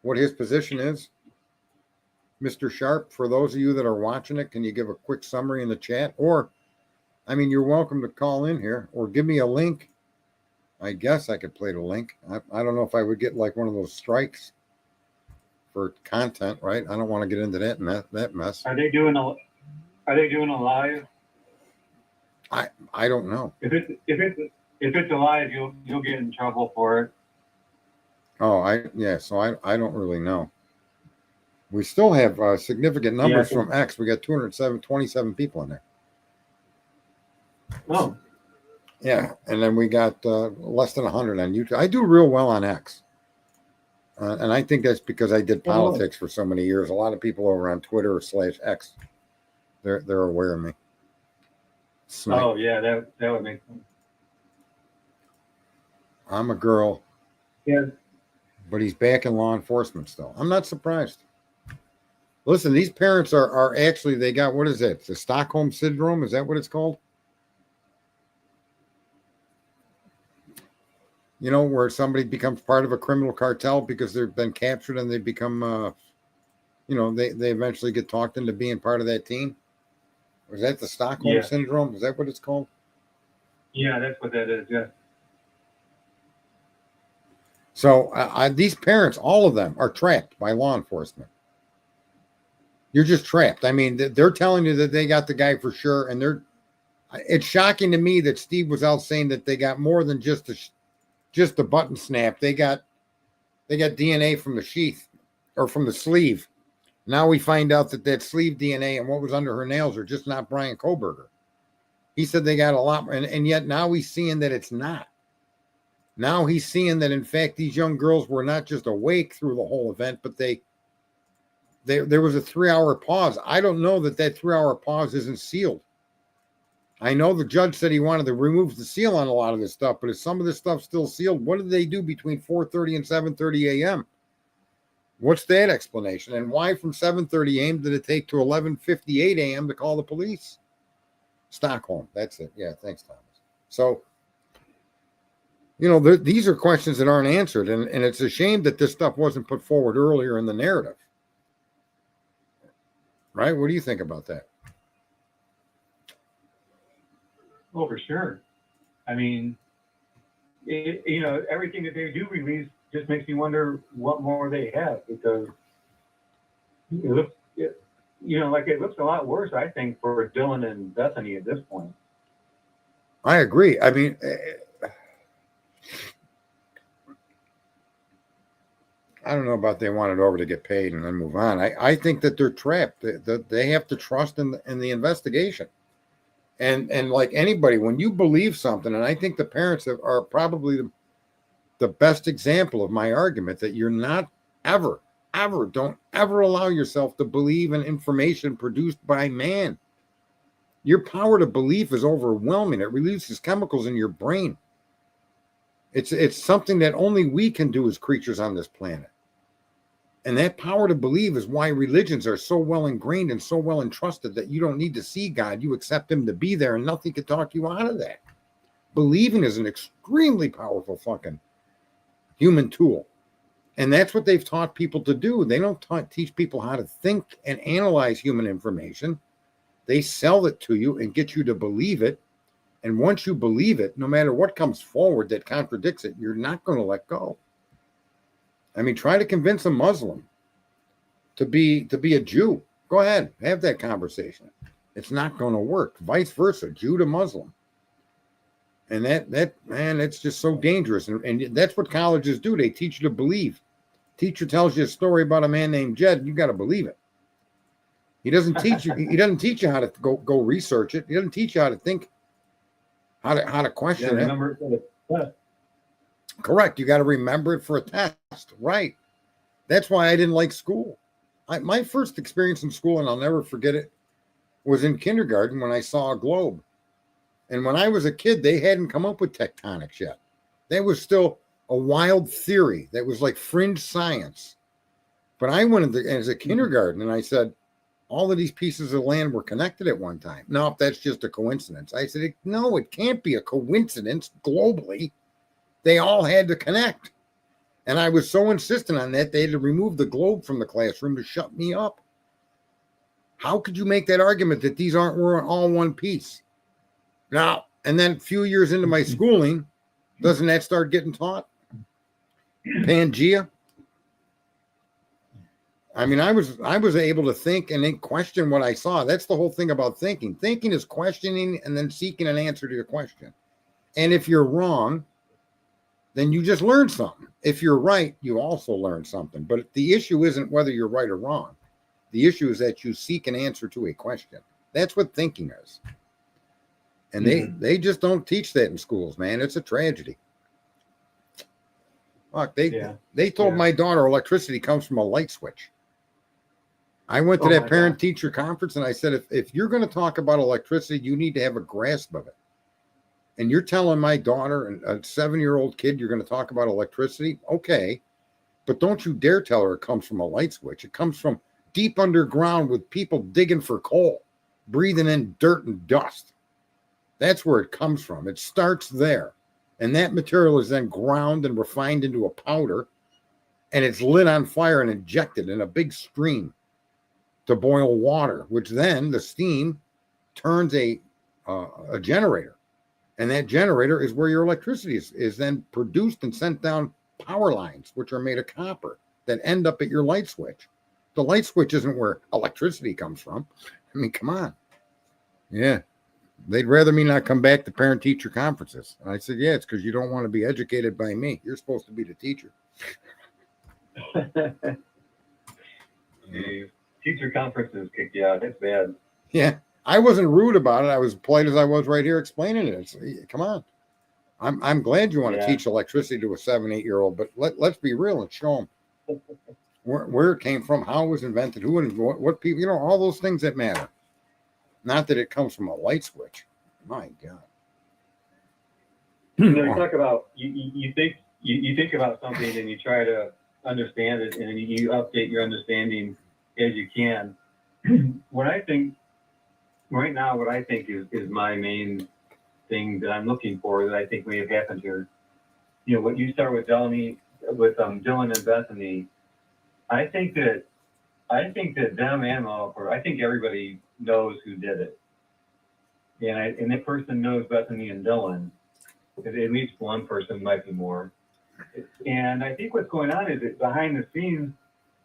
What his position is? Mr. Sharp, for those of you that are watching it, can you give a quick summary in the chat? Or, I mean, you're welcome to call in here or give me a link. I guess I could play the link. I don't know if I would get like one of those strikes for content, right? I don't want to get into that and that mess. Are they doing a live? I don't know. If it's a live, you'll get in trouble for it. Oh, so I don't really know. We still have significant numbers from X. We got 27 people in there. Oh. Yeah, and then we got less than 100 on YouTube. I do real well on X. And I think that's because I did politics for so many years. A lot of people over on Twitter /X, they're aware of me. Snipe. Oh, yeah, that would make sense. I'm a girl. Yeah. But he's back in law enforcement still. I'm not surprised. Listen, these parents are actually, they got, what is it? The Stockholm Syndrome? Is that what it's called? Where somebody becomes part of a criminal cartel because they've been captured and they become, they eventually get talked into being part of that team. Was that the Stockholm Syndrome? Is that what it's called? Yeah, that's what that is, yeah. So these parents, all of them, are trapped by law enforcement. You're just trapped. I mean, they're telling you that they got the guy for sure, and it's shocking to me that Steve was out saying that they got more than just the button snap. They got DNA from the sheath or from the sleeve. Now we find out that sleeve DNA and what was under her nails are just not Brian Koberger. He said they got a lot, and yet now he's seeing that it's not. Now he's seeing that, in fact, these young girls were not just awake through the whole event, but there was a 3-hour pause. I don't know that 3-hour pause isn't sealed. I know the judge said he wanted to remove the seal on a lot of this stuff, but is some of this stuff still sealed? What did they do between 4:30 and 7:30 a.m.? What's that explanation? And why from 7:30 a.m. did it take to 11:58 a.m. to call the police? Stockholm. That's it. Yeah, thanks, Thomas. So, these are questions that aren't answered, and it's a shame that this stuff wasn't put forward earlier in the narrative. Right? What do you think about that? Oh, for sure. I mean, everything that they do release just makes me wonder what more they have, because it looks a lot worse, I think, for Dylan and Bethany at this point. I agree. I mean, I don't know about they want it over to get paid and then move on. I think that they're trapped. They have to trust in the investigation. And like anybody, when you believe something, and I think the parents are probably the best example of my argument that you're not ever, don't ever allow yourself to believe in information produced by man. Your power to belief is overwhelming. It releases chemicals in your brain. It's something that only we can do as creatures on this planet. And that power to believe is why religions are so well ingrained and so well entrusted that you don't need to see God. You accept him to be there and nothing can talk you out of that. Believing is an extremely powerful fucking human tool. And that's what they've taught people to do. They don't teach people how to think and analyze human information. They sell it to you and get you to believe it. And once you believe it, no matter what comes forward that contradicts it, you're not going to let go. I mean, try to convince a Muslim to be a Jew. Go ahead, have that conversation. It's not going to work. Vice versa, Jew to Muslim. And that man, it's just so dangerous. And that's what colleges do. They teach you to believe. Teacher tells you a story about a man named Jed, you got to believe it. He doesn't teach you. He doesn't teach you how to go research it. He doesn't teach you how to think, how to question it. Remember it. Correct. You got to remember it for a test. Right. That's why I didn't like school. My first experience in school, and I'll never forget it, was in kindergarten when I saw a globe. And when I was a kid, they hadn't come up with tectonics yet. That was still a wild theory. That was like fringe science. But I went as a kindergarten and I said, all of these pieces of land were connected at one time. No, that's just a coincidence. I said, no, it can't be a coincidence globally. They all had to connect. And I was so insistent on that, they had to remove the globe from the classroom to shut me up. How could you make that argument that these were all one piece? Now, and then a few years into my schooling, doesn't that start getting taught? Pangea. I mean, I was able to think and then question what I saw. That's the whole thing about thinking. Thinking is questioning and then seeking an answer to your question. And if you're wrong, then you just learn something. If you're right, you also learn something. But the issue isn't whether you're right or wrong. The issue is that you seek an answer to a question. That's what thinking is. And they just don't teach that in schools, man. It's a tragedy. Fuck, they told my daughter electricity comes from a light switch. I went to that parent-teacher conference and I said, if you're going to talk about electricity, you need to have a grasp of it. And you're telling my daughter, a 7-year-old kid, you're going to talk about electricity? Okay. But don't you dare tell her it comes from a light switch. It comes from deep underground with people digging for coal, breathing in dirt and dust. That's where it comes from. It starts there. And that material is then ground and refined into a powder, and it's lit on fire and injected in a big stream to boil water, which then the steam turns a generator. And that generator is where your electricity is then produced and sent down power lines, which are made of copper, that end up at your light switch. The light switch isn't where electricity comes from. I mean, come on. Yeah. They'd rather me not come back to parent-teacher conferences. And I said, yeah, it's because you don't want to be educated by me. You're supposed to be the teacher. Teacher conferences kick you out. It's bad. Yeah. I wasn't rude about it. I was polite as I was right here explaining it. So, come on. I'm glad you want to teach electricity to a 7-8-year-old, but let's be real and show them where it came from, how it was invented, who and what people, all those things that matter. Not that it comes from a light switch. My God. You talk about you think about something and you try to understand it and you update your understanding as you can. What I think right now, what I think is my main thing that I'm looking for that I think may have happened here. What you start with Dylan and Bethany. I think that them and Oliver, I think everybody knows who did it. And that person knows Bethany and Dylan. At least one person, might be more. And I think what's going on is that behind the scenes,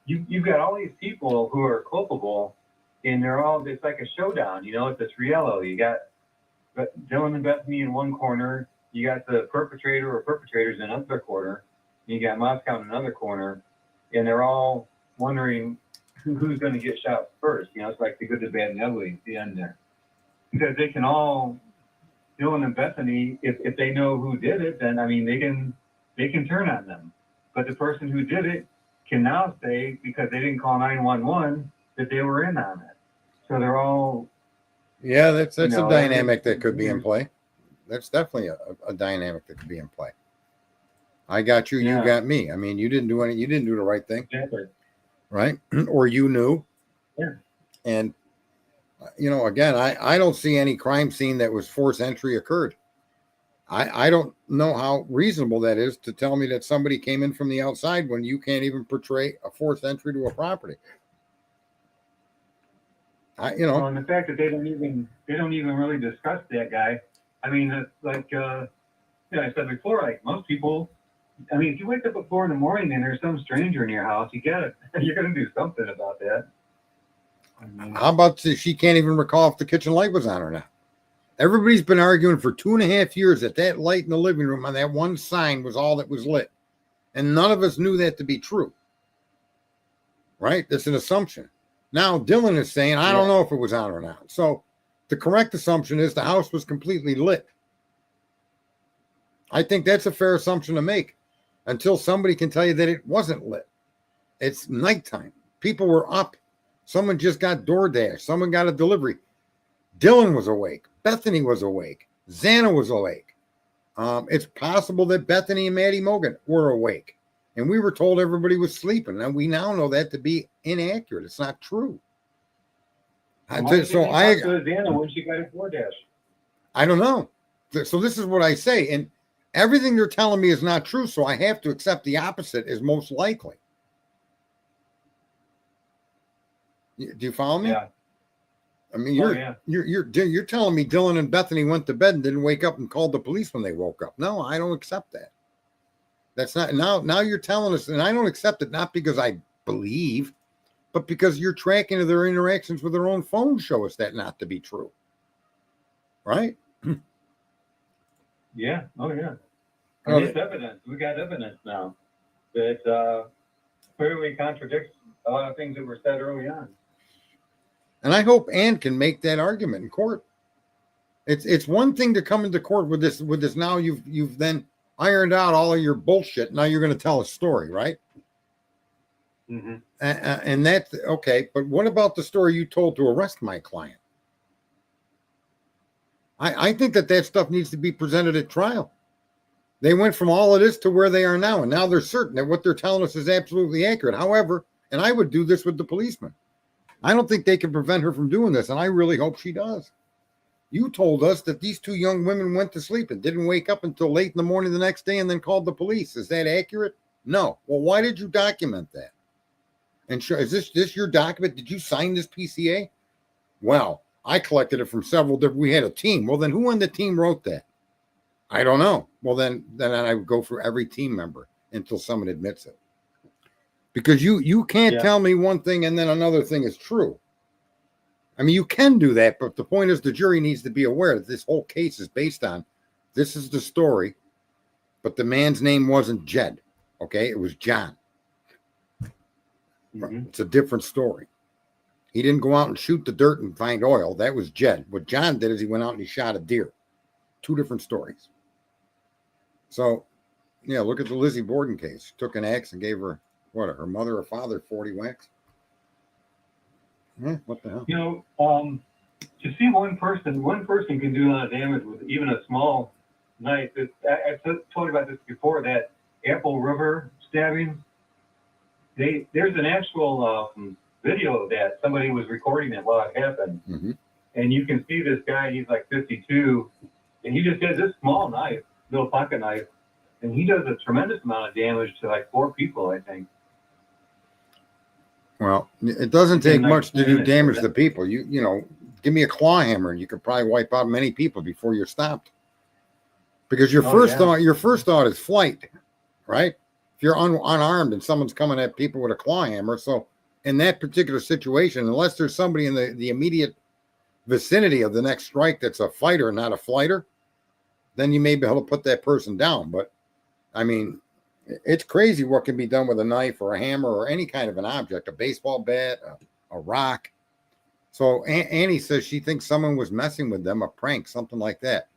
you've got all these people who are culpable, and it's like a showdown, it's this reality. You got Dylan and Bethany in one corner, you got the perpetrator or perpetrators in another corner, and you got Moscow in another corner, and they're all wondering who's going to get shot first. It's like the good, the bad, and the ugly at the end there. Because they can all, Dylan and Bethany, if they know who did it, then, they can they can turn on them. But the person who did it can now say, because they didn't call 911, that they were in on it. So they're all. Yeah, that's You a know, dynamic that could be in play. That's definitely a dynamic that could be in play. I got you, you Yeah. got me. I mean, you didn't do the right thing, Exactly. right? Or you knew. Yeah. And you know, again, I don't see any crime scene that was forced entry occurred. I don't know how reasonable that is to tell me that somebody came in from the outside when you can't even portray a forced entry to a property. Well, and the fact that they don't even really discuss that guy. I mean, like I said before, like most people. I mean, if you wake up at 4 a.m. and there's some stranger in your house, you're gonna do something about that. I mean, how about she can't even recall if the kitchen light was on or not? Everybody's been arguing for 2.5 years that that light in the living room on that one sign was all that was lit. And none of us knew that to be true. Right? That's an assumption. Now, Dylan is saying, I don't know if it was on or not. So the correct assumption is the house was completely lit. I think that's a fair assumption to make until somebody can tell you that it wasn't lit. It's nighttime. People were up. Someone just got DoorDash. Someone got a delivery. Dylan was awake. Bethany was awake. Xana was awake. It's possible that Bethany and Maddie Mogan were awake. And we were told everybody was sleeping. And we now know that to be inaccurate. It's not true. Xana when she got a DoorDash. I don't know. So this is what I say. And everything they're telling me is not true. So I have to accept the opposite is most likely. Do you follow me? Yeah. I mean, you're telling me Dylan and Bethany went to bed and didn't wake up and called the police when they woke up. No, I don't accept that. That's not now you're telling us, and I don't accept it, not because I believe, but because you're tracking their interactions with their own phone show us that not to be true. Right? Yeah. Oh yeah. And it's evidence. We got evidence now that clearly contradicts a lot of things that were said early on. And I hope Ann can make that argument in court. It's one thing to come into court with this. Now you've then ironed out all of your bullshit. Now you're going to tell a story, right? Mm-hmm. And that's okay. But what about the story you told to arrest my client? I think that stuff needs to be presented at trial. They went from all of this to where they are now, and now they're certain that what they're telling us is absolutely accurate. However, and I would do this with the policeman. I don't think they can prevent her from doing this, and I really hope she does. You told us that these two young women went to sleep and didn't wake up until late in the morning the next day and then called the police. Is that accurate? No. Well, why did you document that? And is this your document? Did you sign this PCA? Well, I collected it from several different. We had a team. Well, then who on the team wrote that? I don't know. Well, then I would go for every team member until someone admits it. Because you can't tell me one thing and then another thing is true. I mean, you can do that, but the point is the jury needs to be aware that this whole case is based on, this is the story, but the man's name wasn't Jed, okay? It was John. Mm-hmm. It's a different story. He didn't go out and shoot the dirt and find oil. That was Jed. What John did is he went out and he shot a deer. Two different stories. So, yeah, look at the Lizzie Borden case. Took an axe and gave her, her mother or father 40 whacks? What the hell? You know, to see one person can do a lot of damage with even a small knife. I've told you about this before, that Apple River stabbing. There's an actual video of that. Somebody was recording it while it happened. Mm-hmm. And you can see this guy, he's like 52, and he just has this small knife, little pocket knife, and he does a tremendous amount of damage to like 4 people, I think. Well, it doesn't take much to do damage to people. You know, give me a claw hammer and you could probably wipe out many people before you're stopped. Because your first thought is flight, right? If you're unarmed and someone's coming at people with a claw hammer. So in that particular situation, unless there's somebody in the immediate vicinity of the next strike that's a fighter, not a flighter, then you may be able to put that person down. But I mean, it's crazy what can be done with a knife or a hammer or any kind of an object, a baseball bat, a rock. So Annie says she thinks someone was messing with them, a prank, something like that.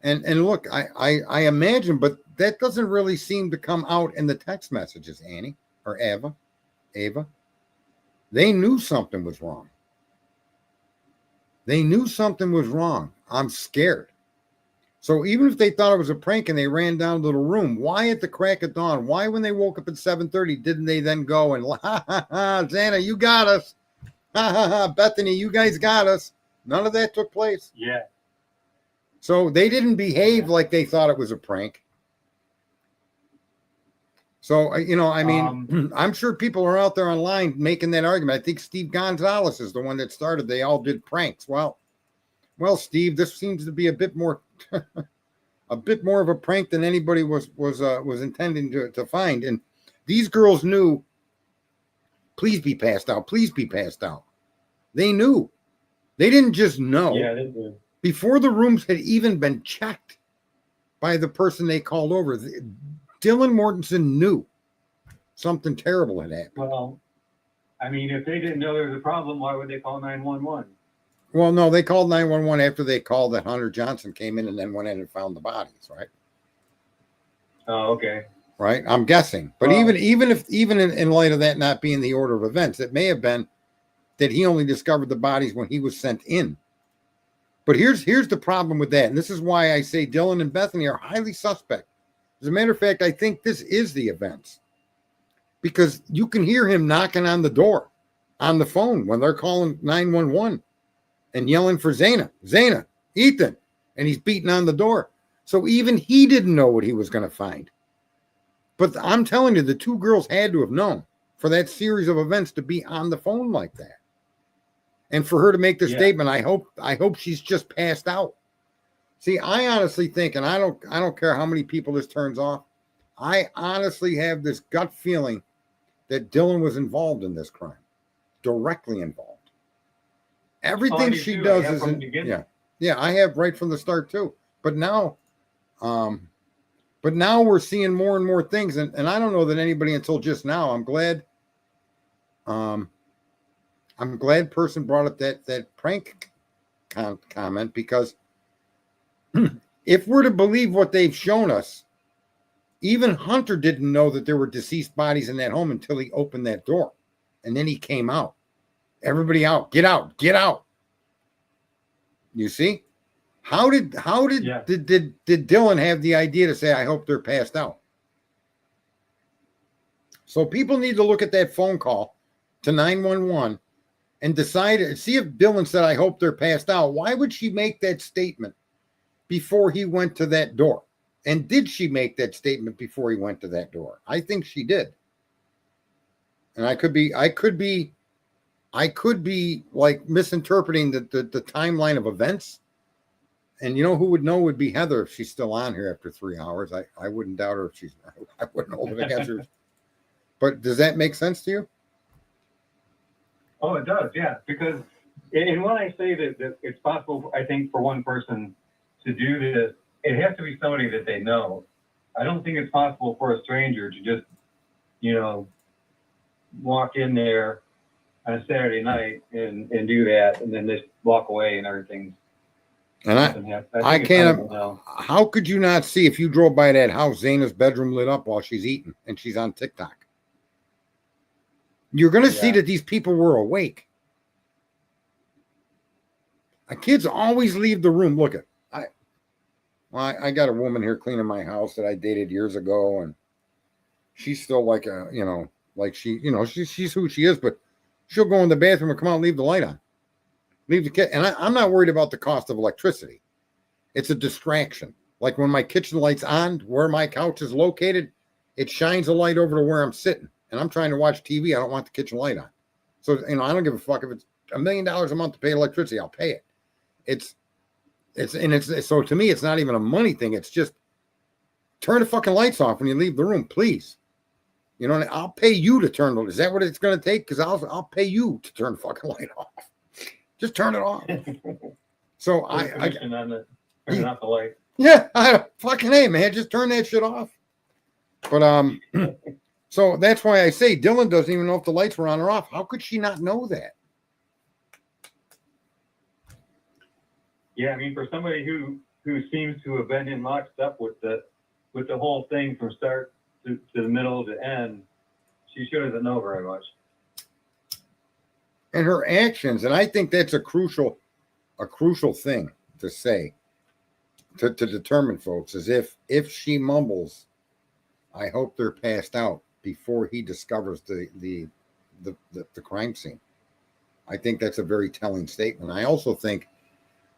And look, I imagine, but that doesn't really seem to come out in the text messages, Annie or Ava. They knew something was wrong. I'm scared. So even if they thought it was a prank and they ran down to the room, why at the crack of dawn? Why when they woke up at 7:30 didn't they then go and ha ha ha, Xana, you got us. Ha ha ha, Bethany, you guys got us. None of that took place. Yeah. So they didn't behave like they thought it was a prank. So, you know, I mean, I'm sure people are out there online making that argument. I think Steve Gonzalez is the one that started. They all did pranks. Well, Steve, this seems to be a bit more of a prank than anybody was intending to find. And these girls knew, please be passed out. Please be passed out. They knew. They didn't just know. Yeah, they did. Before the rooms had even been checked by the person they called over, Dylan Mortensen knew something terrible had happened. Well, I mean, if they didn't know there was a problem, why would they call 911? Well, no, they called 911 after they called that Hunter Johnson came in and then went in and found the bodies, right? Oh, okay. Right, I'm guessing. But Well, even in light of that not being the order of events, it may have been that he only discovered the bodies when he was sent in. But here's the problem with that, and this is why I say Dylan and Bethany are highly suspect. As a matter of fact, I think this is the events, because you can hear him knocking on the door on the phone when they're calling 911 and yelling for Xana, Ethan, and he's beating on the door. So even he didn't know what he was going to find. But I'm telling you, the two girls had to have known for that series of events to be on the phone like that. And for her to make the statement, I hope she's just passed out. See, I honestly think, and I don't care how many people this turns off, I honestly have this gut feeling that Dylan was involved in this crime, directly involved. Everything she does is I have right from the start too. But now we're seeing more and more things, and I don't know that anybody until just now. I'm glad person brought up that prank comment, because if we're to believe what they've shown us, even Hunter didn't know that there were deceased bodies in that home until he opened that door, and then he came out. Everybody out, get out, get out. You see, how did Dylan have the idea to say, I hope they're passed out? So people need to look at that phone call to 911 and decide, see if Dylan said, I hope they're passed out. Why would she make that statement before he went to that door? And did she make that statement before he went to that door? I think she did. And I could be like misinterpreting the timeline of events. And you know who would know would be Heather if she's still on here after 3 hours. I wouldn't doubt her if she's, I wouldn't hold it against her. But does that make sense to you? Oh, it does, yeah. Because, and when I say that it's possible, I think, for one person to do this, it has to be somebody that they know. I don't think it's possible for a stranger to just, walk in there on a Saturday night and do that and then just walk away and everything. And I can't. How could you not see, if you drove by that house, Xana's bedroom lit up while she's eating and she's on TikTok? You're going to see that these people were awake. Kids always leave the room. Look at, I got a woman here cleaning my house that I dated years ago, and she's still like she's who she is, but she'll go in the bathroom and come out and leave the light on. Leave the kid. And I'm not worried about the cost of electricity. It's a distraction. Like when my kitchen light's on, where my couch is located, it shines a light over to where I'm sitting. And I'm trying to watch TV. I don't want the kitchen light on. So, I don't give a fuck if it's $1 million a month to pay electricity. I'll pay it. So to me, it's not even a money thing. It's just turn the fucking lights off when you leave the room, please. I'll pay you to turn the. Is that what it's going to take? Because I'll pay you to turn the fucking light off. Just turn it off. So turning off the light. Yeah, fucking hey, man, just turn that shit off. But so that's why I say Dylan doesn't even know if the lights were on or off. How could she not know that? Yeah, I mean, for somebody who seems to have been in lockstep with with the whole thing from start to the middle to end, she sure doesn't know very much. And her actions, and I think that's a crucial thing to say, to determine, folks, is if she mumbles, I hope they're passed out before he discovers the crime scene. I think that's a very telling statement. I also think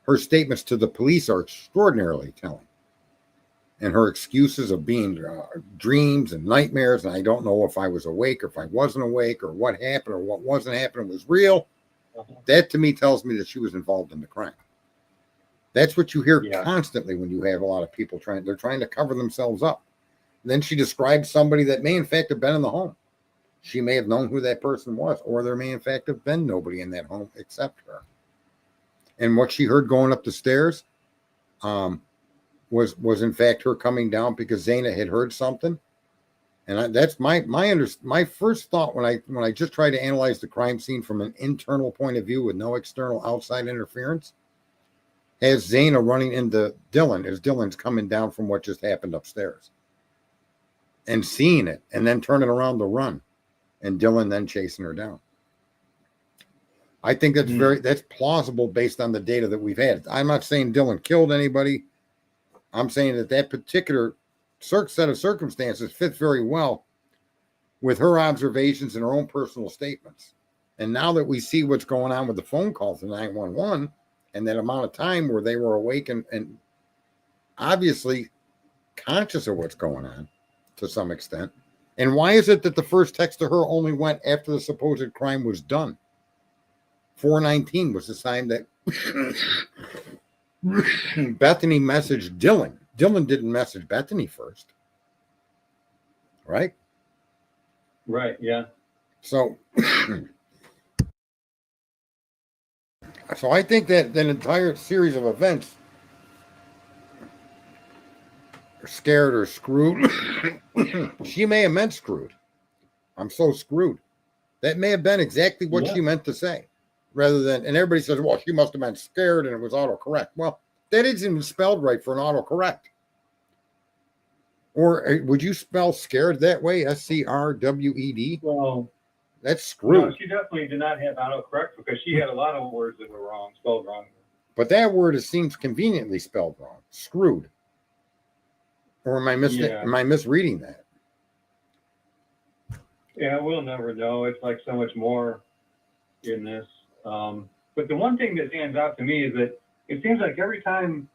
her statements to the police are extraordinarily telling. And her excuses of being dreams and nightmares, and I don't know if I was awake or if I wasn't awake or what happened or what wasn't happening was real. That to me tells me that she was involved in the crime. That's what you hear constantly when you have a lot of people they're trying to cover themselves up. And then she described somebody that may in fact have been in the home. She may have known who that person was, or there may in fact have been nobody in that home except her. And what she heard going up the stairs was in fact her coming down because Zaina had heard something. And that's my first thought when I just tried to analyze the crime scene from an internal point of view with no external outside interference, has Zaina running into Dylan as Dylan's coming down from what just happened upstairs and seeing it and then turning around to run and Dylan then chasing her down. I think that's plausible based on the data that we've had. I'm not saying Dylan killed anybody. I'm saying that particular set of circumstances fits very well with her observations and her own personal statements. And now that we see what's going on with the phone call to 911 and that amount of time where they were awake and obviously conscious of what's going on to some extent. And why is it that the first text to her only went after the supposed crime was done? 4:19 was the time that Bethany messaged Dylan. Dylan didn't message Bethany first. Right? Right, yeah. So I think that entire series of events are scared or screwed. She may have meant screwed. I'm so screwed. That may have been exactly what she meant to say. Rather than, and everybody says, well, she must have been scared and it was autocorrect. Well, that isn't even spelled right for an autocorrect. Or would you spell scared that way? SCRWED? Well, that's screwed. No, she definitely did not have autocorrect because she had a lot of words that were wrong, spelled wrong. But that word seems conveniently spelled wrong. Screwed. Or am I misreading that? Yeah, we'll never know. It's like so much more in this. But the one thing that stands out to me is that it seems like every time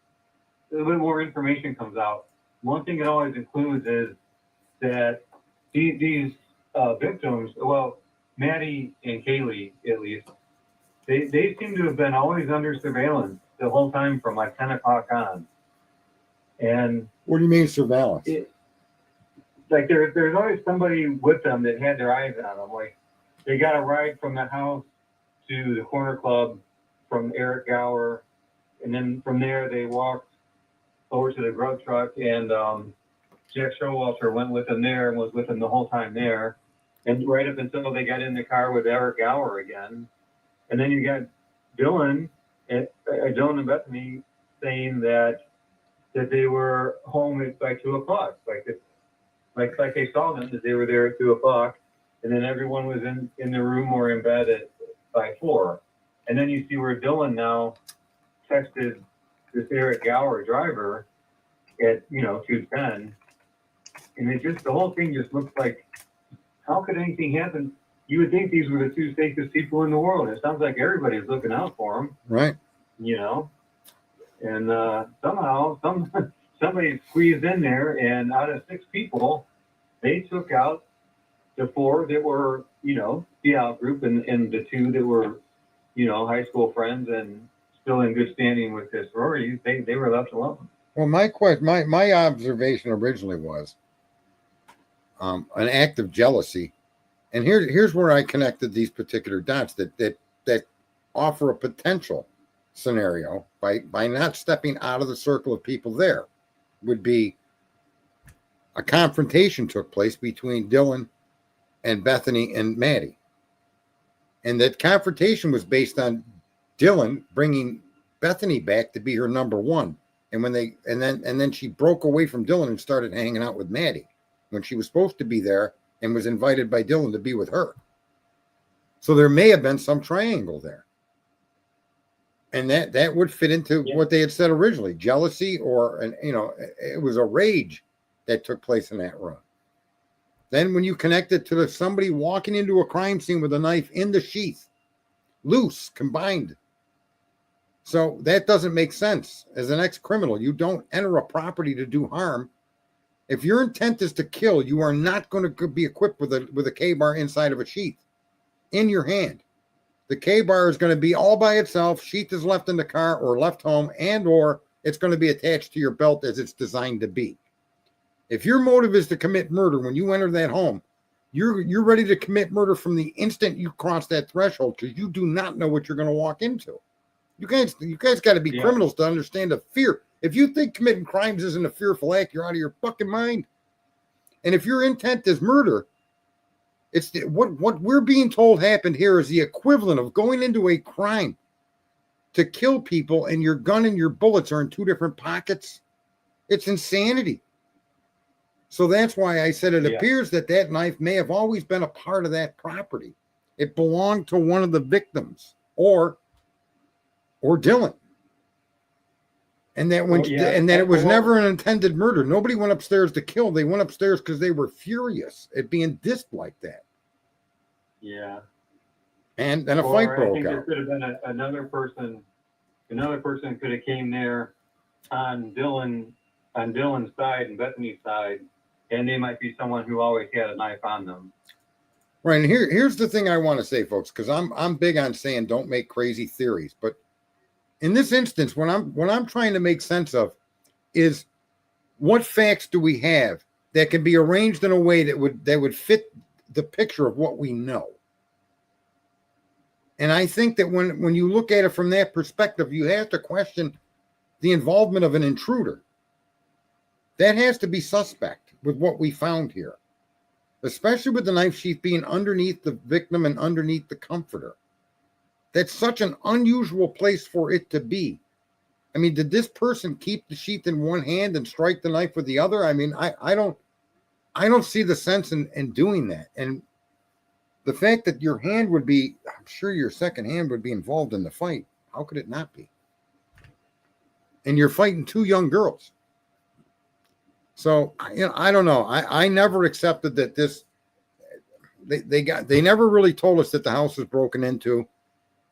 a little bit more information comes out, one thing it always includes is that these victims, well, Maddie and Kaylee at least, they seem to have been always under surveillance the whole time from like 10 o'clock on. And what do you mean surveillance? Like there's always somebody with them that had their eyes on them. Like they got a ride from the house to the corner club from Eric Gower, and then from there they walked over to the grub truck, and Jack Showalter went with them there and was with them the whole time there, and right up until they got in the car with Eric Gower again. And then you got Dylan and Bethany saying that they were home by 2 o'clock, like they saw them, that they were there at 2 o'clock, and then everyone was in the room or in bed by 4. And then you see where Dylan now texted this Eric Gower driver at 2:10, and it just, the whole thing just looks like, how could anything happen? You would think these were the two safest people in the world. It sounds like everybody's looking out for them, right? And somehow somebody squeezed in there, and out of 6 people, they took out the 4 that were the out group, and the 2 that were high school friends and still in good standing with his sororities. They were left alone. Well, my observation originally was an act of jealousy, and here's where I connected these particular dots that offer a potential scenario by not stepping out of the circle of people. There would be a confrontation took place between Dylan and Bethany and Maddie, and that confrontation was based on Dylan bringing Bethany back to be her number one And then she broke away from Dylan and started hanging out with Maddie when she was supposed to be there and was invited by Dylan to be with her. So there may have been some triangle there. And that would fit into what they had said originally, jealousy, or it was a rage that took place in that room. Then when you connect it to somebody walking into a crime scene with a knife in the sheath, loose, combined. So that doesn't make sense. As an ex-criminal, you don't enter a property to do harm. If your intent is to kill, you are not going to be equipped with a K-bar inside of a sheath in your hand. The K-bar is going to be all by itself. Sheath is left in the car or left home, or it's going to be attached to your belt as it's designed to be. If your motive is to commit murder when you enter that home, you're ready to commit murder from the instant you cross that threshold, because you do not know what you're going to walk into. You guys got to be criminals to understand the fear. If you think committing crimes isn't a fearful act, you're out of your fucking mind. And if your intent is murder, it's what we're being told happened here is the equivalent of going into a crime to kill people, and your gun and your bullets are in two different pockets. It's insanity. So that's why I said it appears that knife may have always been a part of that property. It belonged to one of the victims or Dylan. And that it was never an intended murder. Nobody went upstairs to kill. They went upstairs because they were furious at being dissed like that. Yeah. And then a fight broke out. There could have been another person. Another person could have came there on Dylan's side and Bethany's side, and they might be someone who always had a knife on them. Right. And here's the thing I want to say, folks, because I'm big on saying don't make crazy theories, but in this instance, what I'm trying to make sense of is what facts do we have that can be arranged in a way that would fit the picture of what we know. And I think that when you look at it from that perspective, you have to question the involvement of an intruder. That has to be suspect with what we found here, especially with the knife sheath being underneath the victim and underneath the comforter. That's such an unusual place for it to be. I mean, did this person keep the sheath in one hand and strike the knife with the other? I mean, I don't see the sense in doing that. And the fact that your hand would be, I'm sure your second hand would be involved in the fight. How could it not be? And you're fighting two young girls. So, I don't know. I never accepted that they never really told us that the house was broken into.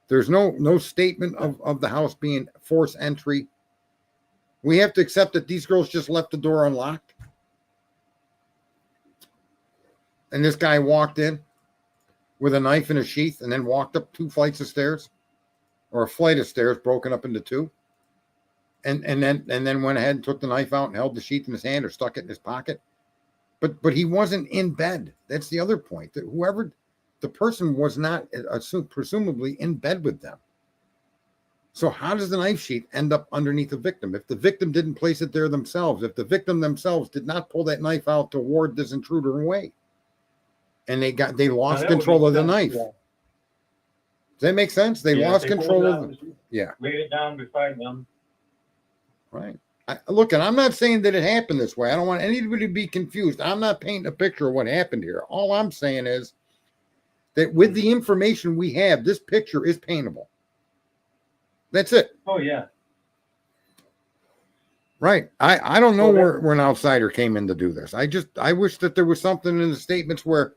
There's no statement of the house being forced entry. We have to accept that these girls just left the door unlocked. And this guy walked in with a knife in a sheath and then walked up 2 flights of stairs, or a flight of stairs broken up into 2. And then went ahead and took the knife out and held the sheath in his hand or stuck it in his pocket. But he wasn't in bed. That's the other point. That whoever the person was not presumably in bed with them. So how does the knife sheath end up underneath the victim? If the victim didn't place it there themselves, if the victim themselves did not pull that knife out to ward this intruder away, and they lost control of the knife. Yeah. Does that make sense? They lost control of it. Yeah. Laid it down beside them. Right. Look, and I'm not saying that it happened this way. I don't want anybody to be confused. I'm not painting a picture of what happened here. All I'm saying is that with the information we have, this picture is paintable. That's it. Oh, yeah. Right. I don't know where an outsider came in to do this. I wish that there was something in the statements where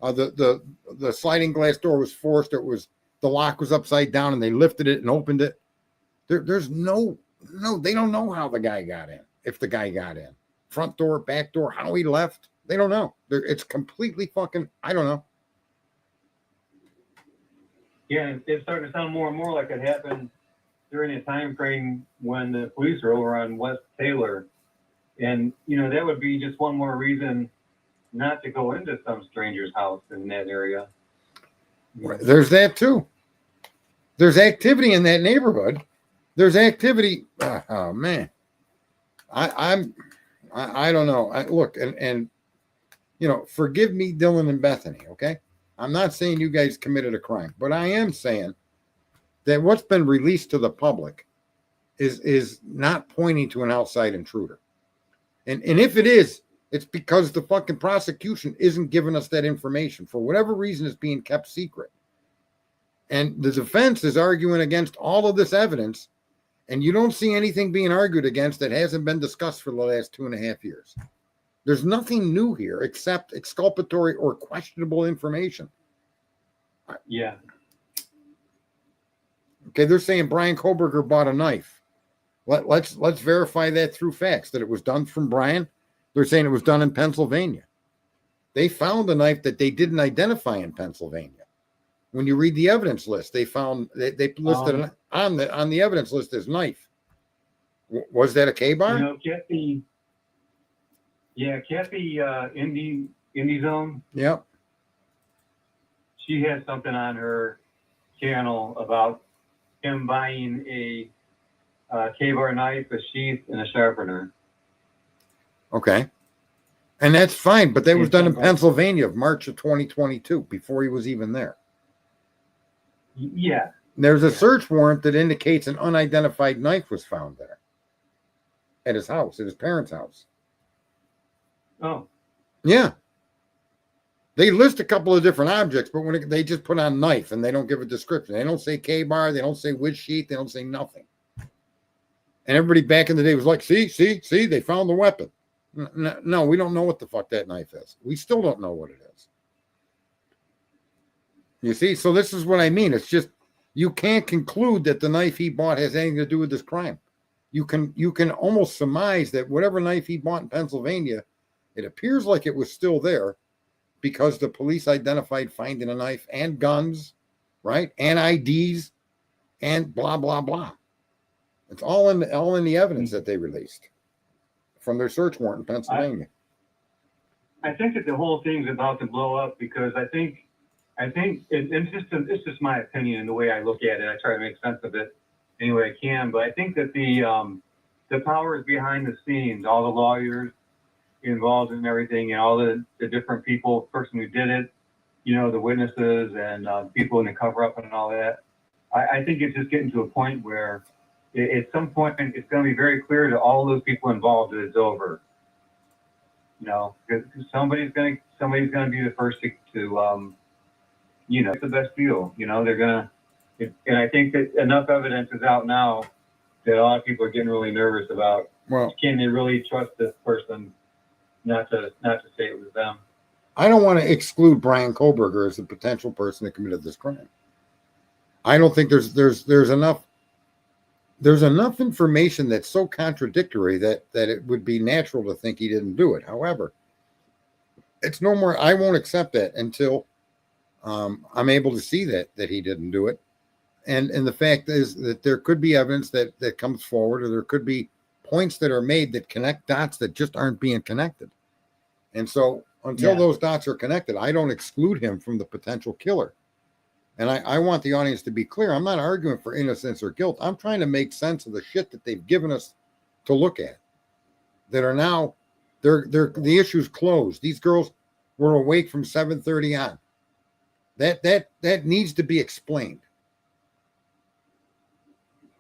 the sliding glass door was forced. The lock was upside down and they lifted it and opened it. There's no, they don't know how the guy got in. If the guy got in, front door, back door, how he left, they don't know. It's completely fucking, I don't know. Yeah, it's starting to sound more and more like it happened during a time frame when the police are over on West Taylor. And, that would be just one more reason not to go into some stranger's house in that area. There's that too. There's activity in that neighborhood. There's activity. Oh man. I don't know. Look, and forgive me, Dylan and Bethany, okay? I'm not saying you guys committed a crime, but I am saying that what's been released to the public is not pointing to an outside intruder. And if it is, it's because the fucking prosecution isn't giving us that information. For whatever reason, it's being kept secret. And the defense is arguing against all of this evidence, and you don't see anything being argued against that hasn't been discussed for the last 2.5 years. There's nothing new here except exculpatory or questionable information. Yeah. Okay, they're saying Brian Koberger bought a knife. Let's verify that through facts, that it was done from Brian. They're saying it was done in Pennsylvania. They found a knife that they didn't identify in Pennsylvania. When you read the evidence list, they found they listed on the evidence list as knife. Was that a K-bar? You know, Kathy, Indie Zone. Yep. She had something on her channel about him buying a K-bar knife, a sheath, and a sharpener. Okay. And that's fine, but that was done in Pennsylvania of March of 2022, before he was even there. Yeah. There's a search warrant that indicates an unidentified knife was found there at his house, at his parents' house. Oh. Yeah. They list a couple of different objects, but when they just put on knife and they don't give a description. They don't say K-bar, they don't say wood sheath, they don't say nothing. And everybody back in the day was like, see, they found the weapon. No, we don't know what the fuck that knife is. We still don't know what it is. You see, so this is what I mean. It's just, you can't conclude that the knife he bought has anything to do with this crime. You can almost surmise that whatever knife he bought in Pennsylvania, it appears like it was still there because the police identified finding a knife and guns, right? And IDs and blah, blah, blah. It's all in the evidence that they released from their search warrant in Pennsylvania. I think that the whole thing's about to blow up because I think it's just my opinion and the way I look at it. I try to make sense of it any way I can, but I think that the powers behind the scenes, all the lawyers involved in everything, and all the different people, person who did it, you know, the witnesses and people in the cover-up and all that. I think it's just getting to a point where at some point it's going to be very clear to all those people involved that it's over. You know, because somebody's going to be the first to you know, it's the best deal. You know, they're going to, and I think that enough evidence is out now that a lot of people are getting really nervous about, well, can they really trust this person not to say it was them? I don't want to exclude Brian Koberger as the potential person that committed this crime. I don't think there's enough information that's so contradictory that it would be natural to think he didn't do it. However, it's no more. I won't accept that until I'm able to see that he didn't do it. And the fact is that there could be evidence that comes forward, or there could be points that are made that connect dots that just aren't being connected. And so until those dots are connected, I don't exclude him from the potential killer. And I want the audience to be clear. I'm not arguing for innocence or guilt. I'm trying to make sense of the shit that they've given us to look at that are now, the issue's closed. These girls were awake from 7:30 on. That needs to be explained.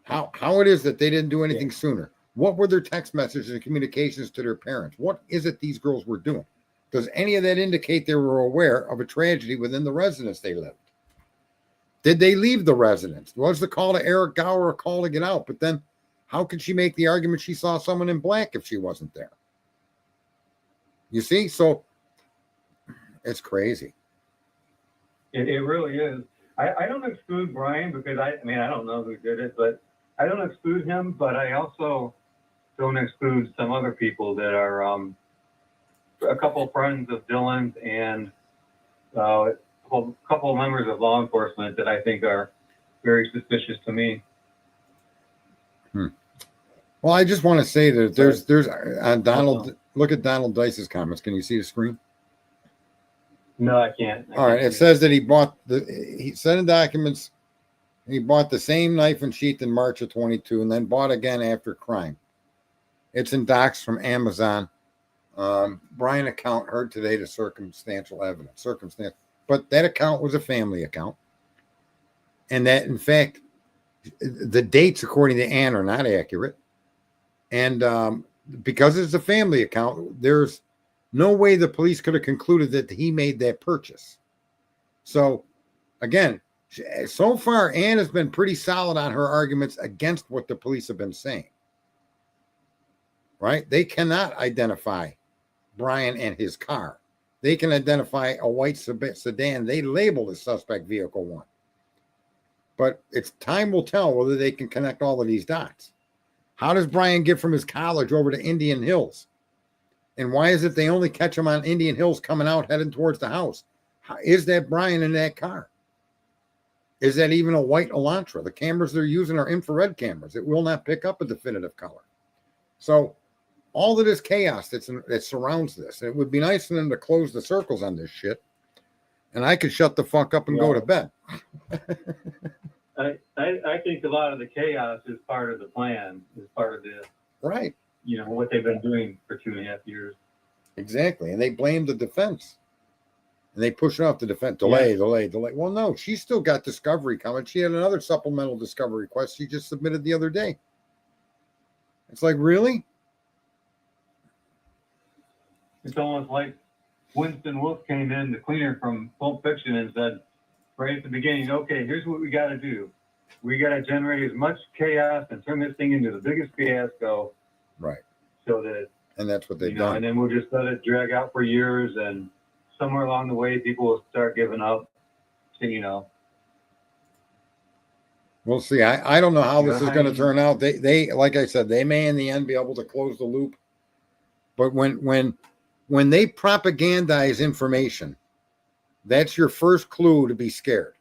How it is that they didn't do anything sooner. What were their text messages and communications to their parents? What is it these girls were doing? Does any of that indicate they were aware of a tragedy within the residence they lived? Did they leave the residence? Was the call to Eric Gower a call to get out? But then how could she make the argument she saw someone in black if she wasn't there? You see? So it's crazy. It really is. I don't exclude Brian because I mean, I don't know who did it, but I don't exclude him, but I also don't exclude some other people that are a couple of friends of Dylan's and a couple of members of law enforcement that I think are very suspicious to me. Well, I just want to say that there's Donald. Look at Donald Dice's comments. Can you see the screen? No, I can't. All right. It says that he sent in documents. He bought the same knife and sheath in March of 22 and then bought again after crime. It's in docs from Amazon. Brian account heard today the circumstantial evidence. But that account was a family account. And that, in fact, The dates, according to Ann, are not accurate. And because it's a family account, there's no way the police could have concluded that he made that purchase. So, again, so far, Ann has been pretty solid on her arguments against what the police have been saying. Right? They cannot identify Brian and his car. They can identify a white sedan they labeled as suspect vehicle 1. But it's time will tell whether they can connect all of these dots. How does Brian get from his college over to Indian Hills? And why is it they only catch him on Indian Hills coming out heading towards the house? Is that Brian in that car? Is that even a white Elantra? The cameras they're using are infrared cameras. It will not pick up a definitive color. So all of this chaos that surrounds this, it would be nice for them to close the circles on this shit, and I could shut the fuck up and go to bed. I think a lot of the chaos is part of the plan, is part of the, right, what they've been doing for 2.5 years. Exactly. And they blame the defense. And they push off the defense. Delay. Well, no, she's still got discovery coming. She had another supplemental discovery request she just submitted the other day. It's like, really? It's almost like Winston Wolfe came in, the cleaner from Pulp Fiction, and said right at the beginning, okay, here's what we got to do. We got to generate as much chaos and turn this thing into the biggest fiasco. Right. So that, and that's what they've done. And then we'll just let it drag out for years, and somewhere along the way, people will start giving up. So, we'll see. I don't know how this is going to turn out. They like I said, they may in the end be able to close the loop. But when they propagandize information, that's your first clue to be scared.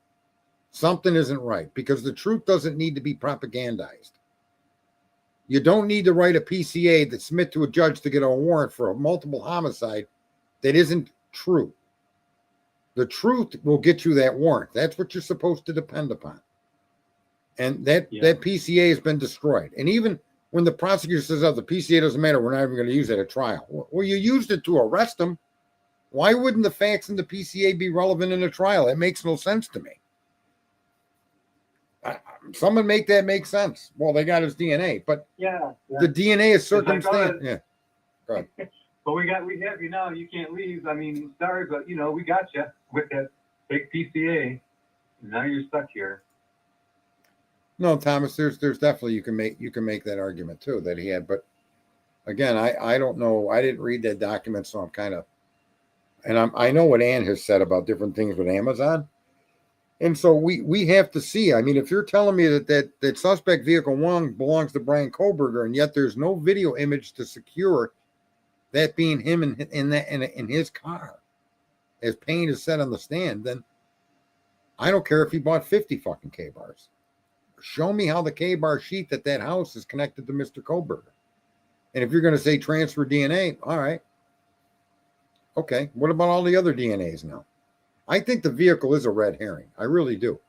Something isn't right, because the truth doesn't need to be propagandized. You don't need to write a PCA that submit to a judge to get a warrant for a multiple homicide that isn't true. The truth will get you that warrant. That's what you're supposed to depend upon. And that PCA has been destroyed. And even when the prosecutor says, oh, the PCA doesn't matter, we're not even going to use it at trial. Well, you used it to arrest them. Why wouldn't the facts in the PCA be relevant in a trial? It makes no sense to me. Someone make that make sense. Well, they got his DNA, but the DNA is circumstantial. Yeah. Go ahead. But we have you now. You can't leave. I mean, sorry, but we got you with that big PCA. And now you're stuck here. No, Thomas, there's definitely you can make that argument too that he had, but again, I don't know. I didn't read that document, so I'm kind of, and I know what Ann has said about different things with Amazon, and so we have to see. I mean, if you're telling me that suspect vehicle 1 belongs to Brian Kohlberger, and yet there's no video image to secure that being him in his car, as Payne has said on the stand, then I don't care if he bought 50 fucking K-bars. Show me how the K-bar sheet that house is connected to Mr. Kohlberger. And if you're going to say transfer DNA, all right. Okay, what about all the other DNAs now? I think the vehicle is a red herring. I really do.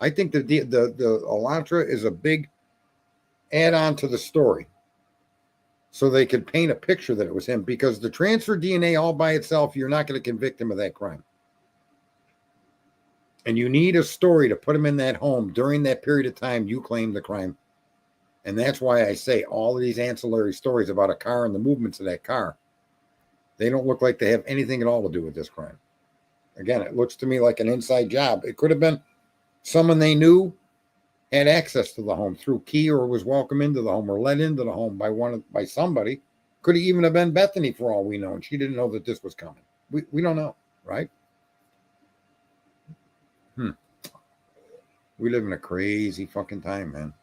I think the Elantra is a big add-on to the story, so they could paint a picture that it was him, because the transfer DNA all by itself, you're not going to convict him of that crime. And you need a story to put him in that home during that period of time you claimed the crime. And that's why I say all of these ancillary stories about a car and the movements of that car, they don't look like they have anything at all to do with this crime. Again, it looks to me like an inside job. It could have been someone they knew had access to the home through key, or was welcome into the home or let into the home by somebody. Could even have been Bethany for all we know, and she didn't know that this was coming. We don't know, right? We live in a crazy fucking time, man.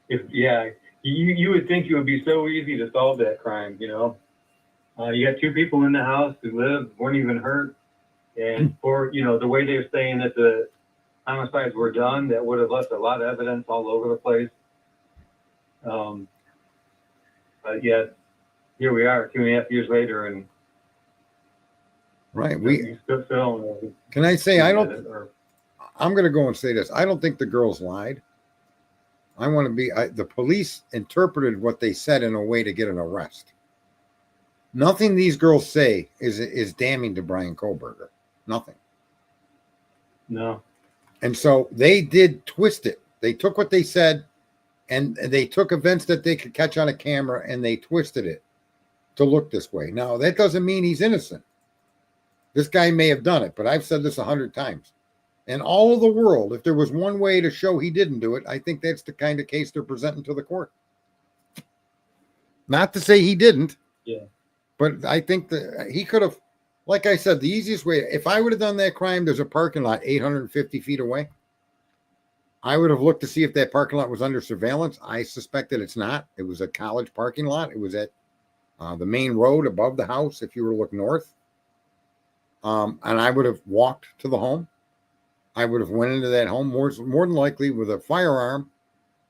You would think it would be so easy to solve that crime, You got 2 people in the house who weren't even hurt. And for, the way they're saying that the homicides were done, that would have left a lot of evidence all over the place. But yet, here we are 2.5 years later, and right. Can I say, I'm going to go and say this. I don't think the girls lied. The police interpreted what they said in a way to get an arrest. Nothing these girls say is damning to Brian Kohlberger. Nothing. No. And so they did twist it. They took what they said and they took events that they could catch on a camera and they twisted it to look this way. Now, that doesn't mean he's innocent. This guy may have done it, but I've said this 100 times. And all of the world, if there was one way to show he didn't do it, I think that's the kind of case they're presenting to the court. Not to say he didn't. Yeah. But I think that he could have, like I said, the easiest way, if I would have done that crime, there's a parking lot 850 feet away. I would have looked to see if that parking lot was under surveillance. I suspect that it's not. It was a college parking lot. It was at the main road above the house if you were to look north. And I would have walked to the home. I would have went into that home more than likely with a firearm,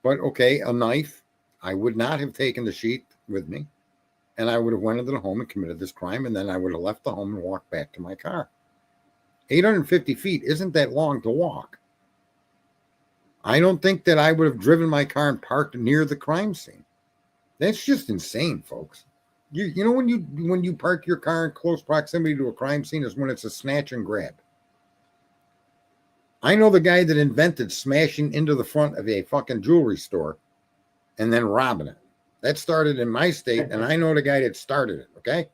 but okay, a knife. I would not have taken the sheet with me, and I would have went into the home and committed this crime, and then I would have left the home and walked back to my car. 850 feet isn't that long to walk. I don't think that I would have driven my car and parked near the crime scene. That's just insane, folks. You know when you park your car in close proximity to a crime scene is when it's a snatch and grab. I know the guy that invented smashing into the front of a fucking jewelry store and then robbing it. That started in my state, and I know the guy that started it, okay?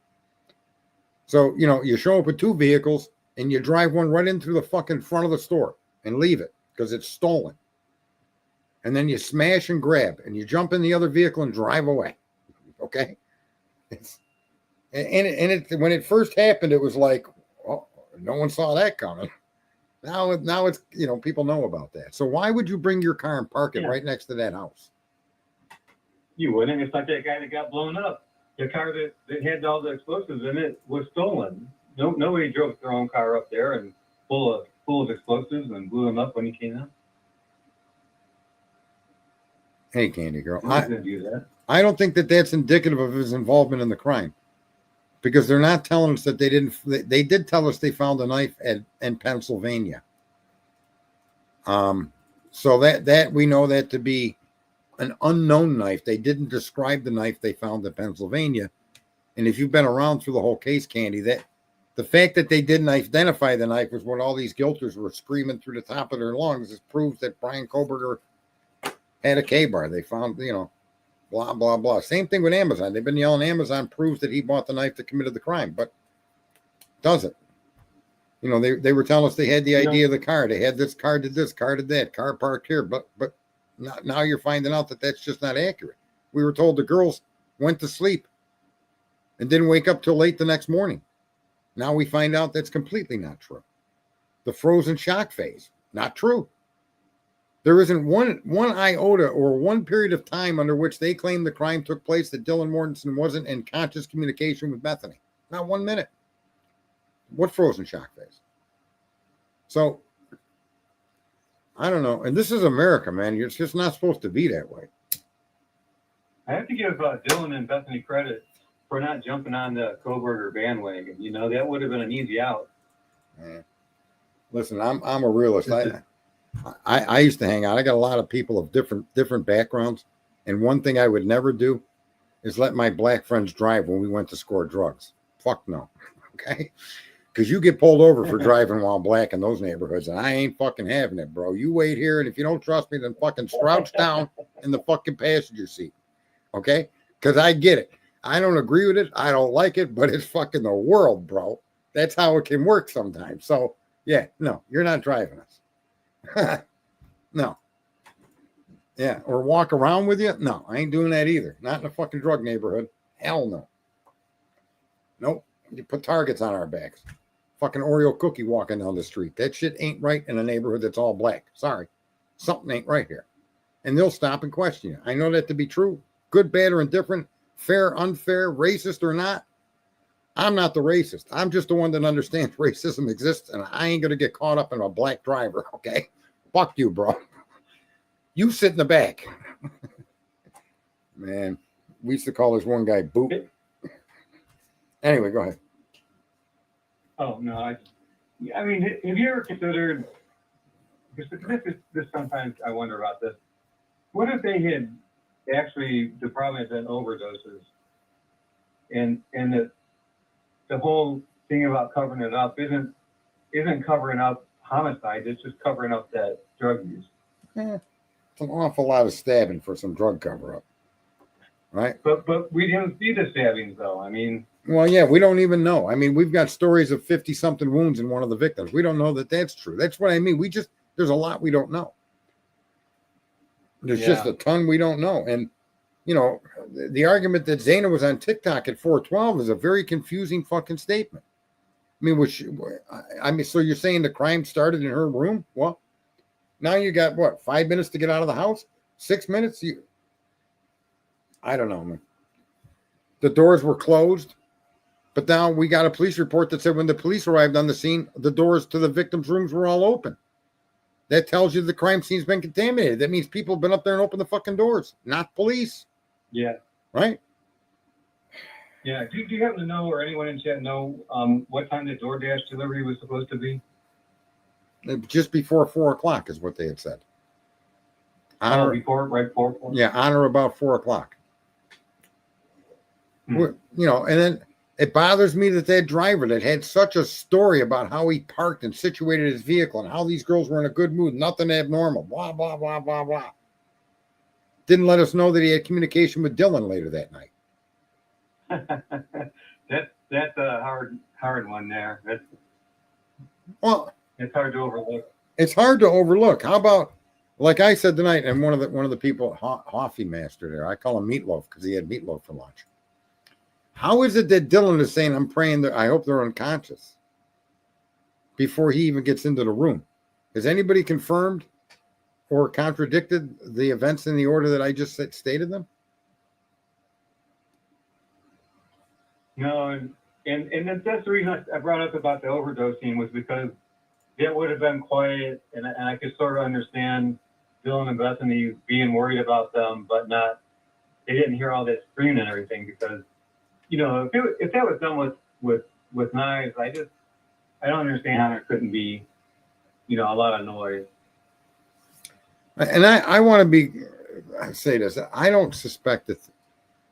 So, you show up with two vehicles, and you drive one right into the fucking front of the store and leave it because it's stolen. And then you smash and grab, and you jump in the other vehicle and drive away, okay? When it first happened, it was like, oh, no one saw that coming. Now it's, people know about that. So why would you bring your car and park it right next to that house? You wouldn't. It's like that guy that got blown up. The car that had all the explosives in it was stolen. Nobody drove their own car up there and full of explosives and blew him up when he came out. Hey, Candy Girl. I don't think that that's indicative of his involvement in the crime, because they're not telling us that they didn't. They did tell us they found a knife in Pennsylvania. So that we know that to be an unknown knife. They didn't describe the knife they found in Pennsylvania. And if you've been around through the whole case, Candy, that the fact that they didn't identify the knife was what all these guilters were screaming through the top of their lungs. It proves that Brian Koberger had a K-bar. They found, blah, blah, blah. Same thing with Amazon. They've been yelling Amazon proves that he bought the knife that committed the crime, but doesn't. They were telling us they had the idea of the car. They had this car did this, car did that, car parked here, but now you're finding out that that's just not accurate. We were told the girls went to sleep and didn't wake up till late the next morning. Now we find out that's completely not true. The frozen shock phase, not true. There isn't one iota or one period of time under which they claim the crime took place that Dylan Mortensen wasn't in conscious communication with Bethany. Not 1 minute. What frozen shock phase? So, I don't know. And this is America, man. It's just not supposed to be that way. I have to give Dylan and Bethany credit for not jumping on the Koberger bandwagon. That would have been an easy out. Man. Listen, I'm a realist. I used to hang out. I got a lot of people of different backgrounds. And one thing I would never do is let my black friends drive when we went to score drugs. Fuck no. Okay? Because you get pulled over for driving while black in those neighborhoods, and I ain't fucking having it, bro. You wait here, and if you don't trust me, then fucking crouch down in the fucking passenger seat. Okay? Because I get it. I don't agree with it. I don't like it, but it's fucking the world, bro. That's how it can work sometimes. So, yeah, no, you're not driving us. No. Yeah, or walk around with you? No, I ain't doing that either. Not in a fucking drug neighborhood. Hell no. Nope. You put targets on our backs. Fucking Oreo cookie walking down the street. That shit ain't right in a neighborhood that's all black. Sorry. Something ain't right here. And they'll stop and question you. I know that to be true. Good, bad, or indifferent. Fair, unfair, racist or not. I'm not the racist. I'm just the one that understands racism exists, and I ain't going to get caught up in a black driver, okay? Fuck you, bro. You sit in the back. Man, we used to call this one guy Boop. Anyway, go ahead. Oh, no. I mean, have you ever considered, this sometimes I wonder about this. What if they had actually, the problem has been overdoses, and the whole thing about covering it up isn't covering up homicide. It's just covering up that drug use. It's an awful lot of stabbing for some drug cover-up, right? But we didn't see the stabbings, though. I mean, well, yeah, we don't even know. I mean, we've got stories of 50-something wounds in one of the victims. We don't know that that's true. That's what I mean. There's a lot we don't know. There's just a ton we don't know. And, you know, the argument that Zana was on TikTok at 412 is a very confusing fucking statement. I mean, so you're saying the crime started in her room? Well, now you got, what, 5 minutes to get out of the house? 6 minutes? I don't know, man. The doors were closed. But now we got a police report that said when the police arrived on the scene, the doors to the victims' rooms were all open. That tells you the crime scene's been contaminated. That means people have been up there and opened the fucking doors, not police. Yeah. Right? Yeah. Do you happen to know, or anyone in chat know, what time the DoorDash delivery was supposed to be? Just before 4 o'clock is what they had said. Right before 4? Yeah, on or about 4 o'clock. You know, and then it bothers me that driver that had such a story about how he parked and situated his vehicle and how these girls were in a good mood, nothing abnormal, blah, blah, blah, blah, blah. Didn't let us know that he had communication with Dylan later that night. That's a hard one there. It's hard to overlook. It's hard to overlook. How about, like I said tonight, and one of the people, Hoffy Master there, I call him Meatloaf because he had meatloaf for lunch. How is it that Dylan is saying, I'm praying that I hope they're unconscious before he even gets into the room? Has anybody confirmed or contradicted the events in the order that I just stated them? No, and that's the reason I brought up about the overdosing, was because it would have been quiet, and I could sort of understand Dylan and Bethany being worried about them, but they didn't hear all that screaming and everything, because, you know, if that was done with knives, I don't understand how there couldn't be, you know, a lot of noise. And I want to say this, I don't suspect that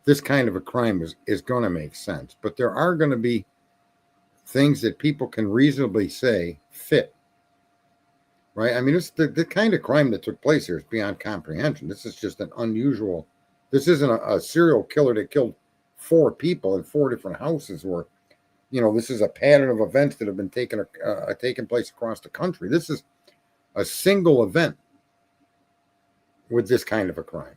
this kind of a crime is going to make sense, but there are going to be things that people can reasonably say fit, right? I mean, it's the kind of crime that took place here is beyond comprehension. This is just an unusual, this isn't a serial killer that killed 4 people in 4 different houses, or, you know, this is a pattern of events that have been taking place across the country. This is a single event with this kind of a crime.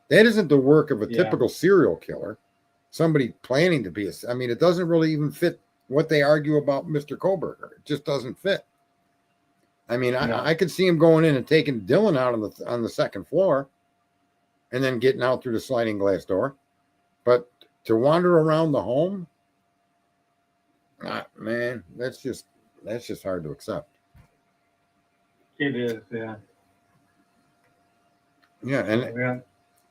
That isn't the work of a typical serial killer, somebody planning to be I mean, it doesn't really even fit what they argue about Mr. Koberger. It just doesn't fit. I mean, I could see him going in and taking Dylan out on the second floor and then getting out through the sliding glass door. But to wander around the home, man, that's just hard to accept. It is, yeah. Yeah,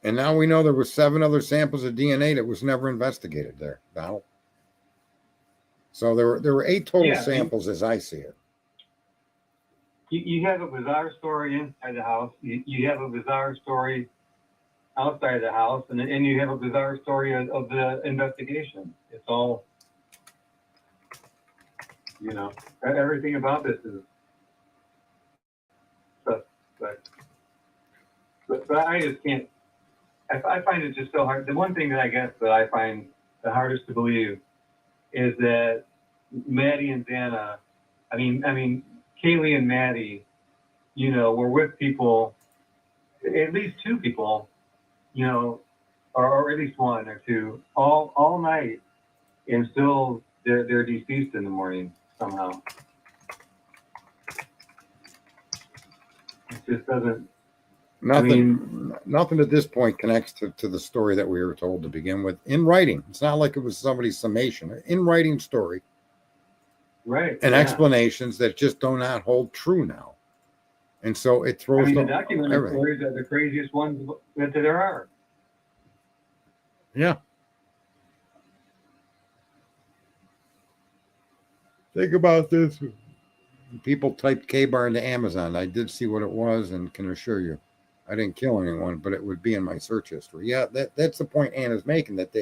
and now we know there were 7 other samples of DNA that was never investigated there, Donald. So there were 8 total samples, as I see it. You have a bizarre story inside the house. You have a bizarre story outside the house, and you have a bizarre story of the investigation. It's all, you know, everything about this is but I just can't. I find it just so hard. The one thing that I guess that I find the hardest to believe is that Maddie and Xana, I mean, Kaylee and Maddie, you know, were with people, at least 2 people, you know, or at least 1 or 2, all night, and still they're deceased in the morning somehow. It just doesn't. Nothing at this point connects to the story that we were told to begin with in writing. It's not like it was somebody's summation. In writing story. Right. And explanations that just do not hold true now. And so it throws the documented stories are the craziest ones that there are. Yeah. Think about this. People typed K-bar into Amazon. I did see what it was and can assure you I didn't kill anyone, but it would be in my search history. Yeah, that's the point Anna's making, that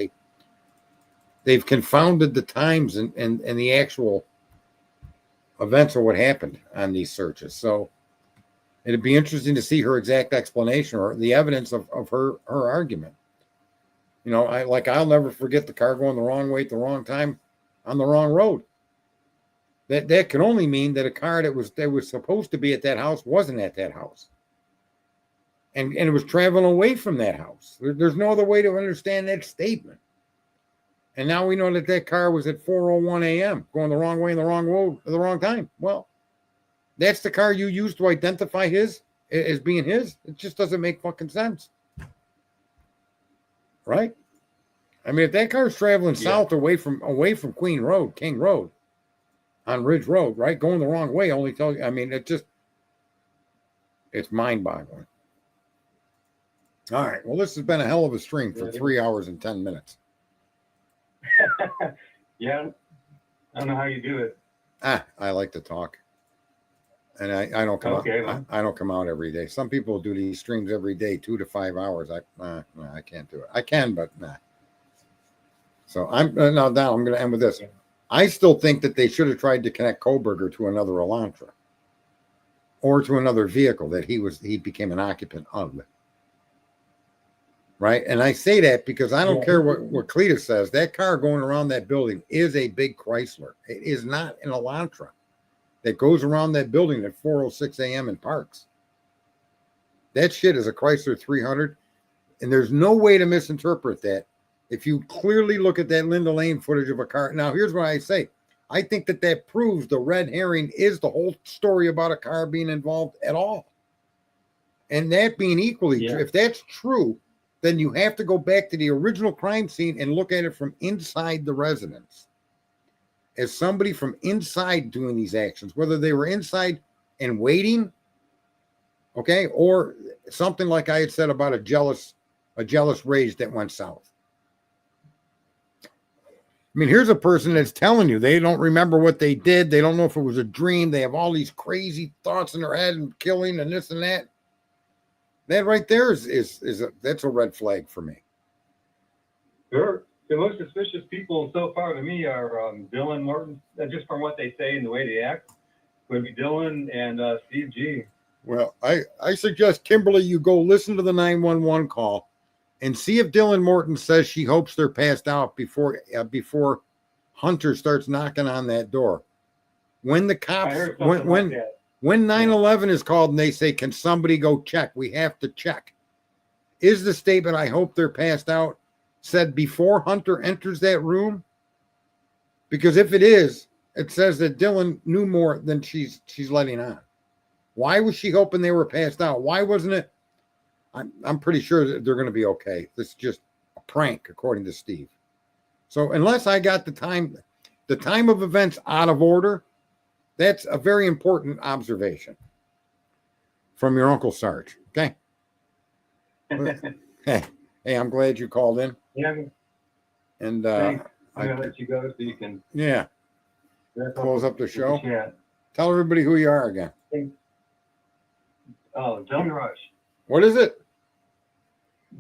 they've confounded the times and the actual events of what happened on these searches. So it'd be interesting to see her exact explanation or the evidence of her argument. You know, I'll never forget the car going the wrong way at the wrong time on the wrong road. That can only mean that a car that was supposed to be at that house wasn't at that house. And it was traveling away from that house. There's no other way to understand that statement. And now we know that car was at 4:01 a.m. going the wrong way in the wrong road at the wrong time. Well, that's the car you used to identify his as being his. It just doesn't make fucking sense. Right? I mean, if that car's traveling south away from King Road, on Ridge Road, right, going the wrong way, only tell you. I mean, it's mind-boggling. All right. Well, this has been a hell of a stream for 3 hours and 10 minutes. Yeah, I don't know how you do it. I like to talk, and I don't come out. I don't come out every day. Some people do these streams every day, 2 to 5 hours. I can't do it. I can, but nah. So I'm now I'm going to end with this. I still think that they should have tried to connect Koberger to another Elantra or to another vehicle that he became an occupant of. Right. And I say that because I don't care what Cletus says. That car going around that building is a big Chrysler. It is not an Elantra that goes around that building at 4:06 a.m. and parks. That shit is a Chrysler 300. And there's no way to misinterpret that. If you clearly look at that Linda Lane footage of a car. Now, here's what I say. I think that proves the red herring is the whole story about a car being involved at all. And that being equally true, if that's true, then you have to go back to the original crime scene and look at it from inside the residence. As somebody from inside doing these actions, whether they were inside and waiting, okay, or something like I had said about a jealous rage that went south. I mean, here's a person that's telling you they don't remember what they did. They don't know if it was a dream. They have all these crazy thoughts in their head and killing and this and that. That right there that's a red flag for me. Sure. The most suspicious people so far to me are Dylan Morton, just from what they say and the way they act. Would be Dylan and Steve G. Well, I suggest, Kimberly, you go listen to the 911 call and see if Dylan Morton says she hopes they're passed out before Hunter starts knocking on that door. When the cops, when 911 is called and they say, can somebody go check? We have to check. Is the statement, I hope they're passed out, said before Hunter enters that room? Because if it is, it says that Dylan knew more than she's letting on. Why was she hoping they were passed out? Why wasn't it? I'm pretty sure that they're going to be okay. This is just a prank, according to Steve. So unless I got the time of events out of order, that's a very important observation from your Uncle Sarge. Okay. Hey, I'm glad you called in. Yeah. And I'm gonna let you go so you can. Yeah. Close up the show. Yeah. Tell everybody who you are again. Oh, Delby Rush. What is it?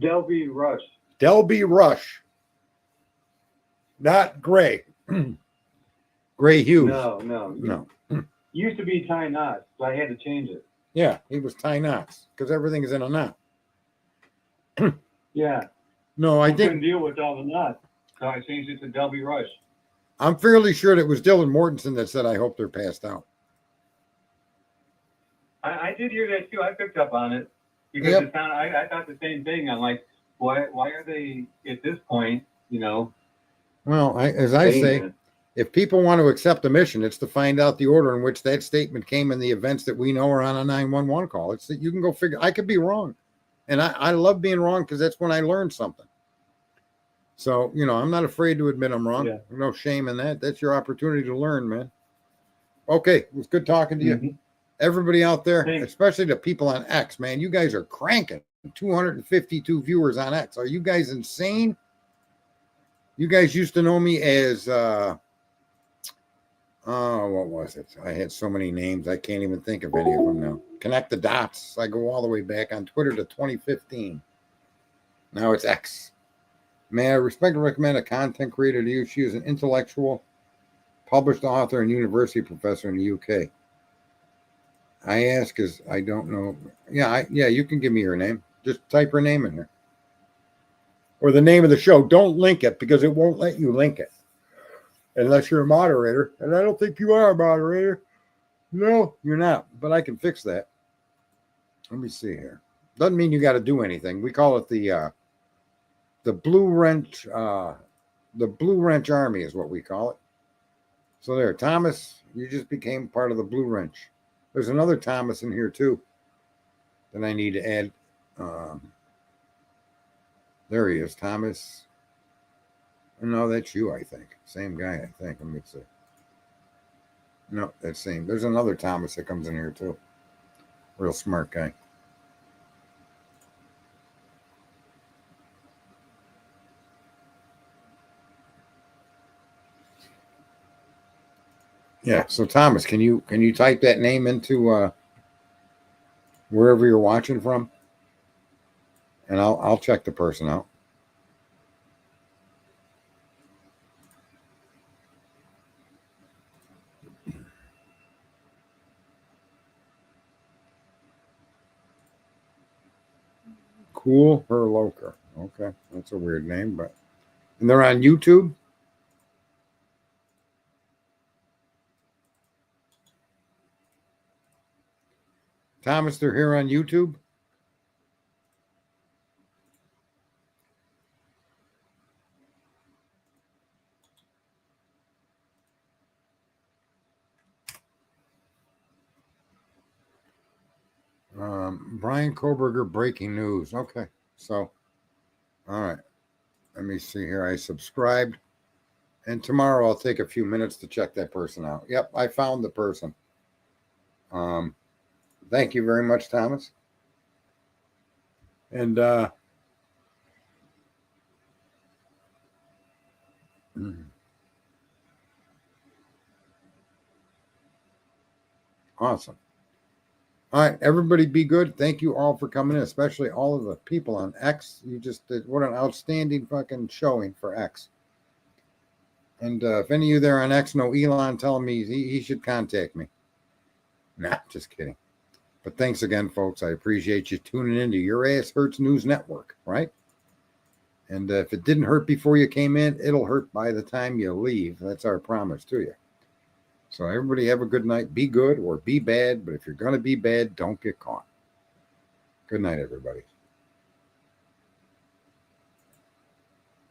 Delby Rush. Delby Rush. Not Gray. Gray Hughes. No. Used to be Ty Knots, so I had to change it. Yeah, he was Ty Knots because everything is in a knot. Yeah. No, I couldn't deal with all the knots, so I changed it to Delby Rush. I'm fairly sure it was Dylan Mortensen that said, I hope they're passed out. I did hear that too. I picked up on it because it sounded, I thought the same thing. I'm like, why are they at this point, you know? Well, as I say, if people want to accept a mission, it's to find out the order in which that statement came in the events that we know are on a 911 call. It's that you can go figure. I could be wrong. And I love being wrong because that's when I learned something. So, you know, I'm not afraid to admit I'm wrong. Yeah. No shame in that. That's your opportunity to learn, man. Okay. It was good talking to you. Everybody out there, especially the people on X, man, you guys are cranking. 252 viewers on X. Are you guys insane? You guys used to know me as, what was it? I had so many names. I can't even think of any of them now. Connect the dots. I go all the way back on Twitter to 2015. Now it's X. May I respect and recommend a content creator to you? She is an intellectual, published author and university professor in the UK. I ask is I don't know. Yeah, you can give me your name. Just type her name in there. Or the name of the show. Don't link it because it won't let you link it. Unless you're a moderator. And I don't think you are a moderator. No, you're not. But I can fix that. Let me see here. Doesn't mean you got to do anything. We call it the Blue Wrench. The Blue Wrench Army is what we call it. So there, Thomas, you just became part of the Blue Wrench. There's another Thomas in here too that I need to add. There he is, Thomas. No, that's you, I think. Same guy, I think. Let me see. No, that's same. There's another Thomas that comes in here too. Real smart guy. Yeah, so Thomas, can you type that name into wherever you're watching from? And I'll check the person out. Cool Herloker. Okay, that's a weird name, but and they're on YouTube. Thomas, they're here on YouTube. Brian Koberger, breaking news. Okay, so all right. Let me see here. I subscribed, and tomorrow I'll take a few minutes to check that person out. Yep, I found the person. Thank you very much, Thomas. And awesome. All right, everybody be good. Thank you all for coming in, especially all of the people on X. You just did what an outstanding fucking showing for X. And if any of you there on X know Elon, tell him he should contact me. Nah, just kidding. But thanks again, folks. I appreciate you tuning into Your Ass Hurts News Network, right? And if it didn't hurt before you came in, it'll hurt by the time you leave. That's our promise to you. So everybody have a good night. Be good or be bad. But if you're going to be bad, don't get caught. Good night, everybody.